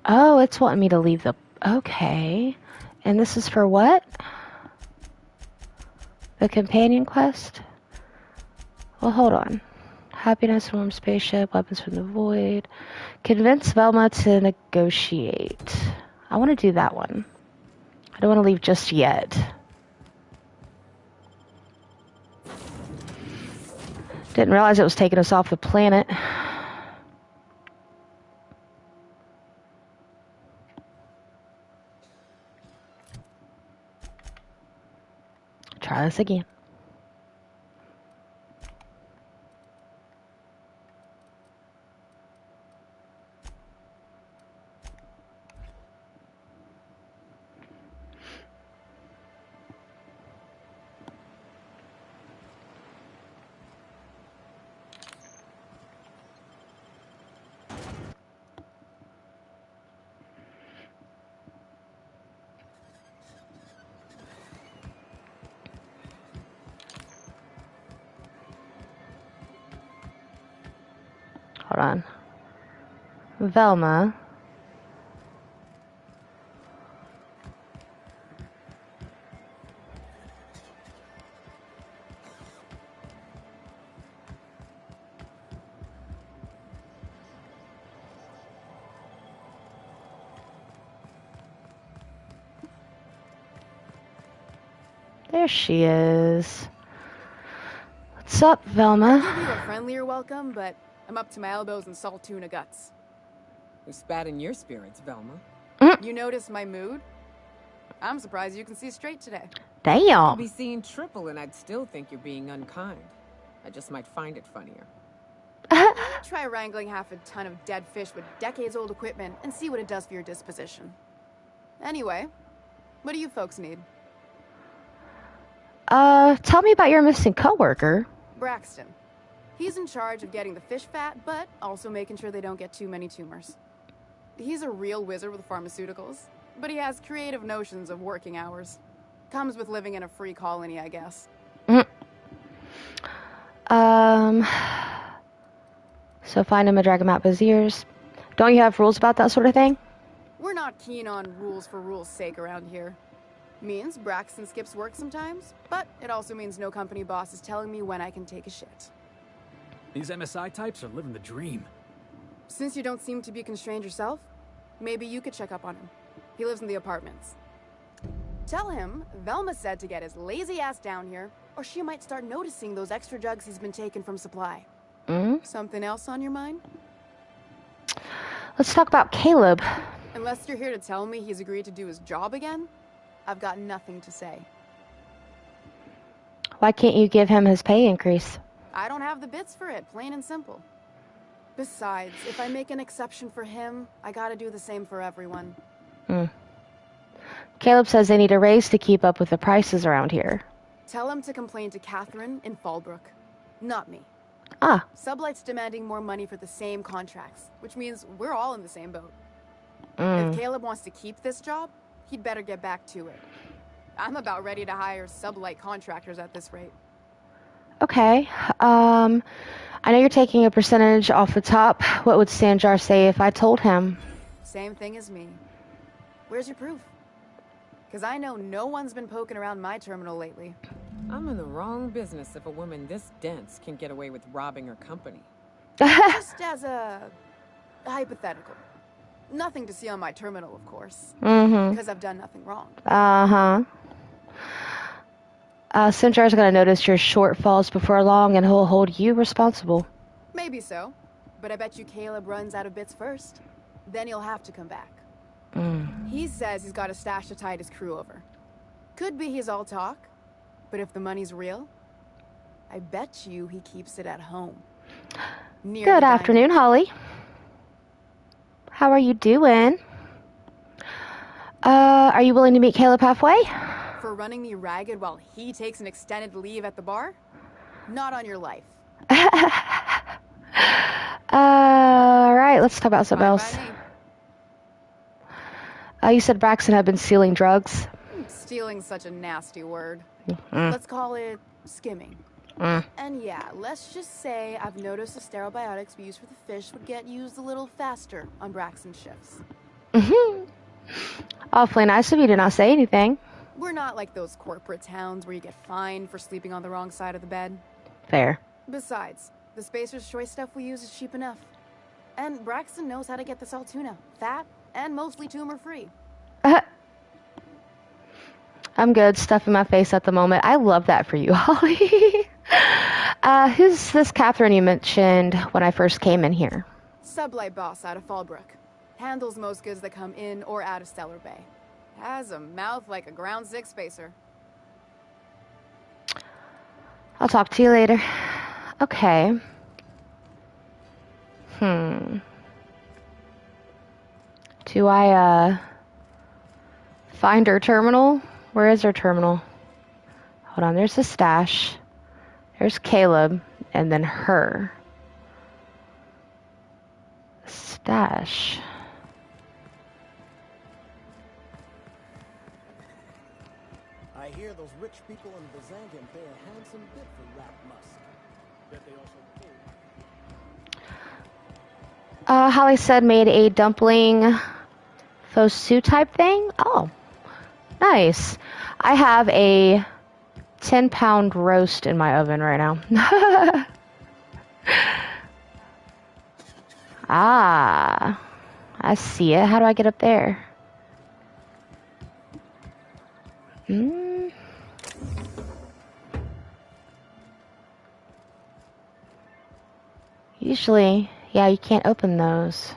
Oh, it's wanting me to leave the... Okay. And this is for what? The companion quest? Well, hold on. Happiness, warm spaceship, weapons from the void. Convince Velma to negotiate. I want to do that one. I don't want to leave just yet. Didn't realize it was taking us off the planet. Try this again. Hold on. Velma. There she is. What's up, Velma? I'll give you a friendlier welcome, but I'm up to my elbows in salt tuna guts. We spat in your spirits, Velma. You notice my mood? I'm surprised you can see straight today. Damn. I'd be seeing triple and I'd still think you're being unkind. I just might find it funnier. Try wrangling half a ton of dead fish with decades-old equipment and see what it does for your disposition. Anyway, what do you folks need? Tell me about your missing coworker. Braxton. He's in charge of getting the fish fat, but also making sure they don't get too many tumors. He's a real wizard with pharmaceuticals, but he has creative notions of working hours. Comes with living in a free colony, I guess. So find him a dragon map his ears. Don't you have rules about that sort of thing? We're not keen on rules for rules' sake around here. Means Braxton skips work sometimes, but it also means no company boss is telling me when I can take a shit. These MSI types are living the dream. Since you don't seem to be constrained yourself, maybe you could check up on him. He lives in the apartments. Tell him Velma said to get his lazy ass down here, or she might start noticing those extra drugs he's been taking from supply. Something else on your mind? Let's talk about Caleb. Unless you're here to tell me he's agreed to do his job again, I've got nothing to say. Why can't you give him his pay increase? I don't have the bits for it, plain and simple. Besides, if I make an exception for him, I gotta do the same for everyone. Caleb says they need a raise to keep up with the prices around here. Tell him to complain to Catherine in Fallbrook, not me. Ah. Sublight's demanding more money for the same contracts, which means we're all in the same boat. If Caleb wants to keep this job, he'd better get back to it. I'm about ready to hire Sublight contractors at this rate. Okay. I know you're taking a percentage off the top. What would Sanjar say if I told him? Same thing as me. Where's your proof? Because I know no one's been poking around my terminal lately. I'm in the wrong business if a woman this dense can get away with robbing her company. Just as a hypothetical. Nothing to see on my terminal, of course. Because I've done nothing wrong. Sanjar's gonna notice your shortfalls before long and he'll hold you responsible. Maybe so. But I bet you Caleb runs out of bits first. Then he'll have to come back. He says he's got a stash to tide his crew over. Could be he's all talk. But if the money's real, I bet you he keeps it at home. Good afternoon, Holly. How are you doing? Are you willing to meet Caleb halfway? For running me ragged while he takes an extended leave at the bar? Not on your life. Alright, let's talk about something else. You said Braxton had been stealing drugs. Stealing's such a nasty word. Let's call it skimming. And yeah, let's just say I've noticed the sterile biotics we use for the fish would get used a little faster on Braxton's shifts. Awfully nice of you to not say anything. We're not like those corporate towns where you get fined for sleeping on the wrong side of the bed. Fair. Besides, the Spacer's Choice stuff we use is cheap enough. And Braxton knows how to get this all tuna. Fat and mostly tumor-free. I'm good stuffing my face at the moment. I love that for you, Holly. Who's this Catherine you mentioned when I first came in here? Sublight boss out of Fallbrook. Handles most goods that come in or out of Stellar Bay. Has a mouth like a ground six spacer. I'll talk to you later. Okay. Do I, find her terminal? Where is her terminal? Hold on, there's the stash. There's Caleb, and then her. Stash. I hear those rich people in Bazangan pay a handsome bit for rat musk. Bet they also pay. Holly said made a dumpling faux sous type thing. Oh, nice. I have a 10-pound roast in my oven right now. Ah, I see it. How do I get up there? Usually, yeah, you can't open those.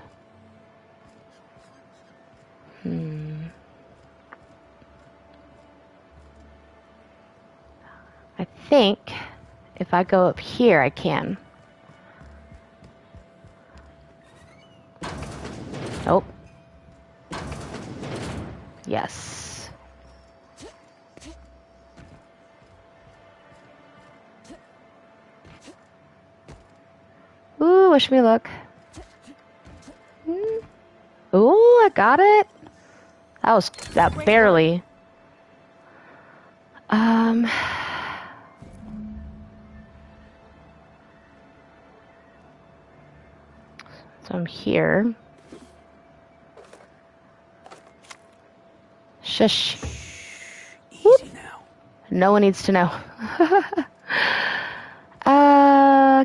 I think if I go up here, I can. Oh. Yes. Ooh, wish me luck. Ooh, I got it. That barely. So I'm here. Shush. Easy now. No one needs to know.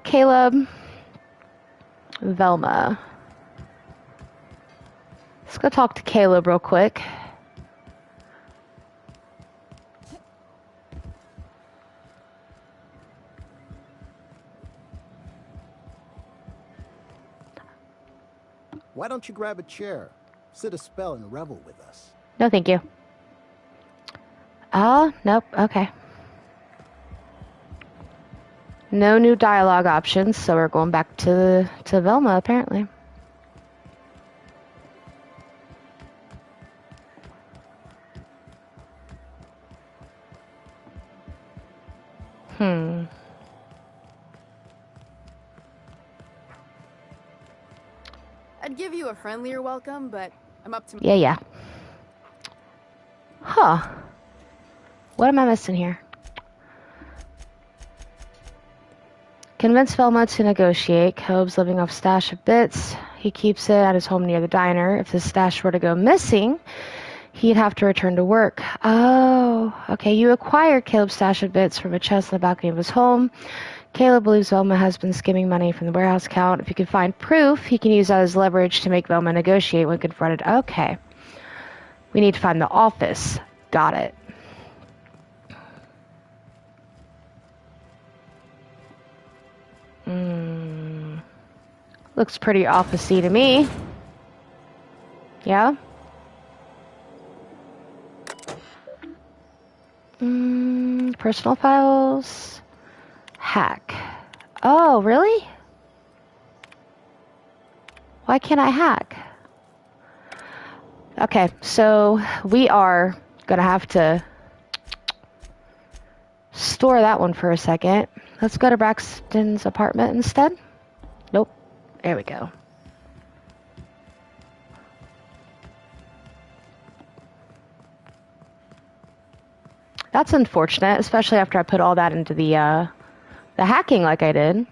Caleb. Velma. Let's go talk to Caleb real quick. Why don't you grab a chair, sit a spell, and revel with us? No, thank you. Nope. Okay. No new dialogue options, so we're going back to Velma, apparently. I'd give you a friendlier welcome, but I'm up to... Yeah. Huh. What am I missing here? Convince Velma to negotiate. Caleb's living off stash of bits. He keeps it at his home near the diner. If the stash were to go missing, he'd have to return to work. Oh, okay. You acquired Caleb's stash of bits from a chest in the balcony of his home. Caleb believes Velma has been skimming money from the warehouse account. If you can find proof, he can use that as leverage to make Velma negotiate when confronted. Okay. We need to find the office. Got it. Looks pretty office-y to me. Yeah? Personal files. Hack. Oh, really? Why can't I hack? Okay, so we are gonna have to store that one for a second. Let's go to Braxton's apartment instead. Nope. There we go. That's unfortunate, especially after I put all that into the hacking like I did.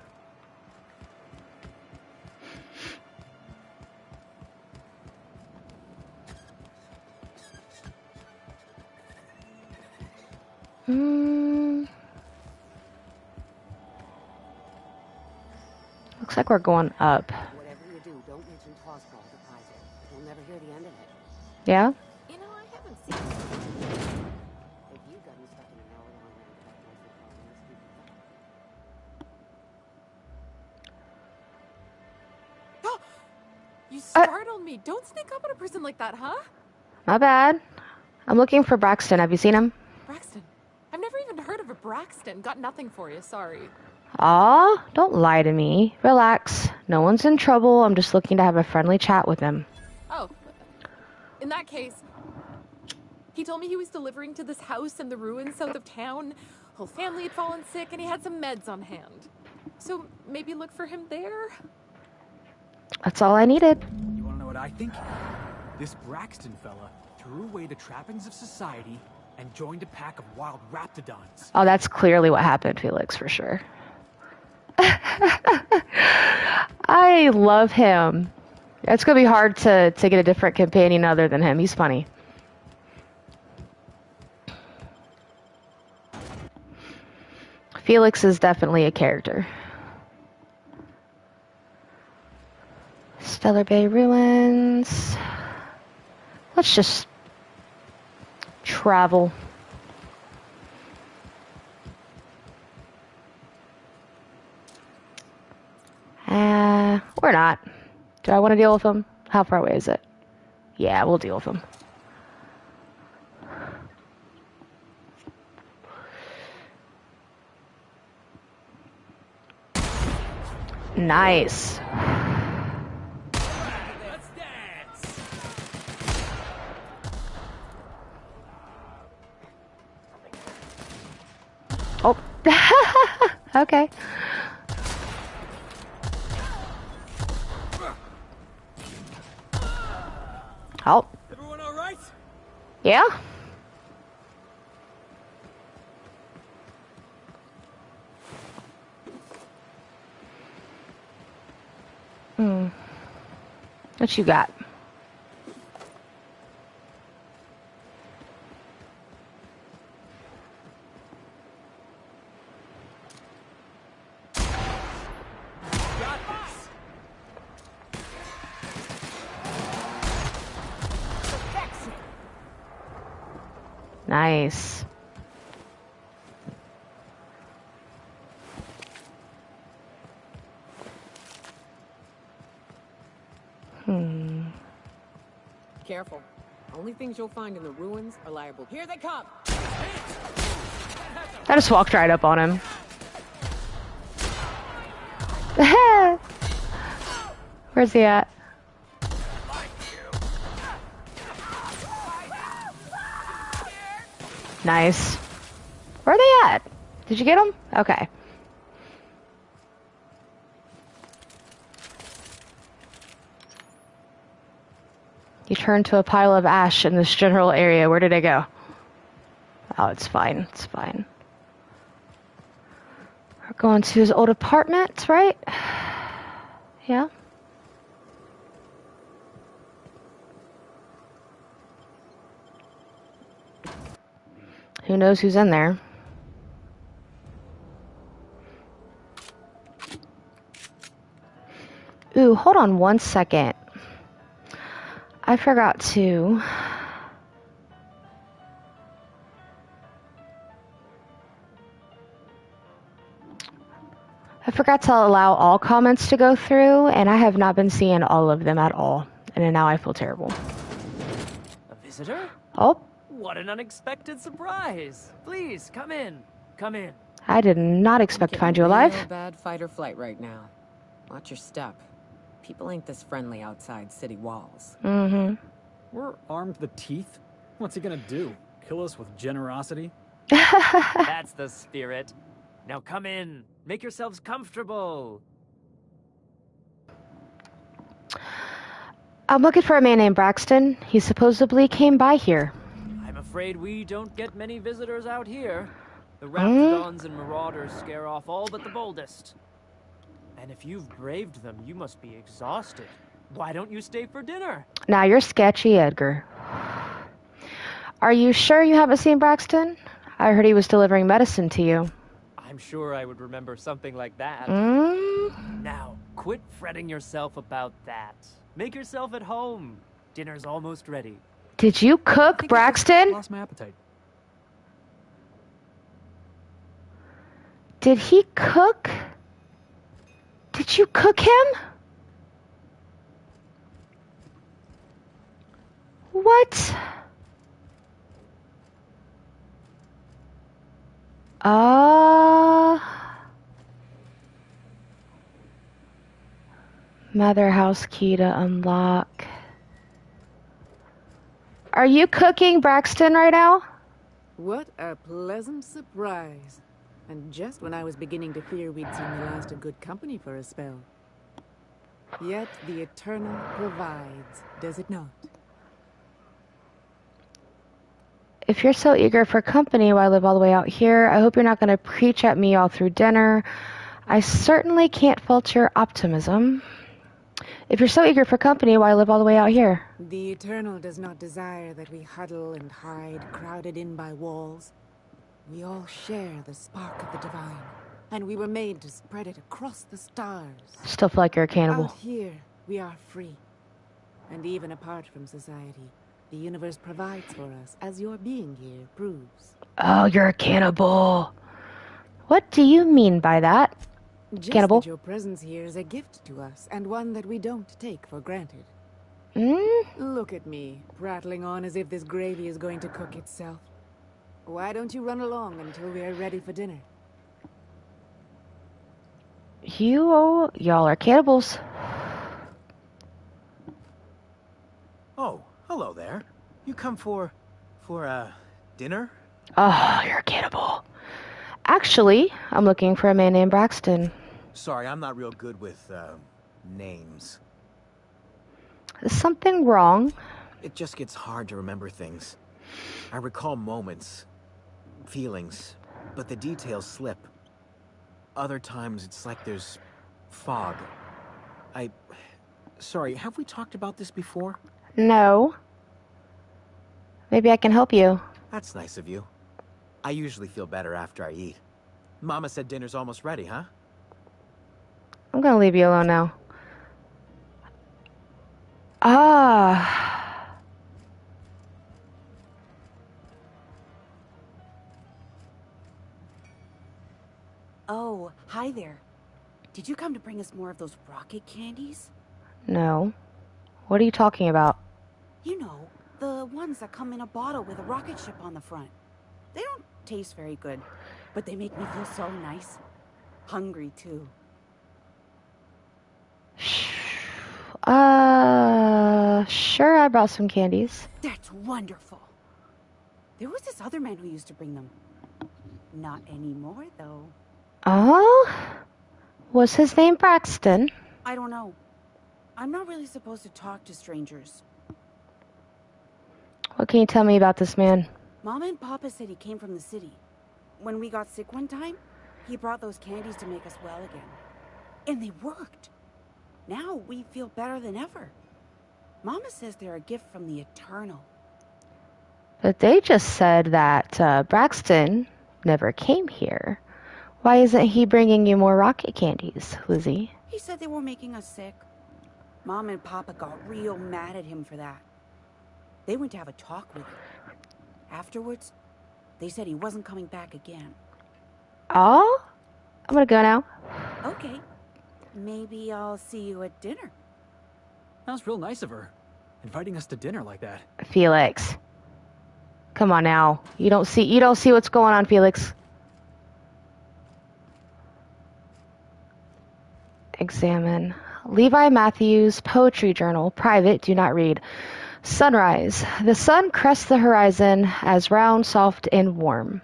Looks like we're going up. Whatever you do, don't mention Tossball to Kaiser. You'll never hear the end of it. Yeah? You know, I haven't seen if you've gotten stuck in a no long Oh, you startled me. Don't sneak up on a person like that, huh? My bad. I'm looking for Braxton. Have you seen him? Braxton. I've never even heard of a Braxton. Got nothing for you, sorry. Aw, don't lie to me. Relax. No one's in trouble. I'm just looking to have a friendly chat with him. Oh, in that case, he told me he was delivering to this house in the ruins south of town. Whole family had fallen sick and he had some meds on hand. So maybe look for him there? That's all I needed. You wanna know what I think? This Braxton fella threw away the trappings of society and joined a pack of wild raptidons. Oh, that's clearly what happened, Felix, for sure. I love him. It's gonna be hard to get a different companion other than him. He's funny. Felix is definitely a character. Stellar Bay Ruins. Let's just travel. Or not. Do I want to deal with him? How far away is it? Yeah, we'll deal with him. Nice. Let's dance. Oh. Okay. Oh. Everyone all right? Yeah? What you got? Nice. Only things you'll find in the ruins are liable. Here they come! I just walked right up on him. Where's he at? Nice. Where are they at? Did you get them? Okay. You turned to a pile of ash in this general area. Where did I go? Oh, it's fine. It's fine. We're going to his old apartment, right? Yeah. Who knows who's in there? Ooh, hold on one second. I forgot to... I forgot to allow all comments to go through, and I have not been seeing all of them at all. And then now I feel terrible. A visitor? Oh. What an unexpected surprise. Please, come in. Come in. I did not expect to find you alive. Real bad fight or flight right now. Watch your step. People ain't this friendly outside city walls. Mm-hmm. We're armed to the teeth. What's he gonna do? Kill us with generosity? That's the spirit. Now come in. Make yourselves comfortable. I'm looking for a man named Braxton. He supposedly came by here. I'm afraid we don't get many visitors out here. The Raptidons and Marauders scare off all but the boldest. And if you've braved them, you must be exhausted. Why don't you stay for dinner? Now you're sketchy, Edgar. Are you sure you haven't seen Braxton? I heard he was delivering medicine to you. I'm sure I would remember something like that. Mm? Now, quit fretting yourself about that. Make yourself at home. Dinner's almost ready. Did you cook, Braxton? Lost my appetite. Did he cook? Did you cook him? What? Mother house key to unlock. Are you cooking Braxton right now? What a pleasant surprise. And just when I was beginning to fear we'd seen the last of good company for a spell. Yet the Eternal provides, does it not? If you're so eager for company while I live all the way out here, I hope you're not going to preach at me all through dinner. I certainly can't fault your optimism. If you're so eager for company, why live all the way out here? The Eternal does not desire that we huddle and hide, crowded in by walls. We all share the spark of the divine, and we were made to spread it across the stars. Still feel like you're a cannibal. Out here, we are free. And even apart from society, the universe provides for us, as your being here proves. Oh, you're a cannibal. What do you mean by that? Just Cannibal? that your presence here is a gift to us, and one that we don't take for granted. Look at me, prattling on as if this gravy is going to cook itself. Why don't you run along until we are ready for dinner? Y'all are cannibals. Oh, hello there. You come for dinner? Oh, you're a cannibal. Actually, I'm looking for a man named Braxton. Sorry, I'm not real good with, names. Is something wrong? It just gets hard to remember things. I recall moments, feelings, but the details slip. Other times, it's like there's fog. Sorry, have we talked about this before? No. Maybe I can help you. That's nice of you. I usually feel better after I eat. Mama said dinner's almost ready, huh? I'm gonna leave you alone now. Ah. Oh, hi there. Did you come to bring us more of those rocket candies? No. What are you talking about? You know, The ones that come in a bottle with a rocket ship on the front. They don't taste very good, but they make me feel so nice. Hungry, too. Sure, I brought some candies. That's wonderful. There was this other man who used to bring them. Not anymore, though. Oh? Was his name Braxton? I don't know. I'm not really supposed to talk to strangers. What can you tell me about this man? Mama and Papa said he came from the city. When we got sick one time, he brought those candies to make us well again. And they worked. Now we feel better than ever. Mama says they're a gift from the Eternal. But they just said that Braxton never came here. Why isn't he bringing you more rocket candies, Lizzie? He said they were making us sick. Mom and Papa got real mad at him for that. They went to have a talk with him. Afterwards, they said he wasn't coming back again. Oh? I'm gonna go now. Okay. Maybe I'll see you at dinner. That was real nice of her, inviting us to dinner like that. Felix. Come on now. You don't see what's going on, Felix. Examine. Levi Matthews, Poetry Journal. Private, do not read. Sunrise. The sun crests the horizon as round, soft, and warm.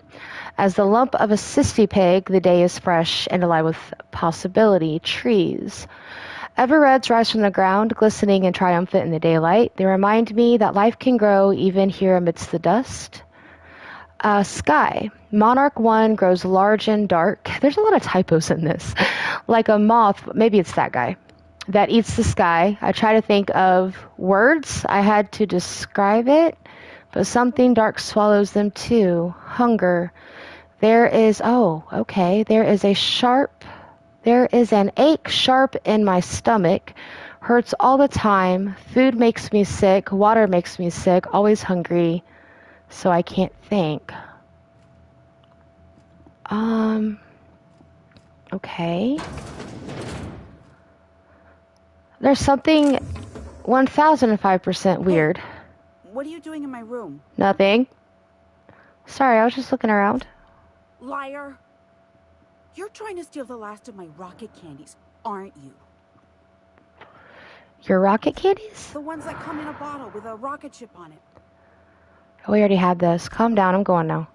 As the lump of a cysty pig, the day is fresh and alive with possibility. Trees. Ever-reds rise from the ground, glistening and triumphant in the daylight. They remind me that life can grow even here amidst the dust. Sky. Monarch 1 grows large and dark. There's a lot of typos in this. Like a moth, maybe it's that guy, that eats the sky. I try to think of words I had to describe it, but something dark swallows them too. Hunger. There is an ache sharp in my stomach. Hurts all the time. Food makes me sick. Water makes me sick. Always hungry. So I can't think. Okay. There's something 1005% weird. What are you doing in my room? Nothing. Sorry, I was just looking around. Liar. You're trying to steal the last of my rocket candies, aren't you? Your rocket candies? The ones that come in a bottle with a rocket ship on it. Oh, we already had this. Calm down, I'm going now.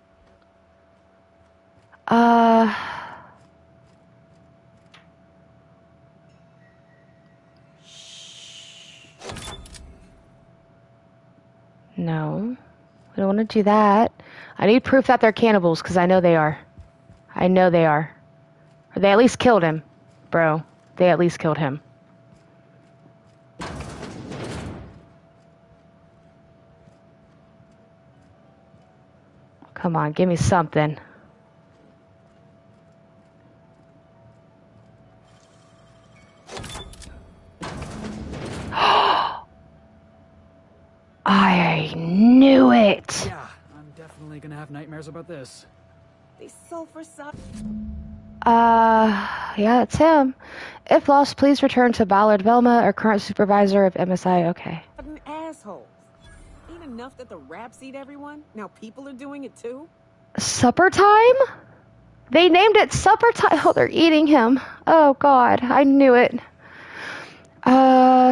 No. I don't want to do that. I need proof that they're cannibals, because I know they are. I know they are. Or they at least killed him. Bro, they at least killed him. Come on, give me something. I knew it! Yeah, I'm definitely gonna have nightmares about this. They sulfur suck. Yeah, it's him. If lost, please return to Ballard Velma, our current supervisor of MSI. Okay. Assholes. Ain't enough that the raps eat everyone? Now people are doing it too? Supper time? They named it supper time. Oh, they're eating him. Oh, God. I knew it.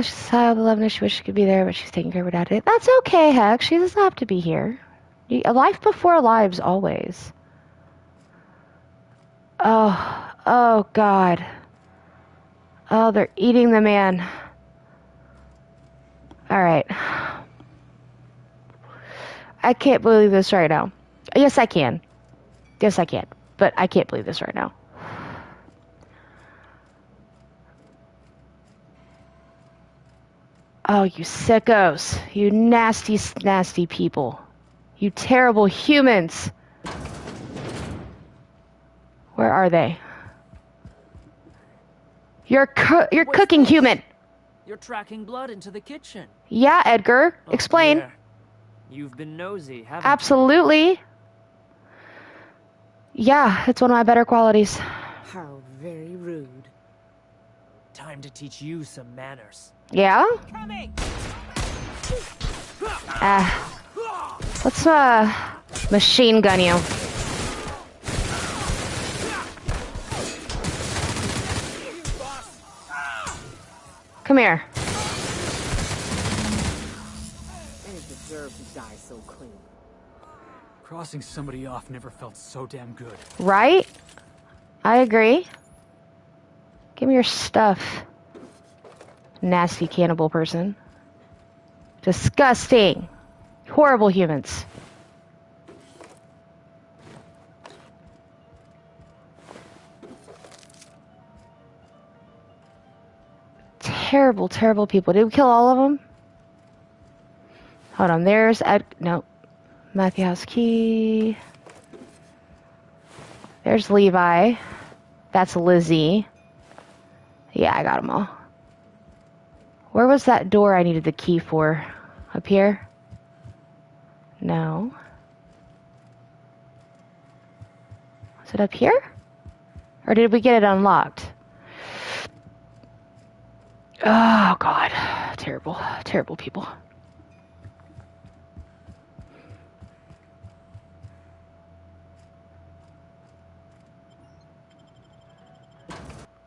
She's sad with 11. She wishes she could be there, but she's taking care of her dad today. That's okay, heck. She doesn't have to be here. A life before lives, always. Oh, God. Oh, they're eating the man. Alright. I can't believe this right now. Yes, I can. Yes, I can. But I can't believe this right now. Oh, you sickos. You nasty, nasty people. You terrible humans. Where are they? You're cooking human. You're tracking blood into the kitchen. Yeah, Edgar. Explain. Dear. You've been nosy, haven't Absolutely. Yeah, it's one of my better qualities. How very rude. Time to teach you some manners. Yeah? Coming! Let's, machine gun you. Come here. They deserve to die so clean. Crossing somebody off never felt so damn good. Right? I agree. Give me your stuff. Nasty cannibal person. Disgusting. Horrible humans. Terrible, terrible people. Did we kill all of them? Hold on, there's Ed. No. Matthew House Key. There's Levi. That's Lizzie. Yeah, I got them all. Where was that door I needed the key for? Up here? No. Was it up here? Or did we get it unlocked? Oh, God. Terrible, terrible people.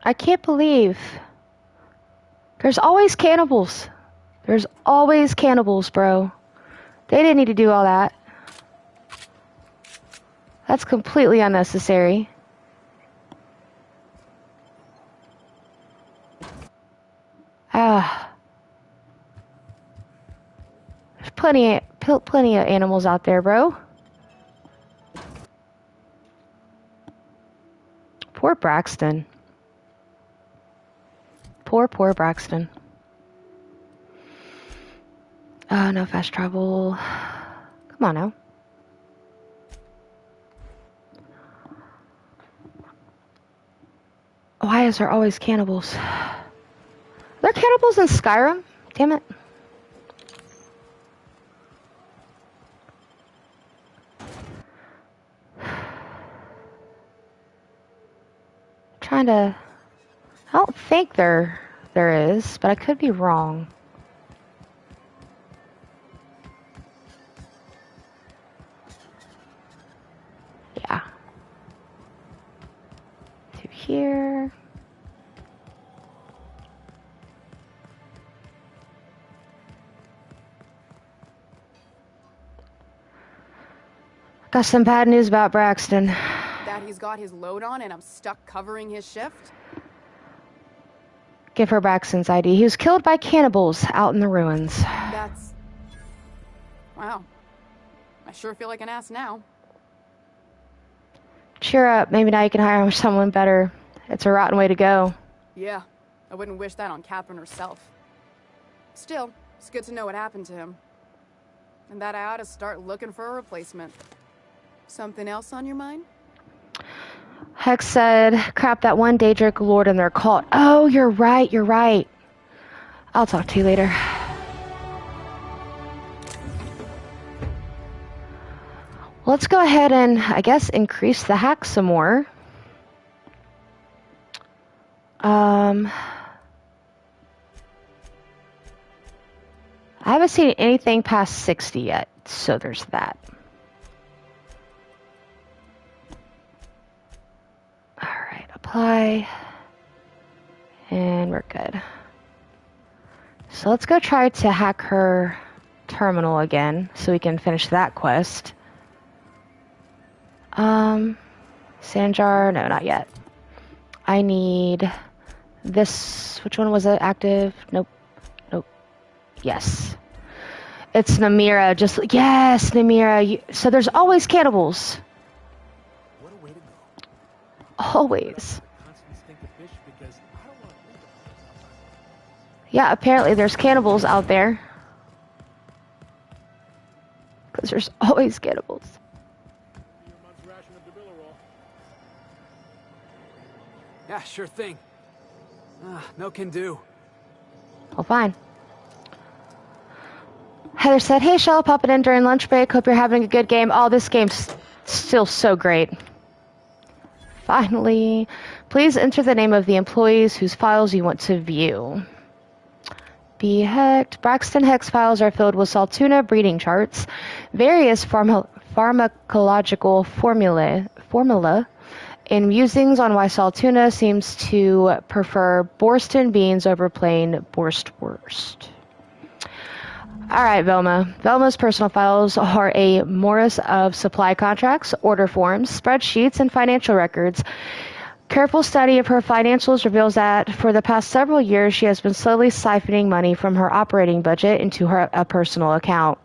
I can't believe there's always cannibals. There's always cannibals, bro. They didn't need to do all that. That's completely unnecessary. There's plenty of animals out there, bro. Poor Braxton. Poor Braxton. Oh, no fast travel. Come on now. Why is there always cannibals? Are there cannibals in Skyrim? Damn it. Trying to... I don't think there is, but I could be wrong. Yeah. Through here. Got some bad news about Braxton. That he's got his load on and I'm stuck covering his shift? Give her Braxton's ID. He was killed by cannibals out in the ruins. That's... Wow. I sure feel like an ass now. Cheer up. Maybe now you can hire someone better. It's a rotten way to go. Yeah, I wouldn't wish that on Catherine herself. Still, it's good to know what happened to him. And that I ought to start looking for a replacement. Something else on your mind? Hex said, crap, that one Daedric Lord in their cult. Oh, you're right. I'll talk to you later. Let's go ahead and, I guess, increase the hack some more. I haven't seen anything past 60 yet, so there's that. Alright, apply. And we're good. So let's go try to hack her terminal again, so we can finish that quest. Sandjar, no, not yet. I need this. Which one was it active? Nope. Yes. It's Namira. Yes, Namira. So there's always cannibals. What a way to go. Always. Yeah, apparently there's cannibals out there. Because there's always cannibals. Yeah, sure thing. No can do. Well, fine. Heather said, hey, Chelle, popping in during lunch break. Hope you're having a good game. Oh, this game's still so great. Finally. Please enter the name of the employees whose files you want to view. be hecked. Braxton Hex files are filled with Saltuna breeding charts, various pharmacological formula, and musings on why Saltuna seems to prefer Borston beans over plain Borstwurst. All right, Velma. Velma's personal files are a morass of supply contracts, order forms, spreadsheets, and financial records. Careful study of her financials reveals that for the past several years, she has been slowly siphoning money from her operating budget into a personal account.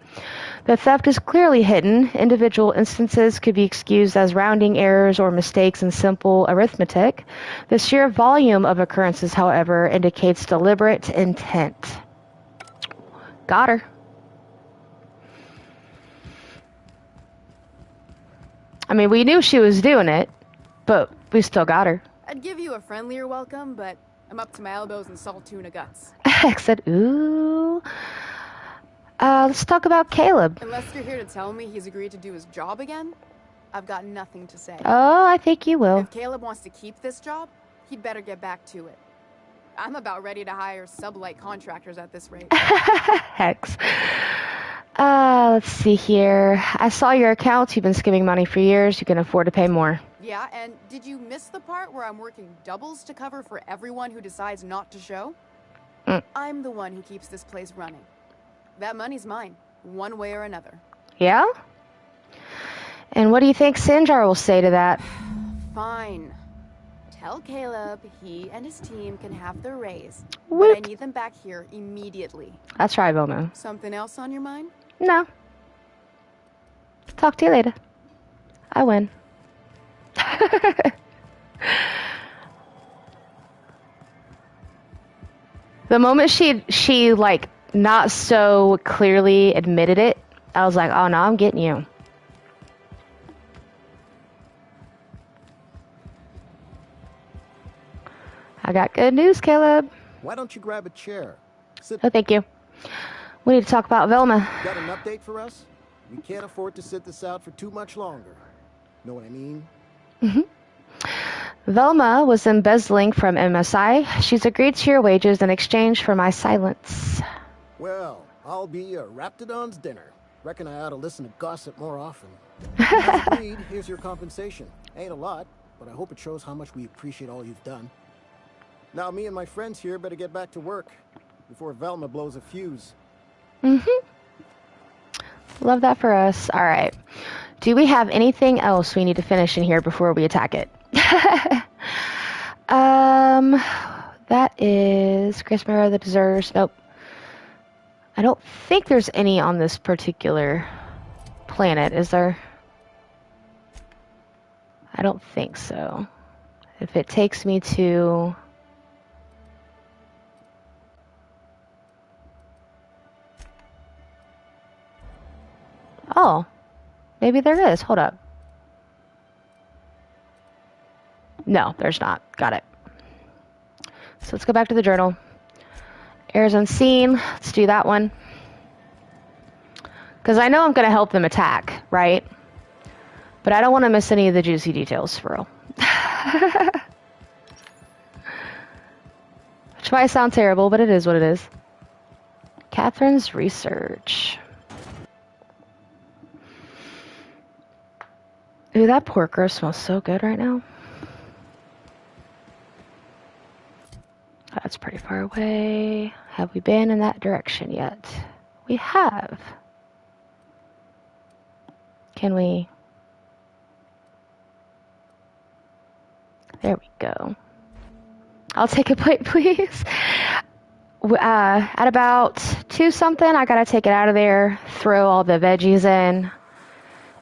The theft is clearly hidden. Individual instances could be excused as rounding errors or mistakes in simple arithmetic. The sheer volume of occurrences, however, indicates deliberate intent. Got her. I mean, we knew she was doing it, but we still got her. I'd give you a friendlier welcome, but I'm up to my elbows in salt tuna guts. Heck said, ooh. Let's talk about Caleb. Unless you're here to tell me he's agreed to do his job again, I've got nothing to say. Oh, I think you will. If Caleb wants to keep this job, he'd better get back to it. I'm about ready to hire sublight contractors at this rate. Hex. Let's see here. I saw your accounts. You've been skimming money for years. You can afford to pay more. Yeah, and did you miss the part where I'm working doubles to cover for everyone who decides not to show? I'm the one who keeps this place running. That money's mine, one way or another. Yeah? And what do you think Sinjar will say to that? Fine. Tell Caleb he and his team can have their raise. Whoop. But I need them back here immediately. That's right, Vilma. Something else on your mind? No. Talk to you later. I win. The moment she like not so clearly admitted it, I was like, oh no, I'm getting you. I got good news, Caleb. Why don't you grab a chair? Sit. Oh, thank you. We need to talk about Velma. Got an update for us? We can't afford to sit this out for too much longer. Know what I mean? Velma was embezzling from MSI. She's agreed to your wages in exchange for my silence. Well, I'll be a Raptidon's dinner. Reckon I ought to listen to gossip more often. As agreed, here's your compensation. Ain't a lot, but I hope it shows how much we appreciate all you've done. Now me and my friends here better get back to work before Velma blows a fuse. Love that for us. All right. Do we have anything else we need to finish in here before we attack it? That is Grismera the Deserters. Nope. I don't think there's any on this particular planet, is there? I don't think so. If it takes me to... Oh, maybe there is. Hold up. No, there's not. Got it. So let's go back to the journal. Heirs Unseen. Let's do that one. Because I know I'm going to help them attack, right? But I don't want to miss any of the juicy details, for real. Which might sound terrible, but it is what it is. Catherine's research. Ooh, that pork roast smells so good right now. That's pretty far away. Have we been in that direction yet? We have. Can we? There we go. I'll take a plate, please. At about 2 something, I gotta take it out of there, throw all the veggies in,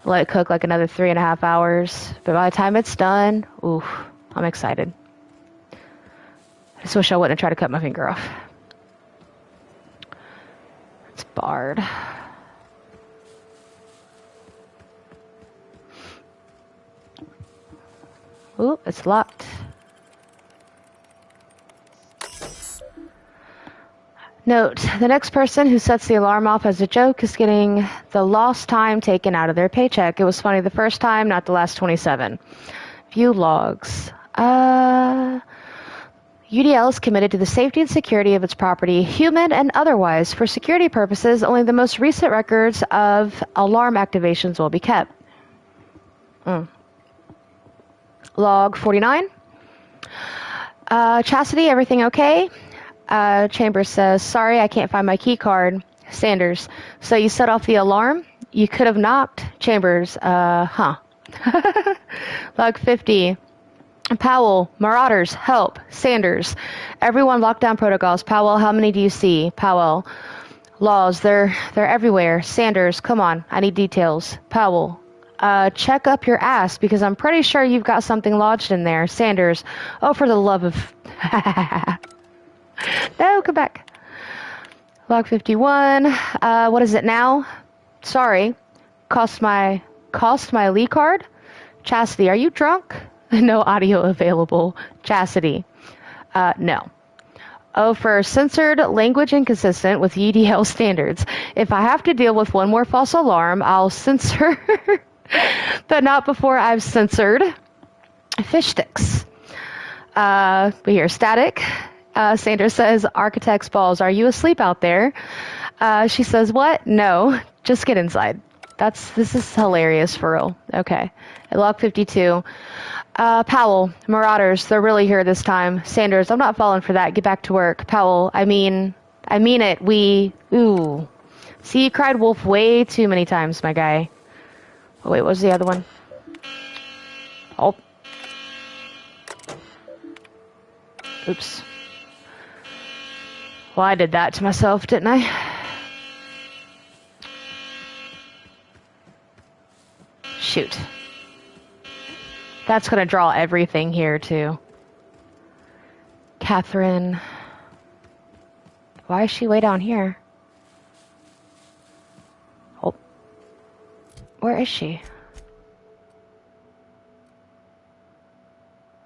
let it cook like another 3.5 hours. But by the time it's done, ooh, I'm excited. I just wish I wouldn't have tried to cut my finger off. It's barred. Ooh, it's locked. Note, the next person who sets the alarm off as a joke is getting the lost time taken out of their paycheck. It was funny the first time, not the last 27. View logs. UDL is committed to the safety and security of its property, human and otherwise. For security purposes, only the most recent records of alarm activations will be kept. Log 49. Chastity, everything okay? Chambers says, sorry, I can't find my key card. Sanders, so you set off the alarm? You could have knocked. Chambers, huh. Log 50. Powell, Marauders, help. Sanders, everyone lockdown protocols. Powell, how many do you see? Powell, laws, they're everywhere. Sanders, come on, I need details. Powell, check up your ass because I'm pretty sure you've got something lodged in there. Sanders, oh, for the love of... No, come back. Log 51, what is it now? Sorry, cost my Lee card? Chastity, are you drunk? No audio available. Chastity, no. Oh, for censored language inconsistent with UDL standards. If I have to deal with one more false alarm, I'll censor, but not before I've censored fish sticks. But here, static. Sandra says, architect's balls, are you asleep out there? She says, what? No, just get inside. This is hilarious for real. Okay. At log 52. Powell, Marauders, they're really here this time. Sanders, I'm not falling for that. Get back to work. Powell, I mean it. Ooh. See, you cried wolf way too many times, my guy. Oh, wait, what was the other one? Oh. Oops. Well, I did that to myself, didn't I? Shoot. That's going to draw everything here, too. Catherine. Why is she way down here? Oh. Where is she?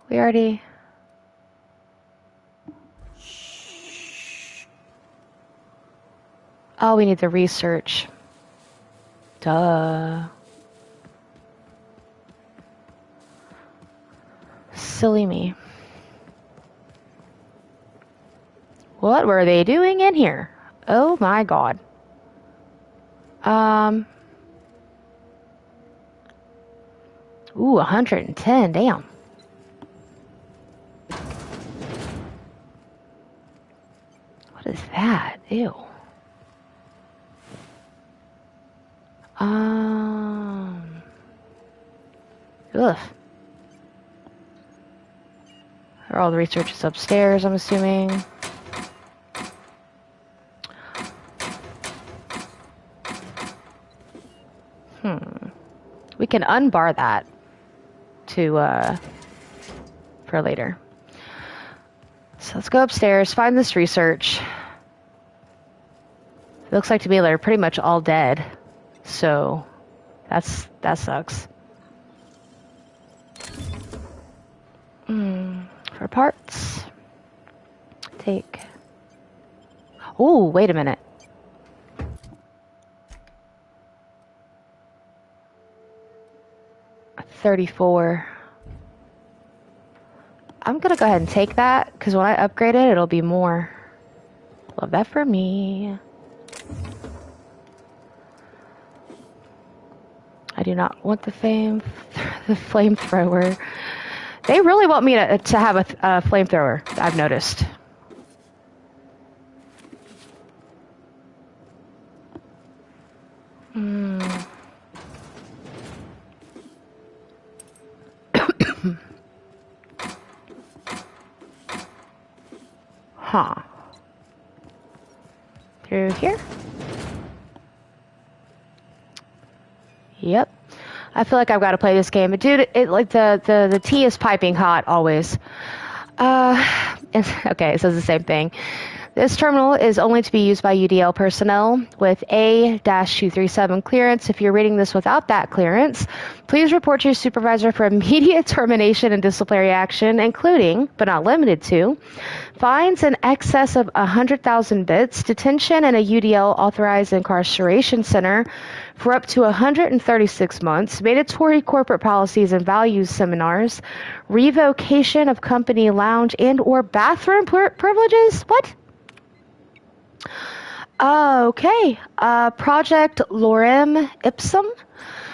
We already... Oh, we need the research. Duh. Silly me. What were they doing in here? Oh my god. Ooh, 110, damn. What is that? Ew. Ugh. All the research is upstairs, I'm assuming. We can unbar that for later. So let's go upstairs, find this research. It looks like to me they're pretty much all dead. So that sucks. For parts, take. Oh, wait a minute. $34. I'm gonna go ahead and take that because when I upgrade it, it'll be more. Love that for me. I do not want the flamethrower. They really want me to have a flamethrower, I've noticed. Huh. Through here? Yep. I feel like I've got to play this game. But dude, like the tea is piping hot always. Okay, it says the same thing. This terminal is only to be used by UDL personnel with A-237 clearance. If you're reading this without that clearance, please report to your supervisor for immediate termination and disciplinary action, including, but not limited to, fines in excess of 100,000 bits, detention in a UDL authorized incarceration center for up to 136 months, mandatory corporate policies and values seminars, revocation of company lounge and or bathroom privileges. What? Okay. Project Lorem Ipsum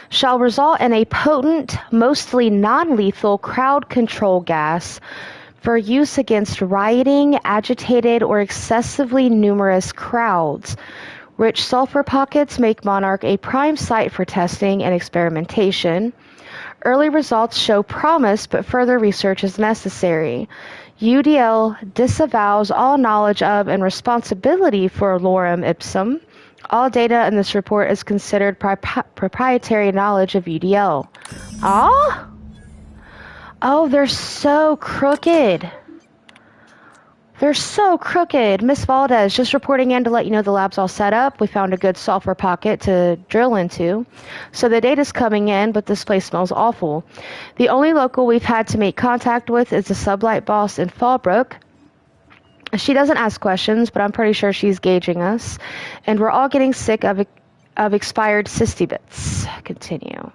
shall result in a potent, mostly non-lethal crowd control gas for use against rioting, agitated, or excessively numerous crowds. Rich sulfur pockets make Monarch a prime site for testing and experimentation. Early results show promise, but further research is necessary. UDL disavows all knowledge of and responsibility for Lorem Ipsum. All data in this report is considered proprietary knowledge of UDL. Ah? Oh, they're so crooked. They're so crooked. Miss Valdez, just reporting in to let you know the lab's all set up. We found a good sulfur pocket to drill into. So the data's coming in, but this place smells awful. The only local we've had to make contact with is the sublight boss in Fallbrook. She doesn't ask questions, but I'm pretty sure she's gauging us. And we're all getting sick of expired cysty bits. Continue.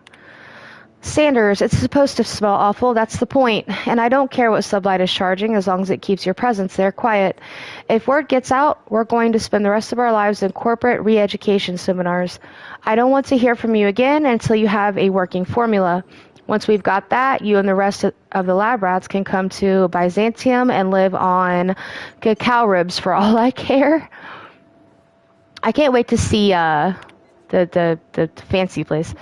Sanders, it's supposed to smell awful, that's the point. And I don't care what Sublight is charging as long as it keeps your presence there quiet. If word gets out, we're going to spend the rest of our lives in corporate re-education seminars. I don't want to hear from you again until you have a working formula. Once we've got that, you and the rest of the lab rats can come to Byzantium and live on cacao ribs for all I care. I can't wait to see the fancy place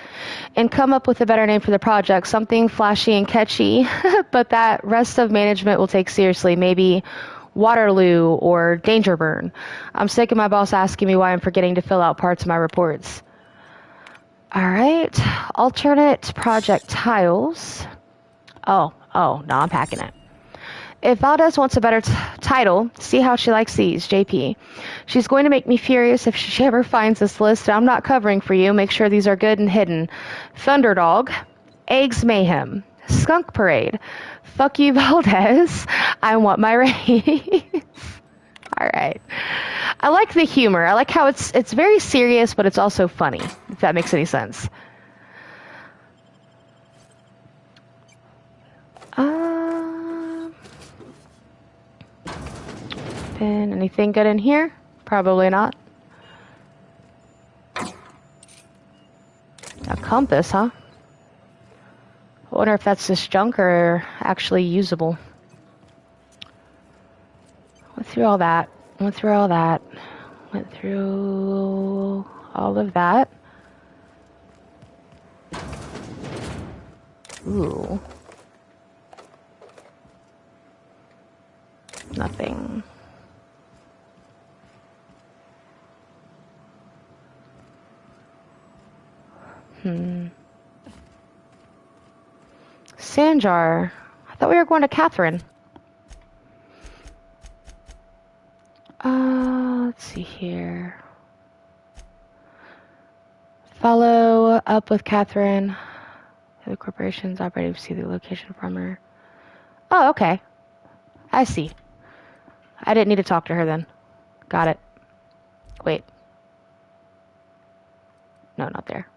and come up with a better name for the project, something flashy and catchy, but that rest of management will take seriously. Maybe Waterloo or Dangerburn. I'm sick of my boss asking me why I'm forgetting to fill out parts of my reports. All right, alternate project tiles. Oh, no, I'm packing it. If Valdez wants a better title, see how she likes these, JP. She's going to make me furious if she ever finds this list. I'm not covering for you. Make sure these are good and hidden. Thunderdog, Eggs Mayhem, Skunk Parade, Fuck You Valdez, I want my raise. All right. I like the humor. I like how it's very serious, but it's also funny, if that makes any sense. Anything good in here? Probably not. A compass, huh? I wonder if that's just junk or actually usable. Went through all that. Went through all that. Went through all of that. Ooh. Nothing. Sanjar. I thought we were going to Catherine. Let's see here. Follow up with Catherine. The corporation's operating to see the location from her. Oh, okay. I see. I didn't need to talk to her then. Got it. Wait. No, not there.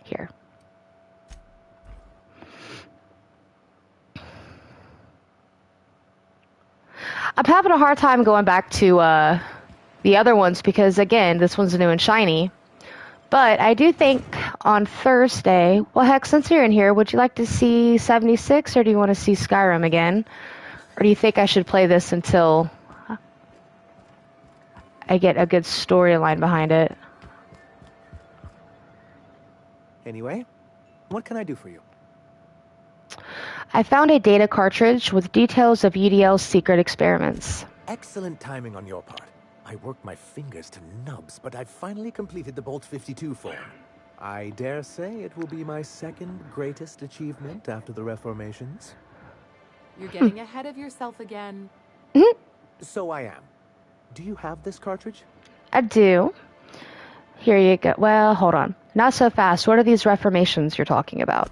Here. I'm having a hard time going back to the other ones because, again, this one's new and shiny. But I do think on Thursday, well, heck, since you're in here, would you like to see 76 or do you want to see Skyrim again? Or do you think I should play this until I get a good storyline behind it? Anyway, what can I do for you? I found a data cartridge with details of UDL's secret experiments. Excellent timing on your part. I worked my fingers to nubs, but I've finally completed the Bolt 52 form. I dare say it will be my second greatest achievement after the Reformations. You're getting ahead of yourself again. So I am. Do you have this cartridge? I do. Here you go. Well, hold on. Not so fast. What are these reformations you're talking about?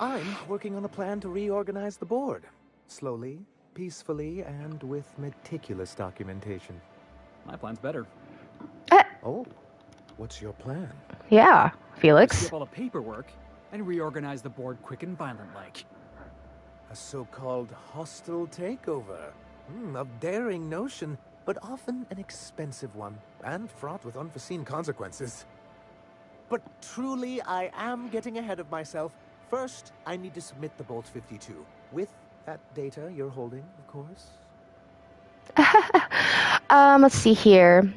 I'm working on a plan to reorganize the board. Slowly, peacefully, and with meticulous documentation. My plan's better. Oh, what's your plan? Yeah, Felix. Skip all the paperwork and reorganize the board quick and violent-like. A so-called hostile takeover. A daring notion, but often an expensive one, and fraught with unforeseen consequences. But truly, I am getting ahead of myself. First, I need to submit the Bolt 52, with that data you're holding, of course. Let's see here.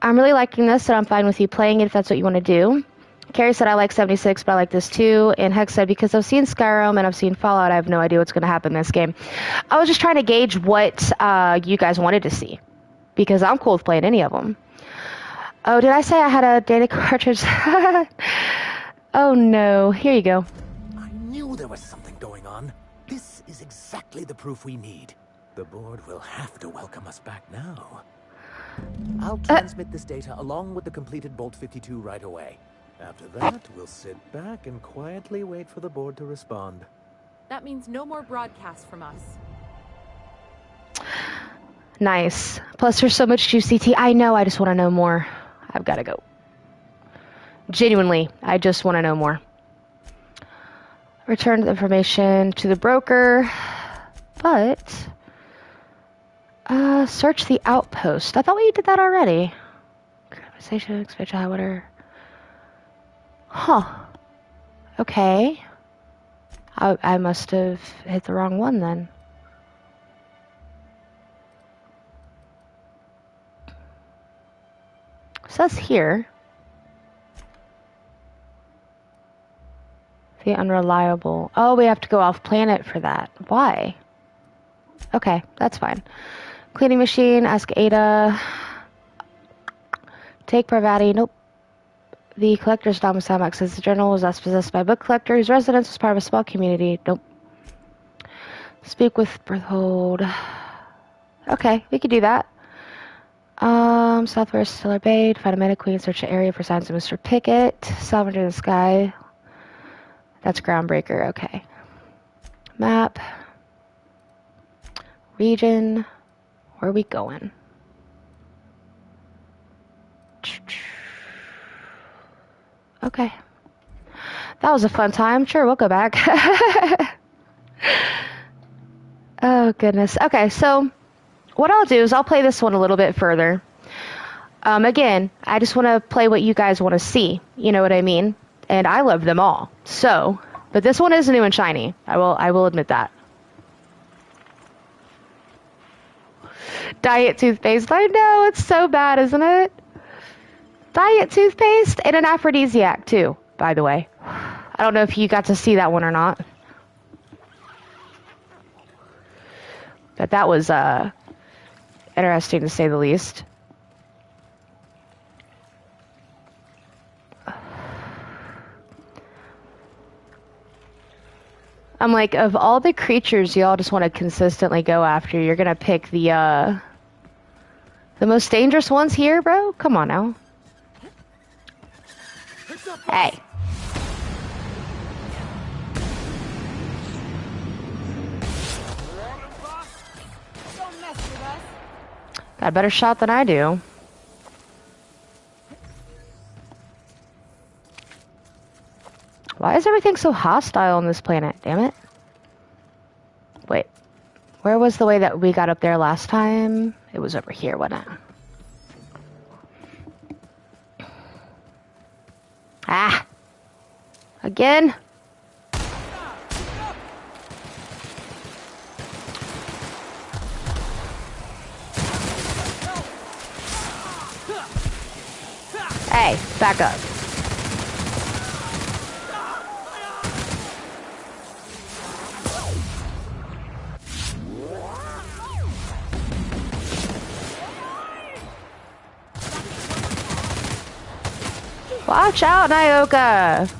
I'm really liking this, and I'm fine with you playing it if that's what you want to do. Carrie said I like 76, but I like this too. And Hex said because I've seen Skyrim and I've seen Fallout, I have no idea what's going to happen in this game. I was just trying to gauge what you guys wanted to see, because I'm cool with playing any of them. Oh, did I say I had a data cartridge? Oh no, here you go. I knew there was something going on. This is exactly the proof we need. The board will have to welcome us back now. I'll transmit this data along with the completed Bolt 52 right away. After that, we'll sit back and quietly wait for the board to respond. That means no more broadcasts from us. Nice. Plus, there's so much juicy tea. I know, I just want to know more. I've got to go. Genuinely, I just want to know more. Return the information to the broker. But... search the outpost. I thought we did that already. Conversation, expansion, high water. Huh. Okay. I must have hit the wrong one then. It says here. The unreliable. Oh, we have to go off planet for that. Why? Okay, that's fine. Cleaning machine, ask Ada. Take Parvati. Nope. The collector's domicile says the journal was last possessed by a book collector whose residence was part of a small community. Nope. Speak with Berthold. Okay, we could do that. Southwest Stiller Bay. Find a Mana Queen. Search the area for signs of Mr. Pickett. Sovereignty in the sky. That's Groundbreaker. Okay. Map. Region. Where are we going? Okay. That was a fun time. Sure, we'll go back. Oh, goodness. Okay, so what I'll do is I'll play this one a little bit further. Again, I just want to play what you guys want to see. You know what I mean? And I love them all. So, but this one is new and shiny. I will admit that. Diet toothpaste. I know, it's so bad, isn't it? Diet toothpaste and an aphrodisiac too, by the way. I don't know if you got to see that one or not. But that was interesting to say the least. I'm like, of all the creatures y'all just want to consistently go after, you're gonna pick the most dangerous ones here, bro? Come on now. Hey. Got a better shot than I do. Why is everything so hostile on this planet? Damn it. Wait. Where was the way that we got up there last time? It was over here, wasn't it? Ah! Again? Hey, back up. Watch out, Nyoka!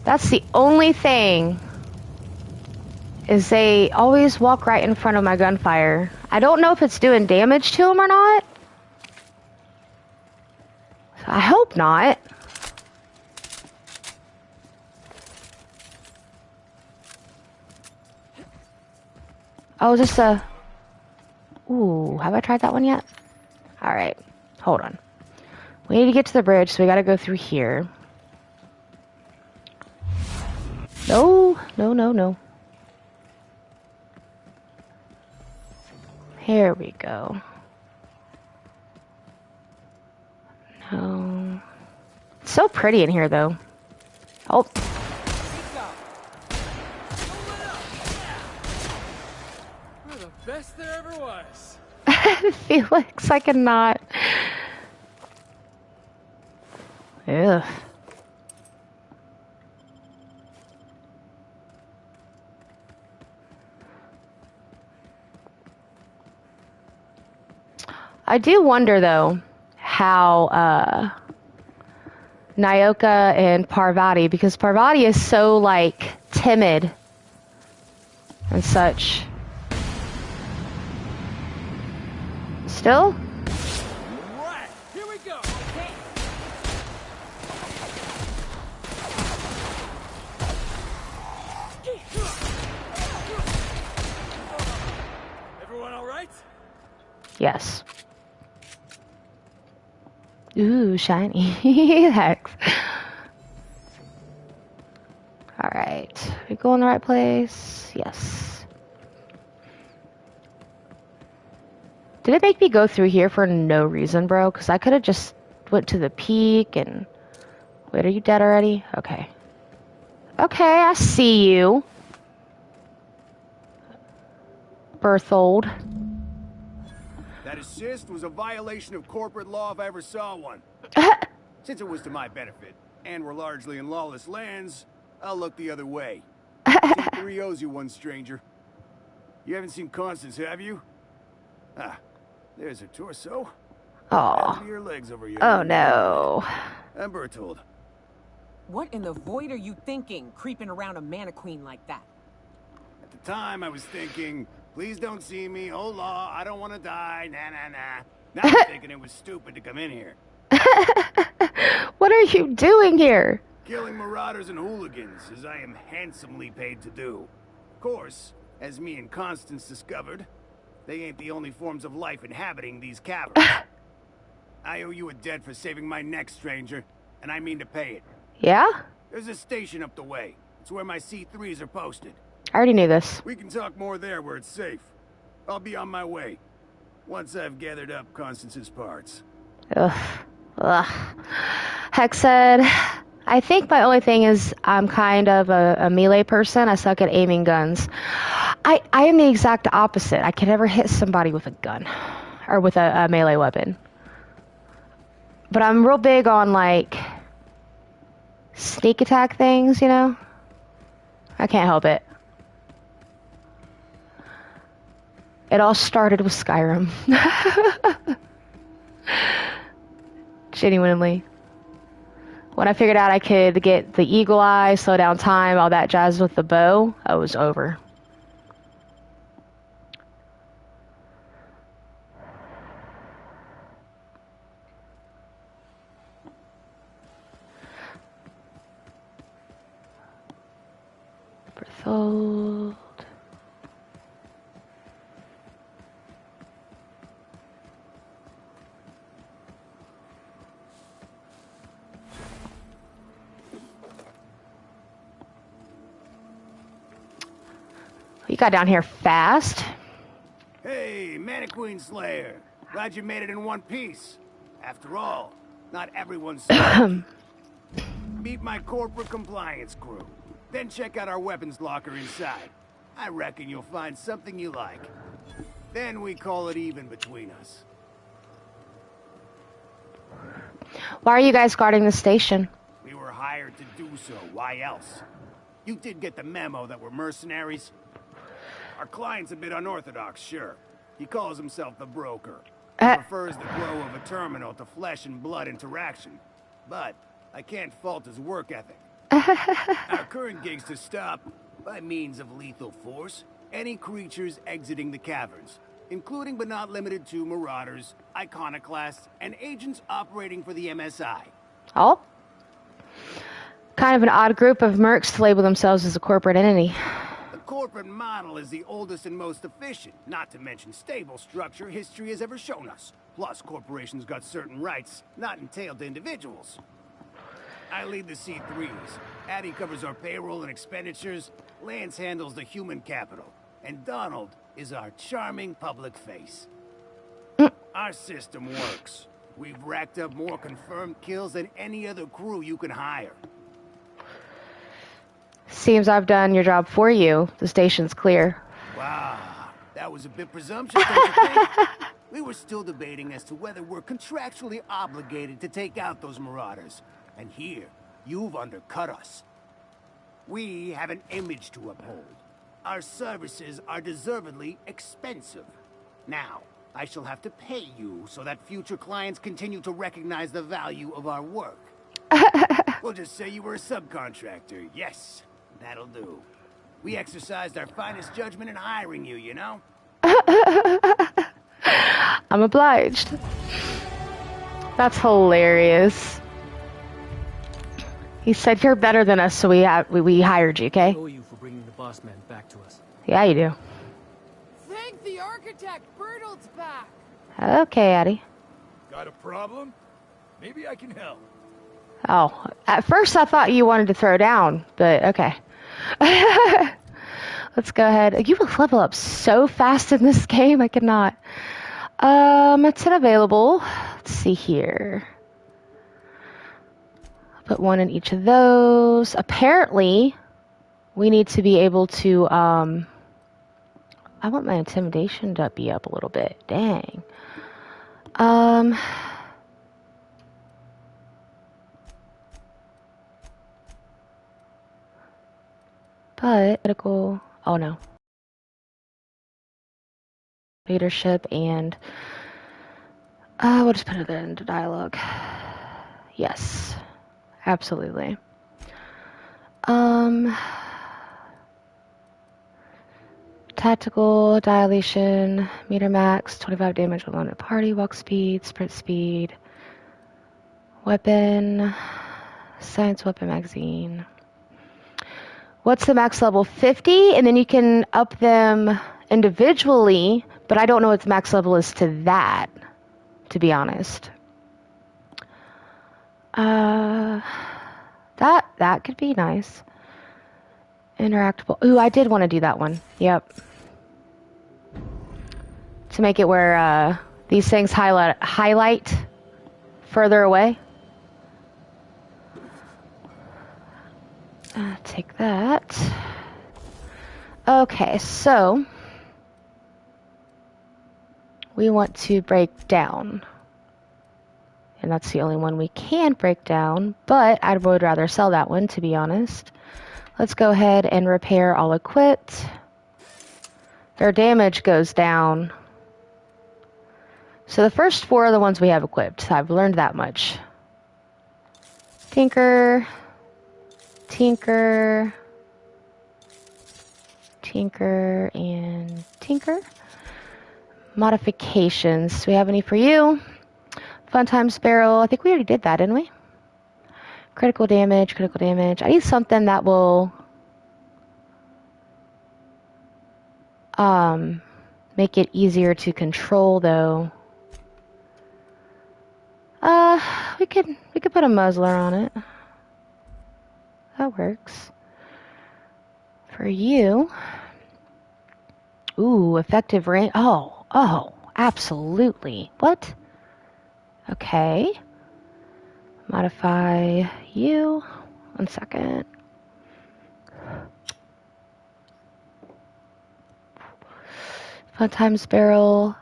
That's the only thing is they always walk right in front of my gunfire. I don't know if it's doing damage to them or not. I hope not. Oh, just a... Ooh, have I tried that one yet? Alright, hold on. We need to get to the bridge, so we gotta go through here. No, no, no, no. Here we go. No. It's so pretty in here, though. Oh. We're the best there ever was. Felix, I cannot. Ugh. I do wonder, though, how Nyoka and Parvati, because Parvati is so, like, timid and such. Still? Right, here we go. Okay. Everyone all right? Yes. Ooh, shiny. Hex. Alright. We go in the right place? Yes. Did it make me go through here for no reason, bro? Because I could have just went to the peak and... Wait, are you dead already? Okay. Okay, I see you. Berthold. That assist was a violation of corporate law if I ever saw one. Since it was to my benefit, and we're largely in lawless lands, I'll look the other way. T3 owes you one, stranger. You haven't seen Constance, have you? Ah, there's her torso. Aw. Your legs over here. Oh no. I'm Berthold. What in the void are you thinking, creeping around a mannequin like that? At the time, I was thinking, please don't see me, oh law, I don't want to die, nah. Now I'm thinking it was stupid to come in here. What are you doing here? Killing marauders and hooligans, as I am handsomely paid to do. Of course, as me and Constance discovered, they ain't the only forms of life inhabiting these caverns. I owe you a debt for saving my neck, stranger, and I mean to pay it. Yeah? There's a station up the way. It's where my C3s are posted. I already knew this. We can talk more there where it's safe. I'll be on my way. Once I've gathered up Constance's parts. Ugh. Hex said, I think my only thing is I'm kind of a melee person. I suck at aiming guns. I am the exact opposite. I can never hit somebody with a gun. Or with a melee weapon. But I'm real big on, like, sneak attack things, you know? I can't help it. It all started with Skyrim. Genuinely. When I figured out I could get the eagle eye, slow down time, all that jazz with the bow, I was over. Berthold. You got down here fast. Hey, Mannequin Slayer. Glad you made it in one piece. After all, not everyone's Meet my corporate compliance crew. Then check out our weapons locker inside. I reckon you'll find something you like. Then we call it even between us. Why are you guys guarding the station? We were hired to do so. Why else? You did get the memo that we're mercenaries? Our client's a bit unorthodox, sure. He calls himself the broker. He prefers the glow of a terminal to flesh and blood interaction. But I can't fault his work ethic. Our current gig's to stop By means of lethal force, any creatures exiting the caverns, including but not limited to marauders, iconoclasts, and agents operating for the MSI. Oh. Kind of an odd group of mercs to label themselves as a corporate entity. The corporate model is the oldest and most efficient, not to mention stable structure history has ever shown us. Plus, corporations got certain rights not entailed to individuals. I lead the C3s. Addie covers our payroll and expenditures. Lance handles the human capital. And Donald is our charming public face. Our system works. We've racked up more confirmed kills than any other crew you can hire. Seems I've done your job for you. The station's clear. Wow, that was a bit presumptuous, don't you think? We were still debating as to whether we're contractually obligated to take out those marauders. And here, you've undercut us. We have an image to uphold. Our services are deservedly expensive. Now, I shall have to pay you so that future clients continue to recognize the value of our work. We'll just say you were a subcontractor. Yes, that'll do. We exercised our finest judgment in hiring you, you know? I'm obliged. That's hilarious. He said you're better than us, so we hired you, okay? I owe you for bringing the boss man back to us. Yeah, you do. Thank the architect. Bertolt's back. Okay, Addie. Got a problem? Maybe I can help. Oh, at first I thought you wanted to throw down, but okay. Let's go ahead. You will level up so fast in this game, I cannot. It's unavailable. Let's see here. I'll put one in each of those. Apparently, we need to be able to, I want my intimidation to be up a little bit. Dang. But, critical, oh no. Leadership and, we'll just put it into dialogue. Yes, absolutely. Tactical, dilation, meter max, 25 damage alone at party, walk speed, sprint speed, weapon, science weapon magazine. What's the max level? 50, and then you can up them individually, but I don't know what the max level is to that, to be honest. That could be nice. Interactable. Ooh, I did want to do that one. Yep. To make it where these things highlight further away. Take that. Okay, so we want to break down. And that's the only one we can break down, but I would rather sell that one, to be honest. Let's go ahead and repair all equipped. Their damage goes down. So the first 4 are the ones we have equipped. I've learned that much. Tinker, Tinker, Tinker, and Tinker. Modifications. Do we have any for you? Fun times barrel. I think we already did that, didn't we? Critical damage, critical damage. I need something that will make it easier to control, though. We could put a muzzler on it. That works. For you, ooh, effective range. Oh, absolutely. What? Okay. Modify you. 1 second. Fun times barrel.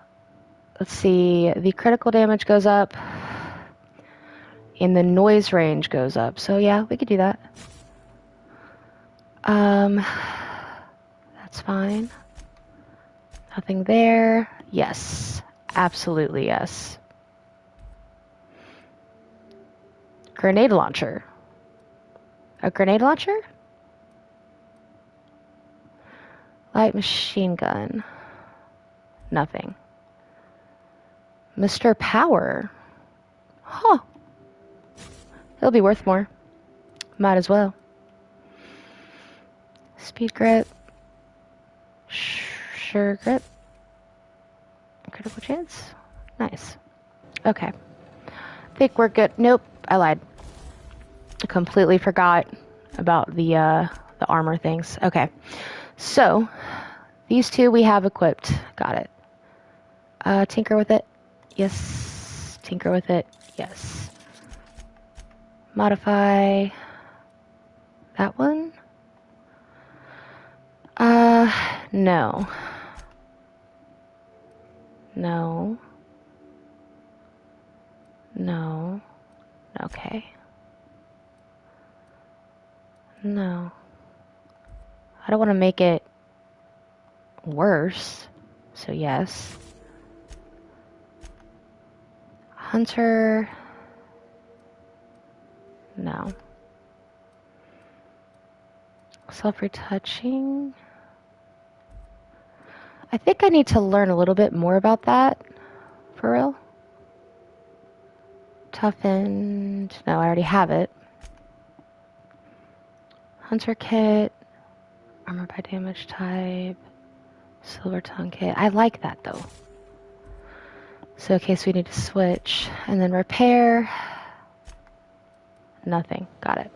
Let's see. The critical damage goes up. And the noise range goes up. So yeah, we could do that. That's fine. Nothing there. Yes. Absolutely yes. Grenade launcher. A grenade launcher? light machine gun. Nothing. Mr. Power. Huh. It'll be worth more. Might as well. Speed grip. Sure grip. Critical chance. Nice. Okay. I think we're good. Nope, I lied. I completely forgot about the armor things. Okay. So, these two we have equipped. Got it. Tinker with it. Yes. Tinker with it. Yes. Modify that one. No. No. No. Okay. No. I don't want to make it worse. So yes. Hunter. No. Self-retouching. I think I need to learn a little bit more about that. For real. Toughened. No, I already have it. Hunter kit. Armor by damage type. Silver tongue kit. I like that though. So in case we need to switch. And then repair. Nothing. Got it.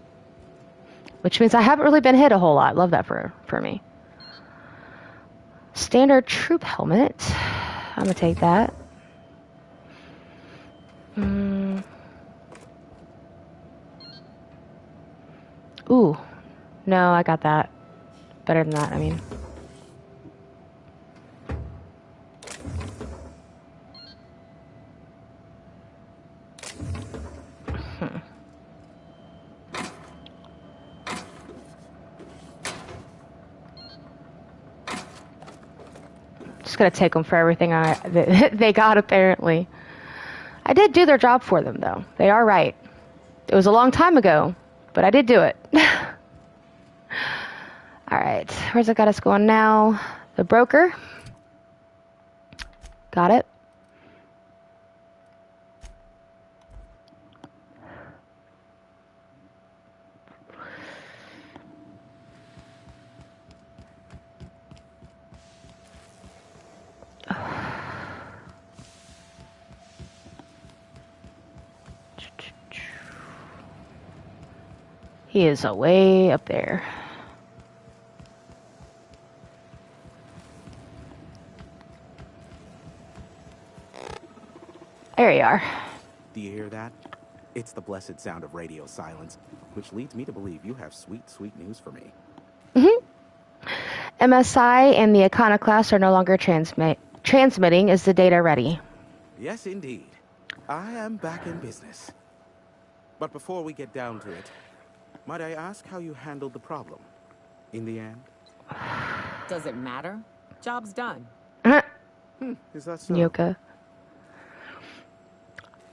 Which means I haven't really been hit a whole lot. Love that for me. Standard troop helmet. I'm gonna take that. Ooh. No, I got that. Better than that, I mean. Just gonna take them for everything they got, apparently. I did do their job for them, though. They are right. It was a long time ago, but I did do it. Alright, where's it got us going now? The broker. Got it. He is way up there. There you are. Do you hear that? It's the blessed sound of radio silence, which leads me to believe you have sweet, sweet news for me. MSI and the Iconoclast are no longer transmitting. Is the data ready? Yes, indeed. I am back in business. But before we get down to it, might I ask how you handled the problem? In the end? Does it matter? Job's done. Is that so? Yoka.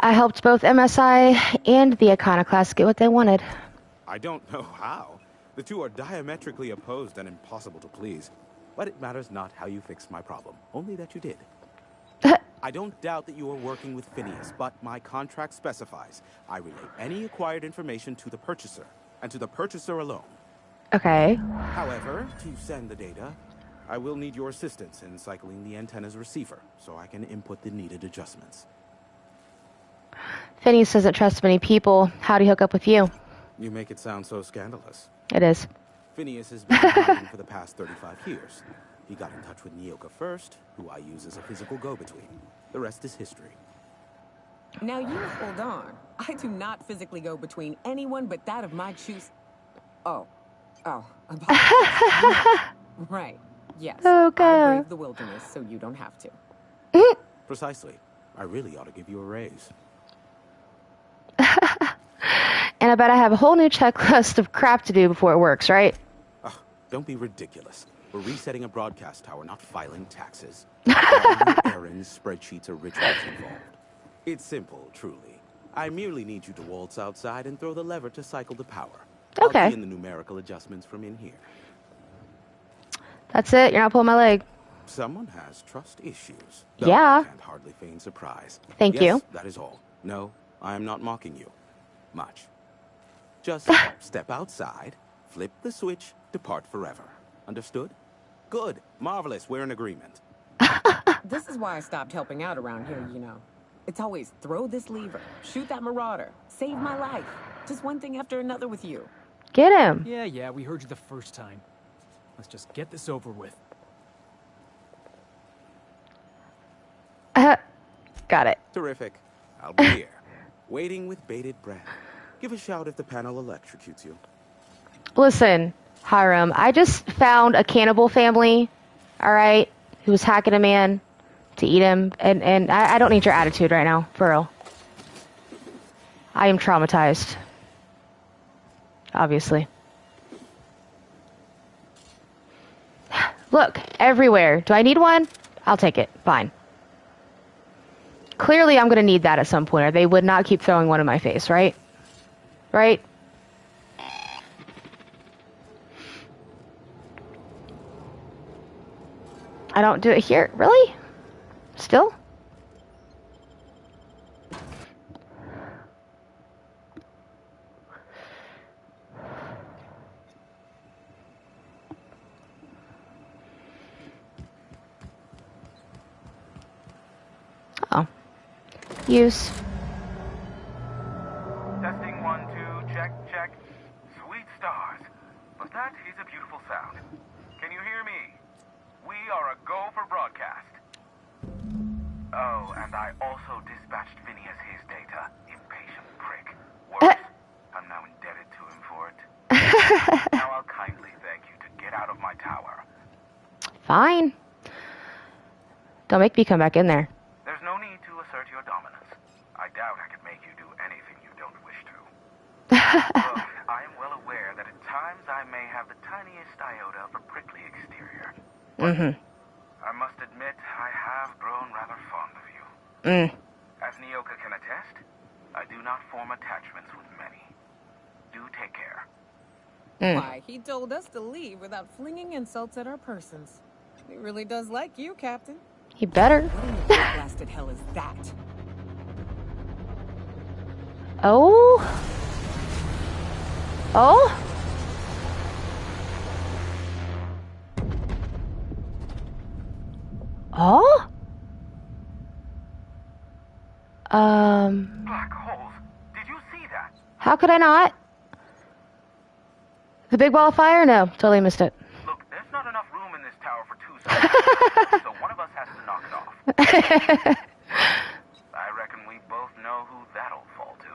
I helped both MSI and the Iconoclast get what they wanted. I don't know how. The two are diametrically opposed and impossible to please. But it matters not how you fixed my problem, only that you did. I don't doubt that you are working with Phineas, but my contract specifies I relay any acquired information to the purchaser, and to the purchaser alone. Okay. However, to send the data, I will need your assistance in cycling the antenna's receiver, so I can input the needed adjustments. Phineas doesn't trust many people. How'd he hook up with you? You make it sound so scandalous. It is. Phineas has been hiding for the past 35 years. He got in touch with Nyoka first, who I use as a physical go-between. The rest is history. Now you hold on. I do not physically go between anyone but that of my choose. Oh, apologies. Right. Yes. Okay. I braved the wilderness, so you don't have to. Precisely. I really ought to give you a raise. And I bet I have a whole new checklist of crap to do before it works, right? Don't be ridiculous. We're resetting a broadcast tower, not filing taxes. There are no errands, spreadsheets, or rituals involved. It's simple, truly. I merely need you to waltz outside and throw the lever to cycle the power. Okay. I'll be in the numerical adjustments from in here. That's it? You're not pulling my leg? Someone has trust issues. Yeah. I can't hardly feign surprise. Thank you. Yes, that is all. No, I am not mocking you. Much. Just step outside, flip the switch, depart forever. Understood? Good. Marvelous. We're in agreement. This is why I stopped helping out around here, you know. It's always throw this lever, shoot that marauder, save my life. Just one thing after another with you. Get him. Yeah, we heard you the first time. Let's just get this over with. Got it. Terrific. I'll be here, waiting with bated breath. Give a shout if the panel electrocutes you. Listen, Hiram, I just found a cannibal family, all right, who was hacking a man to eat him, and I don't need your attitude right now, for real. I am traumatized. Obviously. Look, everywhere. Do I need one? I'll take it. Fine. Clearly, I'm going to need that at some point, or they would not keep throwing one in my face, right? Right? I don't do it here. Really? Still? Oh. Use. Testing 1, 2, check, check. Sweet stars. But that is a beautiful sound. Can you hear me? We are a go for broadcast. Oh, and I also dispatched Phineas his data. Impatient prick. Worse, I'm now indebted to him for it. Now I'll kindly beg you to get out of my tower. Fine. Don't make me come back in there. There's no need to assert your dominance. I doubt I could make you do anything you don't wish to. Look, I am well aware that at times I may have the tiniest iota of a prickly exterior. Mm-hmm. I must admit, I have grown rather fond of you. As Nyoka can attest, I do not form attachments with many. Do take care. Why, he told us to leave without flinging insults at our persons. He really does like you, Captain. He better. What in the blasted hell is that? Oh? Oh? Oh? Black holes. Did you see that? How could I not? The big ball of fire? No, totally missed it. Look, there's not enough room in this tower for two soldiers, so one of us has to knock it off. I reckon we both know who that'll fall to.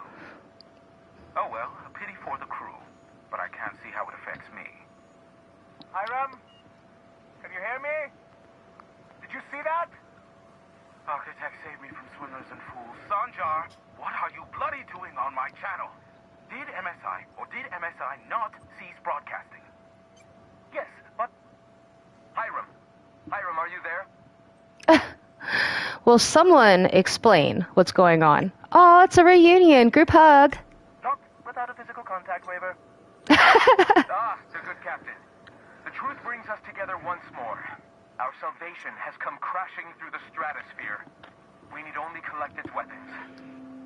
Oh well, a pity for the crew, but I can't see how it affects me. Hiram? Can you hear me? Did you see that? Architect, save me from swimmers and fools. Sanjar, what are you bloody doing on my channel? Did MSI or did MSI not cease broadcasting? Yes, but... Hiram, are you there? Will someone explain what's going on? Oh, it's a reunion. Group hug. Talk without a physical contact waiver. The good captain. The truth brings us together once more. Our salvation has come crashing through the stratosphere. We need only collect its weapons.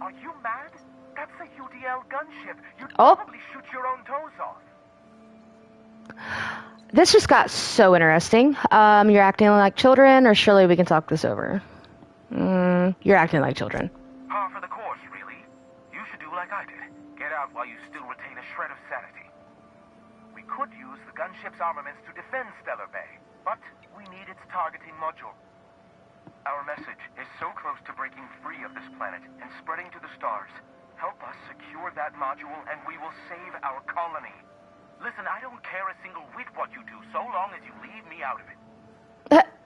Are you mad? That's a UDL gunship. You'd probably shoot your own toes off. This just got so interesting. You're acting like children, or surely we can talk this over. You're acting like children. Par for the course, really. You should do like I did. Get out while you still retain a shred of sanity. We could use the gunship's armaments to defend Stellar Bay, but we need its targeting module. Our message is so close to breaking free of this planet and spreading to the stars. Help us secure that module and we will save our colony. Listen, I don't care a single whit what you do so long as you leave me out of it.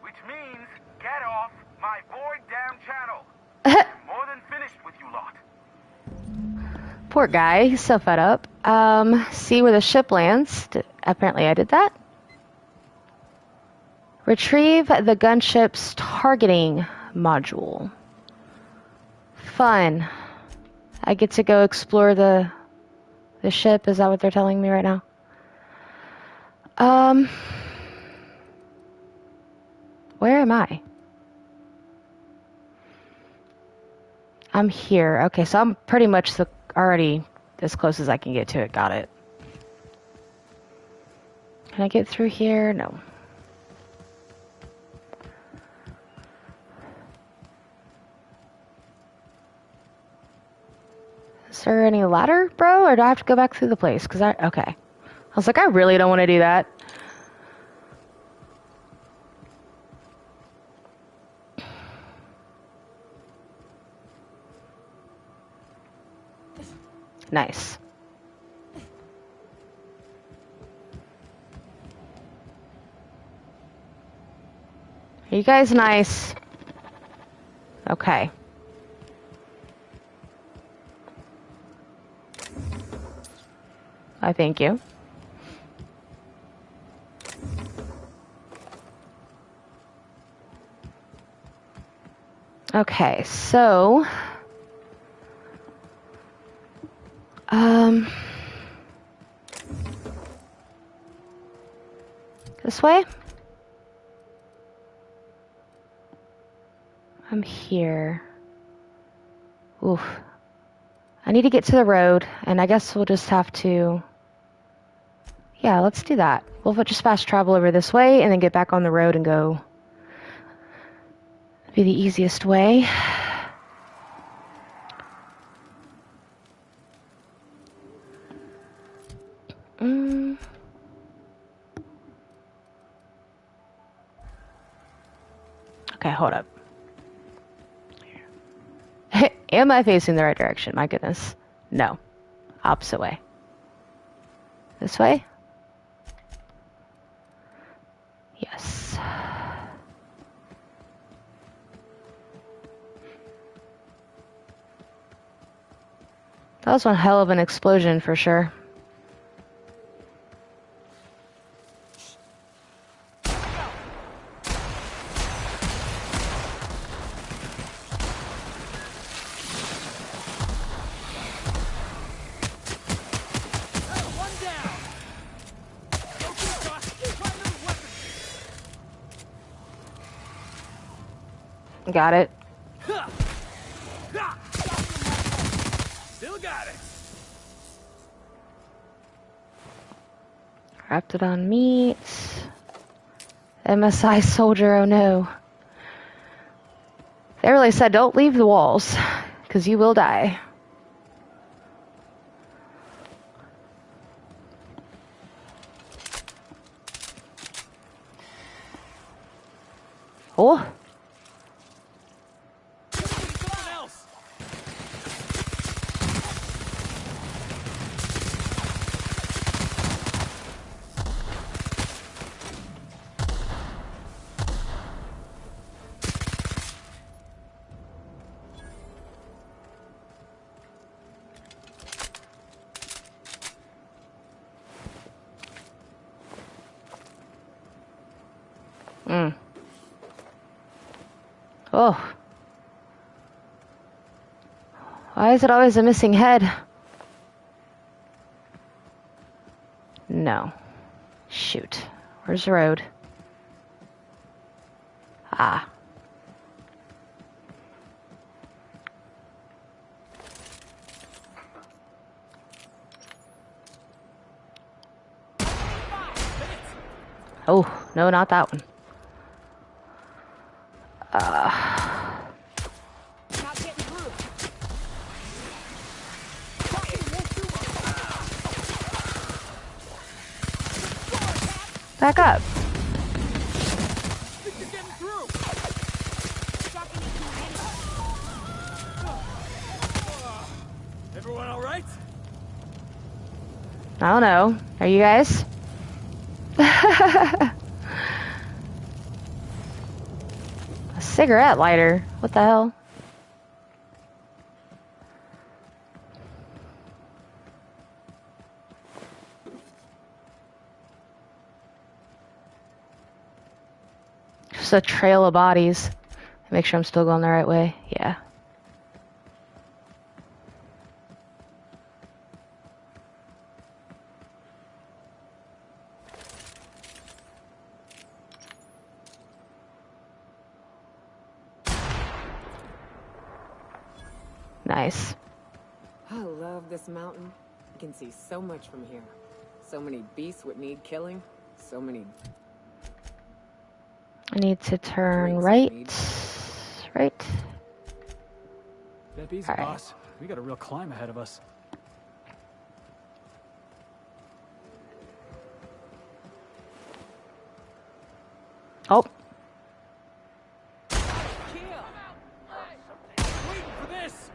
Which means, get off my bored damn channel. I'm more than finished with you lot. Poor guy. He's so fed up. See where the ship lands. Apparently I did that. Retrieve the gunship's targeting module. Fun. I get to go explore the ship. Is that what they're telling me right now? Where am I? I'm here. Okay, so I'm pretty much already as close as I can get to it. Got it. Can I get through here? No. Is there any ladder, bro? Or do I have to go back through the place? Okay. I was like, I really don't want to do that. Nice. Are you guys nice? Okay. I thank you. Okay, so this way? I'm here. Oof. I need to get to the road, and I guess we'll just have to... Yeah, let's do that. We'll just fast travel over this way, and then get back on the road and go. Be the easiest way. Okay, hold up. Am I facing the right direction? My goodness. No. Opposite way. This way? Yes. That was one hell of an explosion for sure. Got it. Still got it. Wrapped it on meat. MSI soldier, oh no. They really said don't leave the walls, because you will die. Oh. Oh. Why is it always a missing head? No. Shoot. Where's the road? Ah. Oh, no, not that one. Back up. Everyone all right? I don't know. Are you guys? A cigarette lighter? What the hell? Just a trail of bodies. Make sure I'm still going the right way. Yeah. Nice. I love this mountain. You can see so much from here. So many beasts would need killing. So many... I need to turn right. Right. Step easy, All right. boss. We got a real climb ahead of us. Oh. Waiting for this.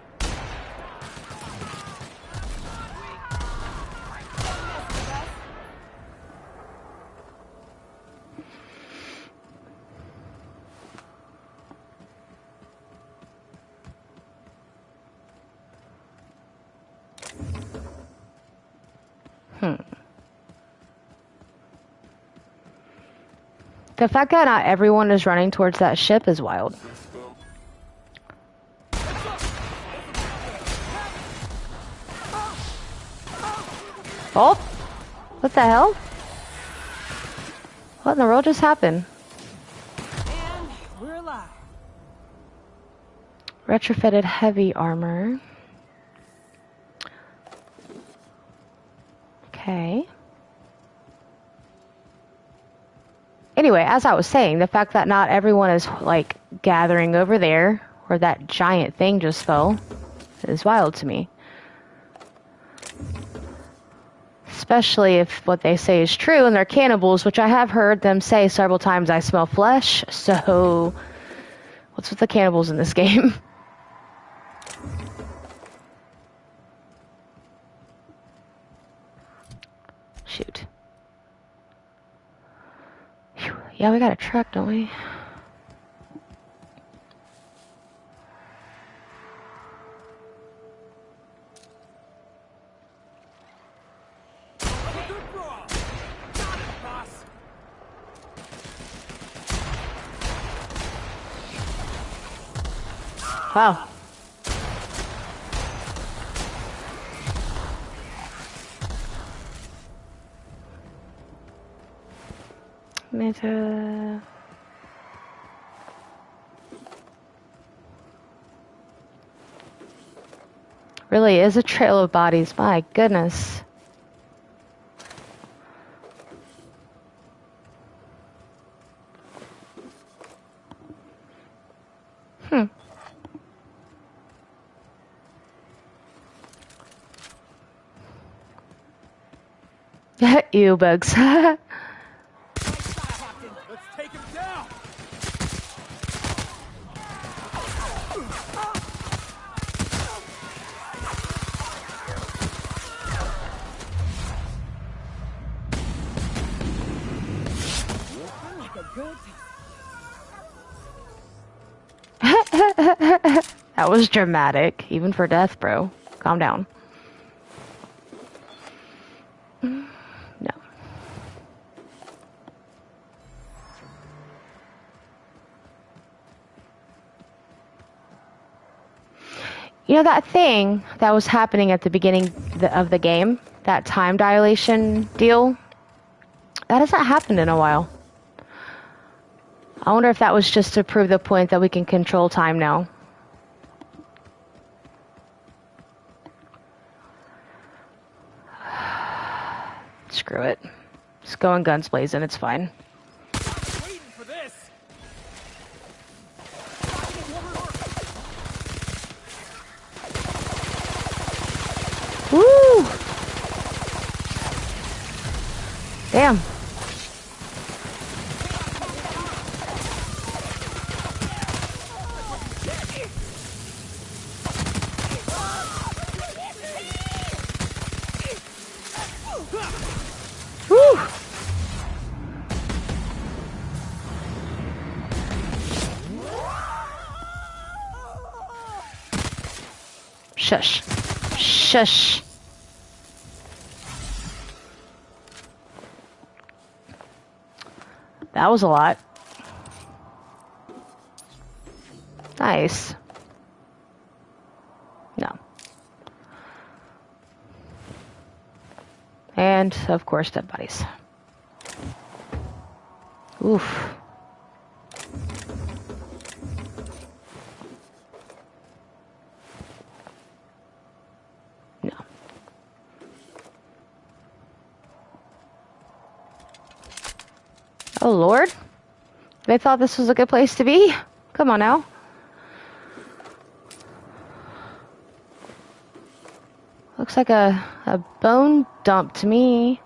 The fact that not everyone is running towards that ship is wild. Oh! What the hell? What in the world just happened? And we're alive. Retrofitted heavy armor. Okay. Anyway, as I was saying, the fact that not everyone is, like, gathering over there, where that giant thing just fell, is wild to me. Especially if what they say is true and they're cannibals, which I have heard them say several times, I smell flesh, so what's with the cannibals in this game? Shoot. Whew. Yeah, we got a truck, don't we? Wow. Meta. Really is a trail of bodies, my goodness. Ew, bugs. Let's take him down. That was dramatic, even for death, bro. Calm down. No. You know that thing that was happening at the beginning of the game? That time dilation deal? That hasn't happened in a while. I wonder if that was just to prove the point that we can control time now. Screw it. Just going guns blazing, it's fine. Waiting for this. Woo! Damn. Woo! Shush. Shush. That was a lot. Nice. No. And, of course, dead bodies. Oof. Oh, Lord. They thought this was a good place to be? Come on now. Looks like a bone dump to me.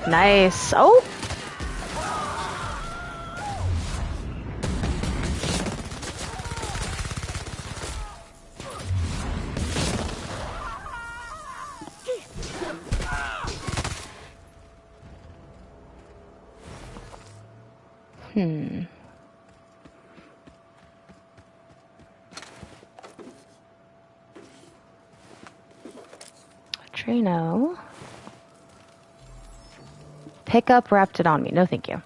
Nice. Oh! Trino. Pick up wrapped it on me. No, thank you.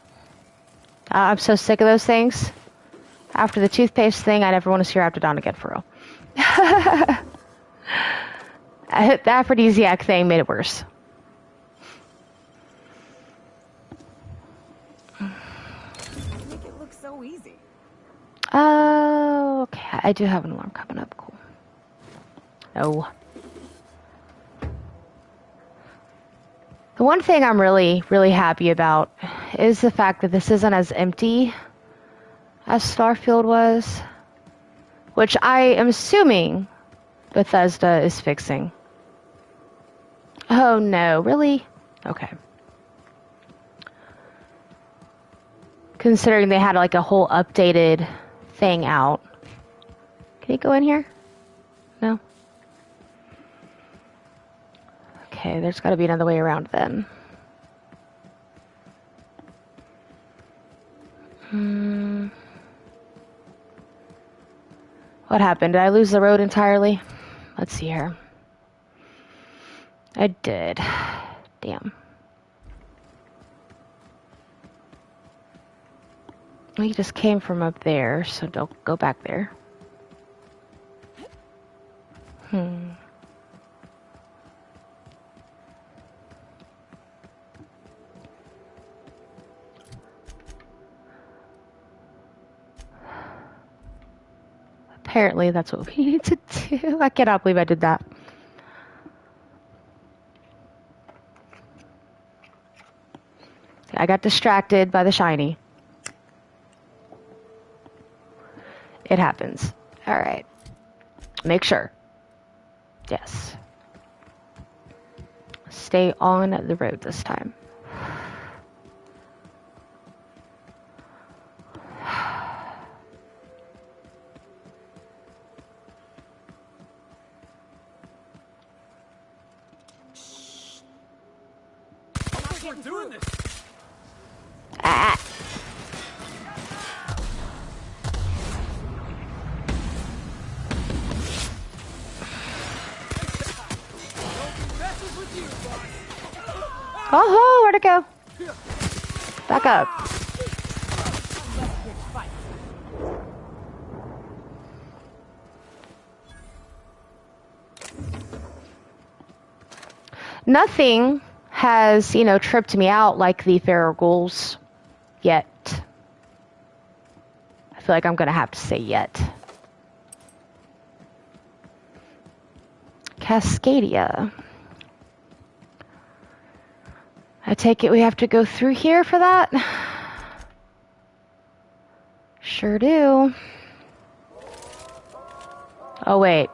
I'm so sick of those things. After the toothpaste thing, I never want to see Raptidon again, for real. The aphrodisiac thing made it worse. Make it look so easy. Oh, okay. I do have an alarm coming up. Cool. No. The one thing I'm really, really happy about is the fact that this isn't as empty as Starfield was, which I am assuming Bethesda is fixing. Oh no, really? Okay. Considering they had like a whole updated thing out. Can you go in here? No? Okay, there's got to be another way around then. What happened? Did I lose the road entirely? Let's see here. I did. Damn. We just came from up there, so don't go back there. Apparently that's what we need to do. I cannot believe I did that. I got distracted by the shiny. It happens. Alright. Make sure. Yes. Stay on the road this time. We're doing this. Ah. Oh, where'd it go? Back up. Nothing has, tripped me out like the feral ghouls yet. I feel like I'm gonna have to say yet. Cascadia. I take it we have to go through here for that? Sure do. Oh, wait.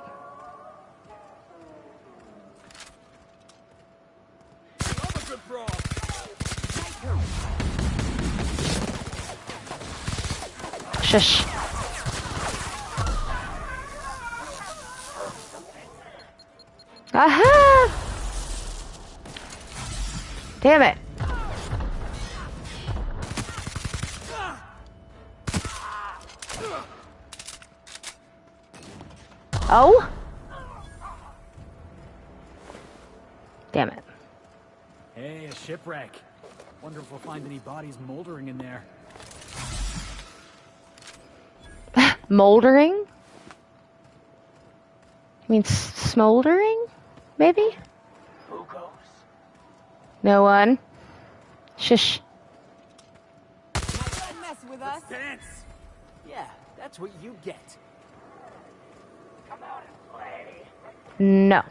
Shush. Aha! Damn it. Oh? Damn it. Hey, a shipwreck. Wonder if we'll find any bodies moldering in there. Moldering? You mean smoldering? Maybe? Who goes? No one. Shush. Mess with us? Dance! Yeah, that's what you get. Come out and play. No.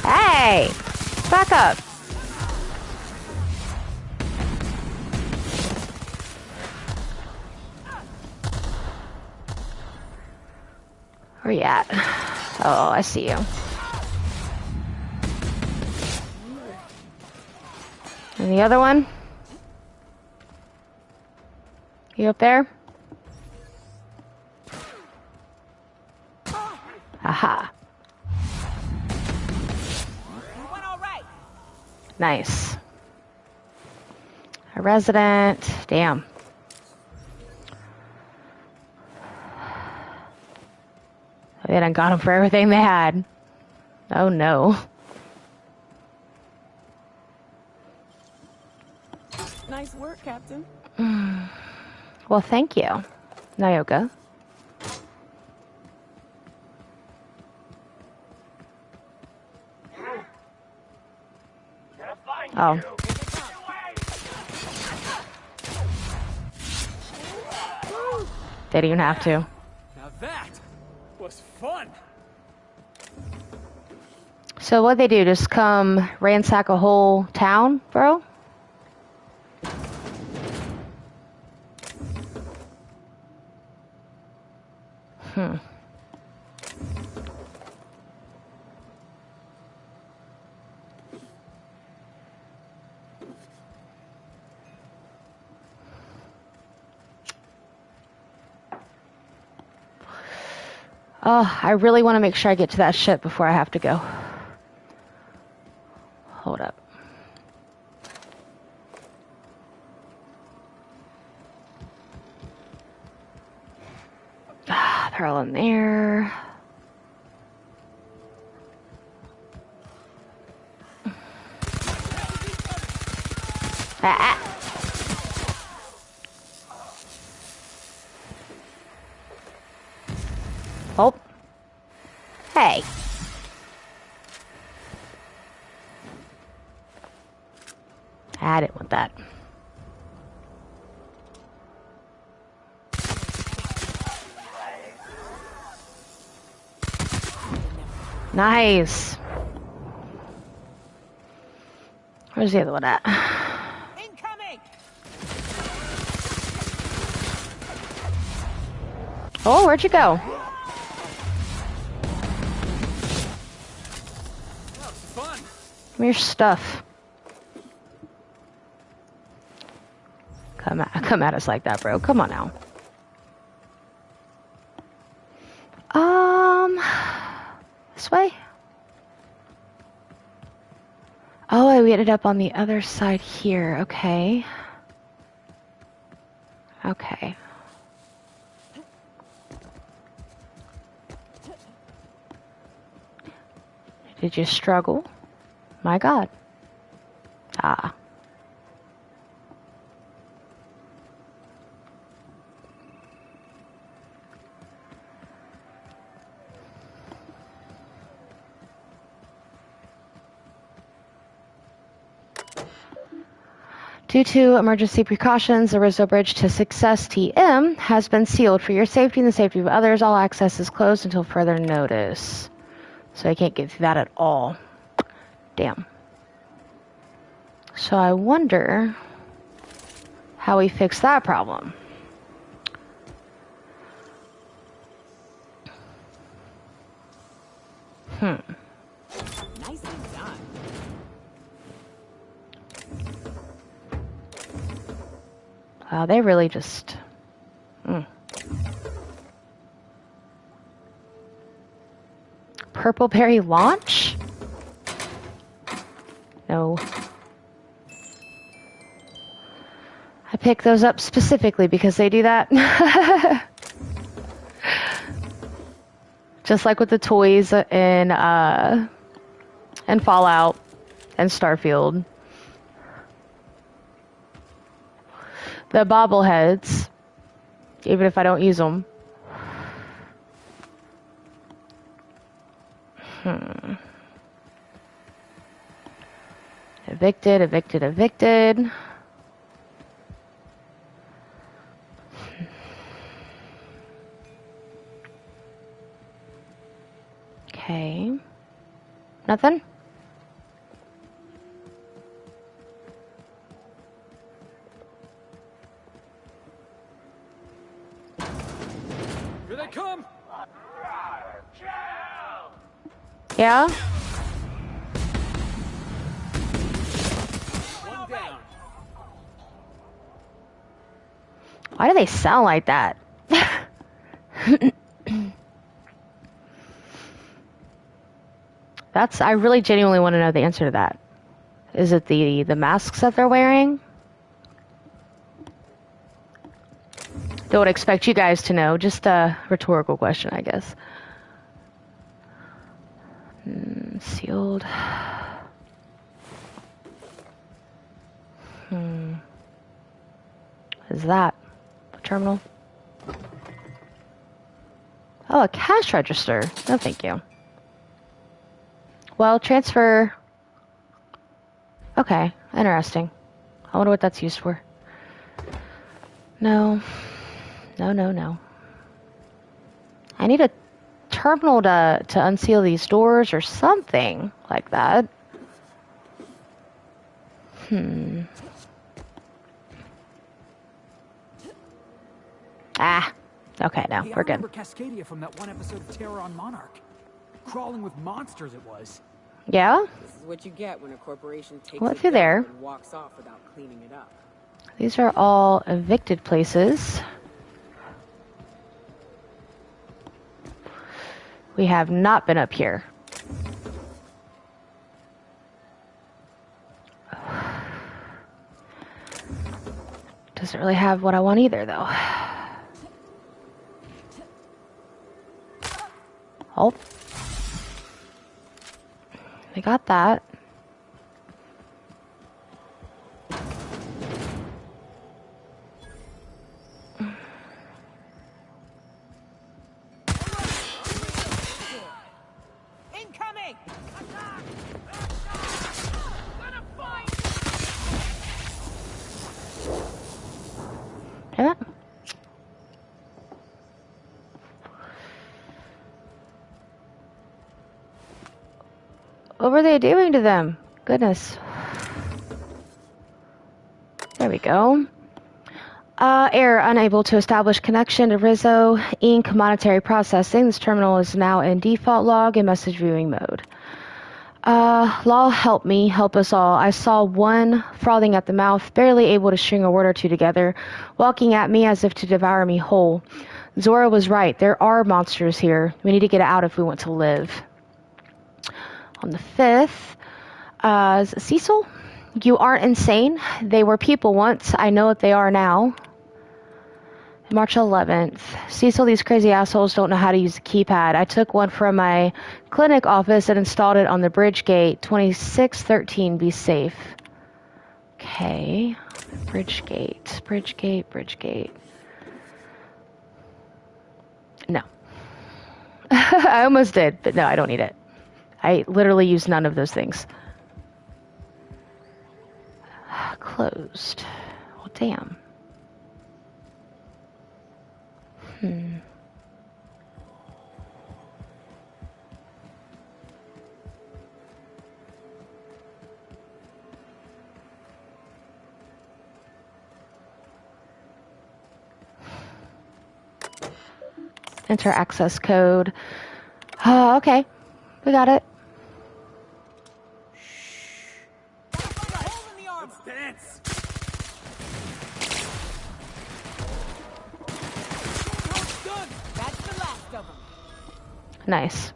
Hey! Back up. Where you at? Oh, I see you. And the other one? You up there? Aha. Nice. A resident. Damn. They done got them for everything they had. Oh no. Nice work, Captain. Well, thank you, Nyoka. Oh. Didn't even have to. Now that was fun. So what'd they do? Just come ransack a whole town, bro? Oh, I really want to make sure I get to that ship before I have to go. Hold up. Ah, they're all in there. Ah. Oh. Hey. I didn't want that. Nice. Where's the other one at? Incoming! Oh, where'd you go? Fun. Give me your stuff. Come at us like that, bro. Come on now. This way? Oh, we ended up on the other side here. Okay. Okay. Did you struggle? My God. Ah. Due to emergency precautions, the Rizzo Bridge to Success TM has been sealed. For your safety and the safety of others, all access is closed until further notice. So I can't get through that at all. Damn. So I wonder how we fix that problem. Nicely done. Wow, they really just... Purple Berry launch? No. I picked those up specifically because they do that. Just like with the toys in Fallout and Starfield. The bobbleheads, even if I don't use them. Evicted, evicted, evicted. Okay. Nothing? Here they come! Yeah? One down. Why do they sound like that? I really genuinely want to know the answer to that. Is it the masks that they're wearing? Don't expect you guys to know. Just a rhetorical question, I guess. Sealed. What is that? A terminal? Oh, a cash register. No, thank you. Well, transfer. Okay, interesting. I wonder what that's used for. No. No, no, no. I need a terminal to unseal these doors or something like that. Ah. Okay, no, Hey, we're I good. remember Cascadia from that one episode of Terror on Monarch. Crawling with monsters it was. Yeah? This is what you get when a corporation takes What a through dump there? and walks off without cleaning it up. These are all evicted places. We have not been up here. Doesn't really have what I want either, though. Oh. We got that. Incoming! Damn it. What were they doing to them? Goodness. There we go. Error, unable to establish connection to Rizzo Inc. monetary processing. This terminal is now in default log and message viewing mode. Law, help me, help us all. I saw one frothing at the mouth, barely able to string a word or two together, walking at me as if to devour me whole. Zora was right. There are monsters here. We need to get out if we want to live. On the 5th, Cecil? You aren't insane. They were people once. I know what they are now. March 11th. Cecil, these crazy assholes don't know how to use the keypad. I took one from my clinic office and installed it on the bridge gate. 2613, be safe. Okay. Bridge gate, bridge gate, bridge gate. No. I almost did, but no, I don't need it. I literally use none of those things. Closed. Well, damn. Enter access code. Okay. We got it. Let's dance! Done! That's the last of them. Nice.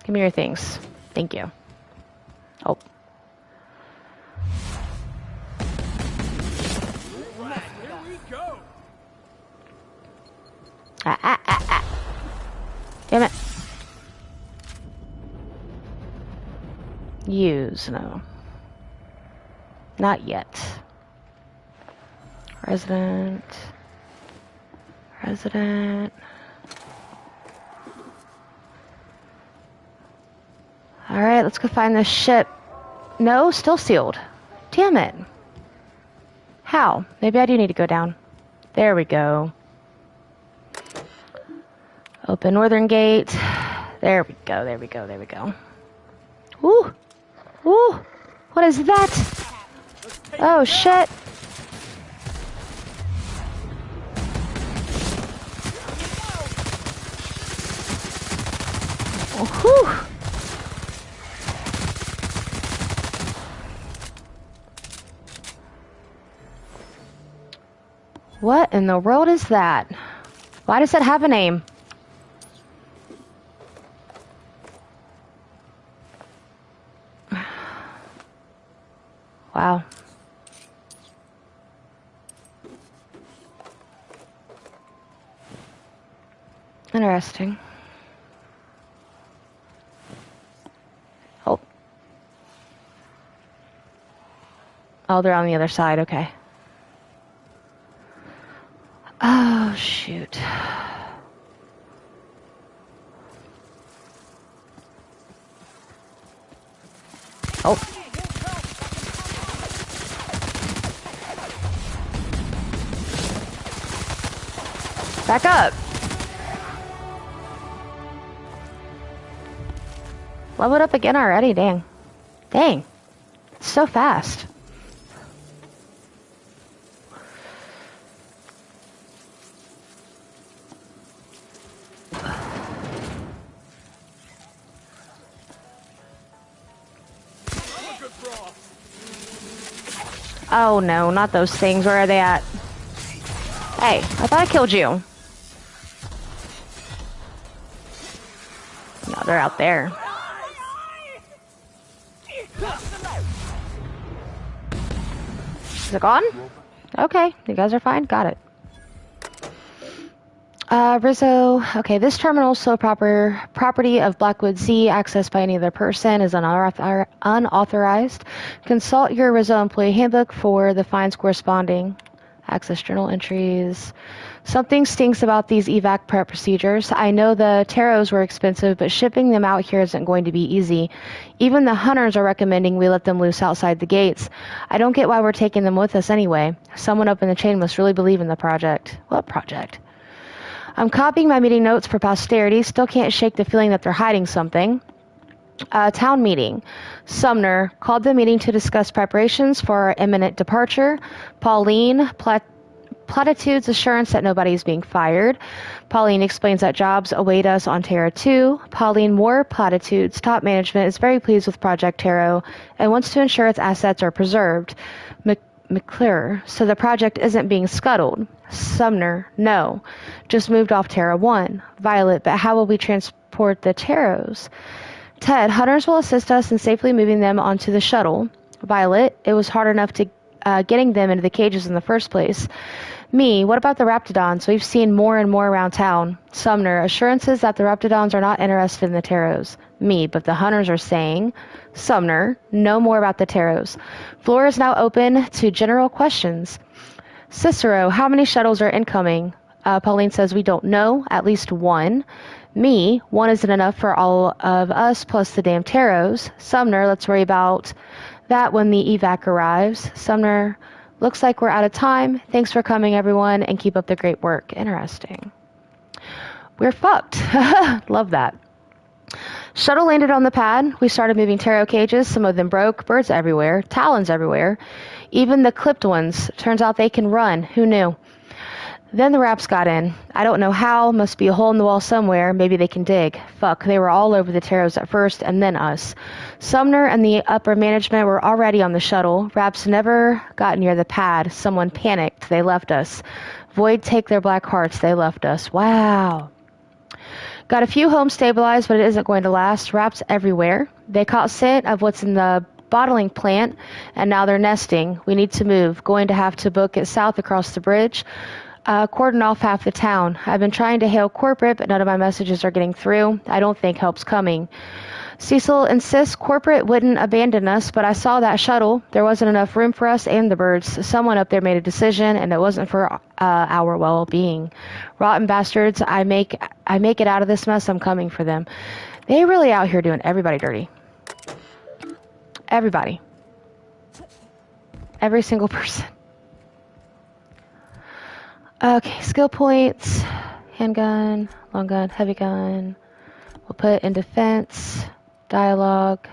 Give me your things. Thank you. Oh. Right, here we go! Ah. Damn it. Use, no. Not yet. Resident. Alright, let's go find this ship. No, still sealed. Damn it. How? Maybe I do need to go down. There we go. Open northern gate. There we go, there we go, there we go. Ooh! Ooh! What is that? Oh, shit! Oh, whew! What in the world is that? Why does it have a name? Wow. Interesting. Oh. Oh, they're on the other side, okay. Oh, shoot. Oh. Back up. Level it up again already, dang. Dang. It's so fast. Oh no, not those things. Where are they at? Hey, I thought I killed you. No, they're out there. Is it gone? Okay, you guys are fine. Got it. Rizzo. Okay, this terminal is sole property of Blackwood Z. Accessed by any other person is unauthorized. Consult your Rizzo employee handbook for the fines corresponding. Access journal entries. Something stinks about these evac prep procedures. I know the taros were expensive, but shipping them out here isn't going to be easy. Even the hunters are recommending we let them loose outside the gates. I don't get why we're taking them with us anyway. Someone up in the chain must really believe in the project. What project? I'm copying my meeting notes for posterity. Still can't shake the feeling that they're hiding something. Town meeting. Sumner called the meeting to discuss preparations for our imminent departure. Pauline, platitudes assurance that nobody is being fired. Pauline explains that jobs await us on Terra 2. Pauline, more platitudes. Top management is very pleased with Project Taro and wants to ensure its assets are preserved. McClure, so the project isn't being scuttled. Sumner, no. Just moved off Terra 1. Violet, but how will we transport the Taros? Ted, hunters will assist us in safely moving them onto the shuttle. Violet, it was hard enough to getting them into the cages in the first place. Me, what about the Raptidons? We've seen more and more around town. Sumner, assurances that the Raptidons are not interested in the Taros. Me, but the hunters are saying. Sumner, no more about the Taros. Floor is now open to general questions. Cicero, how many shuttles are incoming? Pauline says we don't know, at least one. Me, one isn't enough for all of us plus the damn Taros. Sumner, let's worry about that when the evac arrives. Sumner, looks like we're out of time. Thanks for coming, everyone, and keep up the great work. Interesting. We're fucked. Love that. Shuttle landed on the pad. We started moving taro cages. Some of them broke. Birds everywhere. Talons everywhere. Even the clipped ones. Turns out they can run. Who knew? Then the Raps got in. I don't know how. Must be a hole in the wall somewhere. Maybe they can dig. Fuck, they were all over the Taros at first, and then us. Sumner and the upper management were already on the shuttle. Raps never got near the pad. Someone panicked. They left us. Void take their black hearts. They left us. Wow. Got a few homes stabilized, but it isn't going to last. Raps everywhere. They caught scent of what's in the bottling plant, and now they're nesting. We need to move. Going to have to book it south across the bridge. Cordon off half the town. I've been trying to hail corporate, but none of my messages are getting through. I don't think help's coming. Cecil insists corporate wouldn't abandon us, but I saw that shuttle. There wasn't enough room for us and the birds. Someone up there made a decision, and it wasn't for our well-being. Rotten bastards, I make it out of this mess. I'm coming for them. They really out here doing everybody dirty. Everybody. Every single person. Okay, skill points. Handgun, long gun, heavy gun. We'll put in defense, dialogue,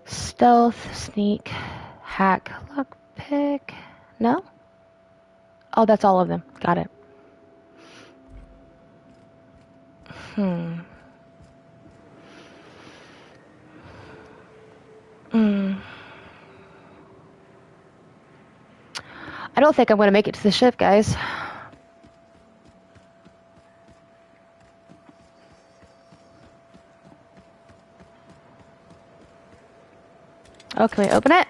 stealth, sneak, hack, lockpick. No? Oh, that's all of them. Got it. I don't think I'm going to make it to the ship, guys. Oh, can we open it?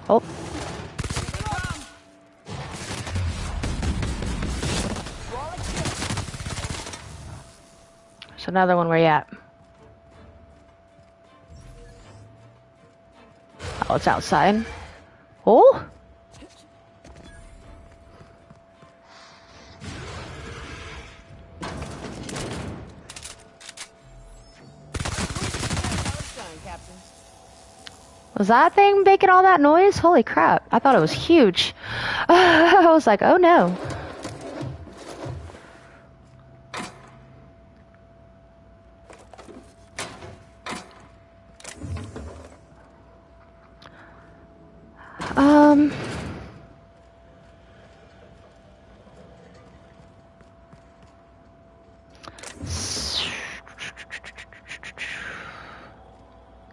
Oh. There's another one. Where you at? Oh, it's outside. Oh! Was that thing making all that noise? Holy crap. I thought it was huge. I was like, oh no.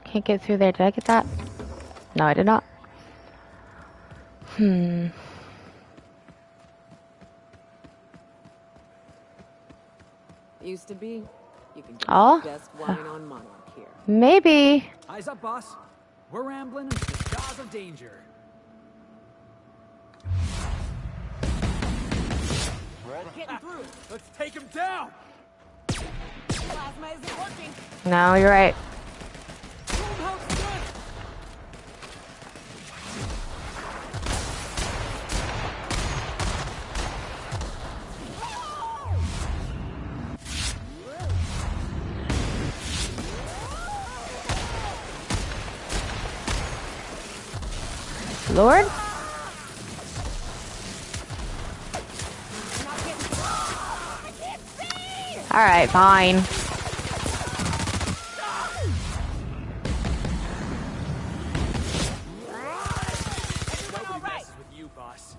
Can't get through there. Did I get that? No, I did not. Used to be. You can get Oh? the best wine on Monarch here. Maybe. Eyes up, boss. We're rambling into the jaws of danger. Getting through. Let's take him down. Plasma isn't working. No, you're right. Lord? Alright, fine. With you, boss.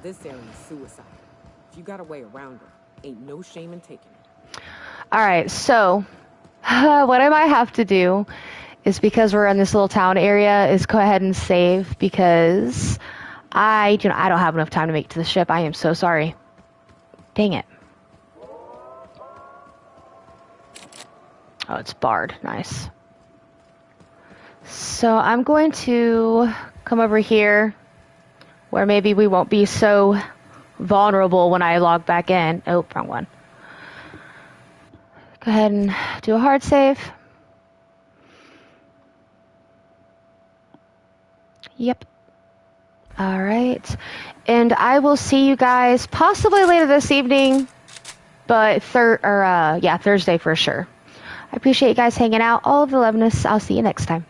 This area's suicide. If you got a way around it, ain't no shame in taking it. Alright, so what I might have to do is, because we're in this little town area, is go ahead and save, because I don't have enough time to make it to the ship. I am so sorry. Dang it. Oh, it's barred. Nice. So I'm going to come over here where maybe we won't be so vulnerable when I log back in. Oh, wrong one. Go ahead and do a hard save. Yep. All right. And I will see you guys possibly later this evening, but Thursday for sure. I appreciate you guys hanging out. All of the loveness. I'll see you next time.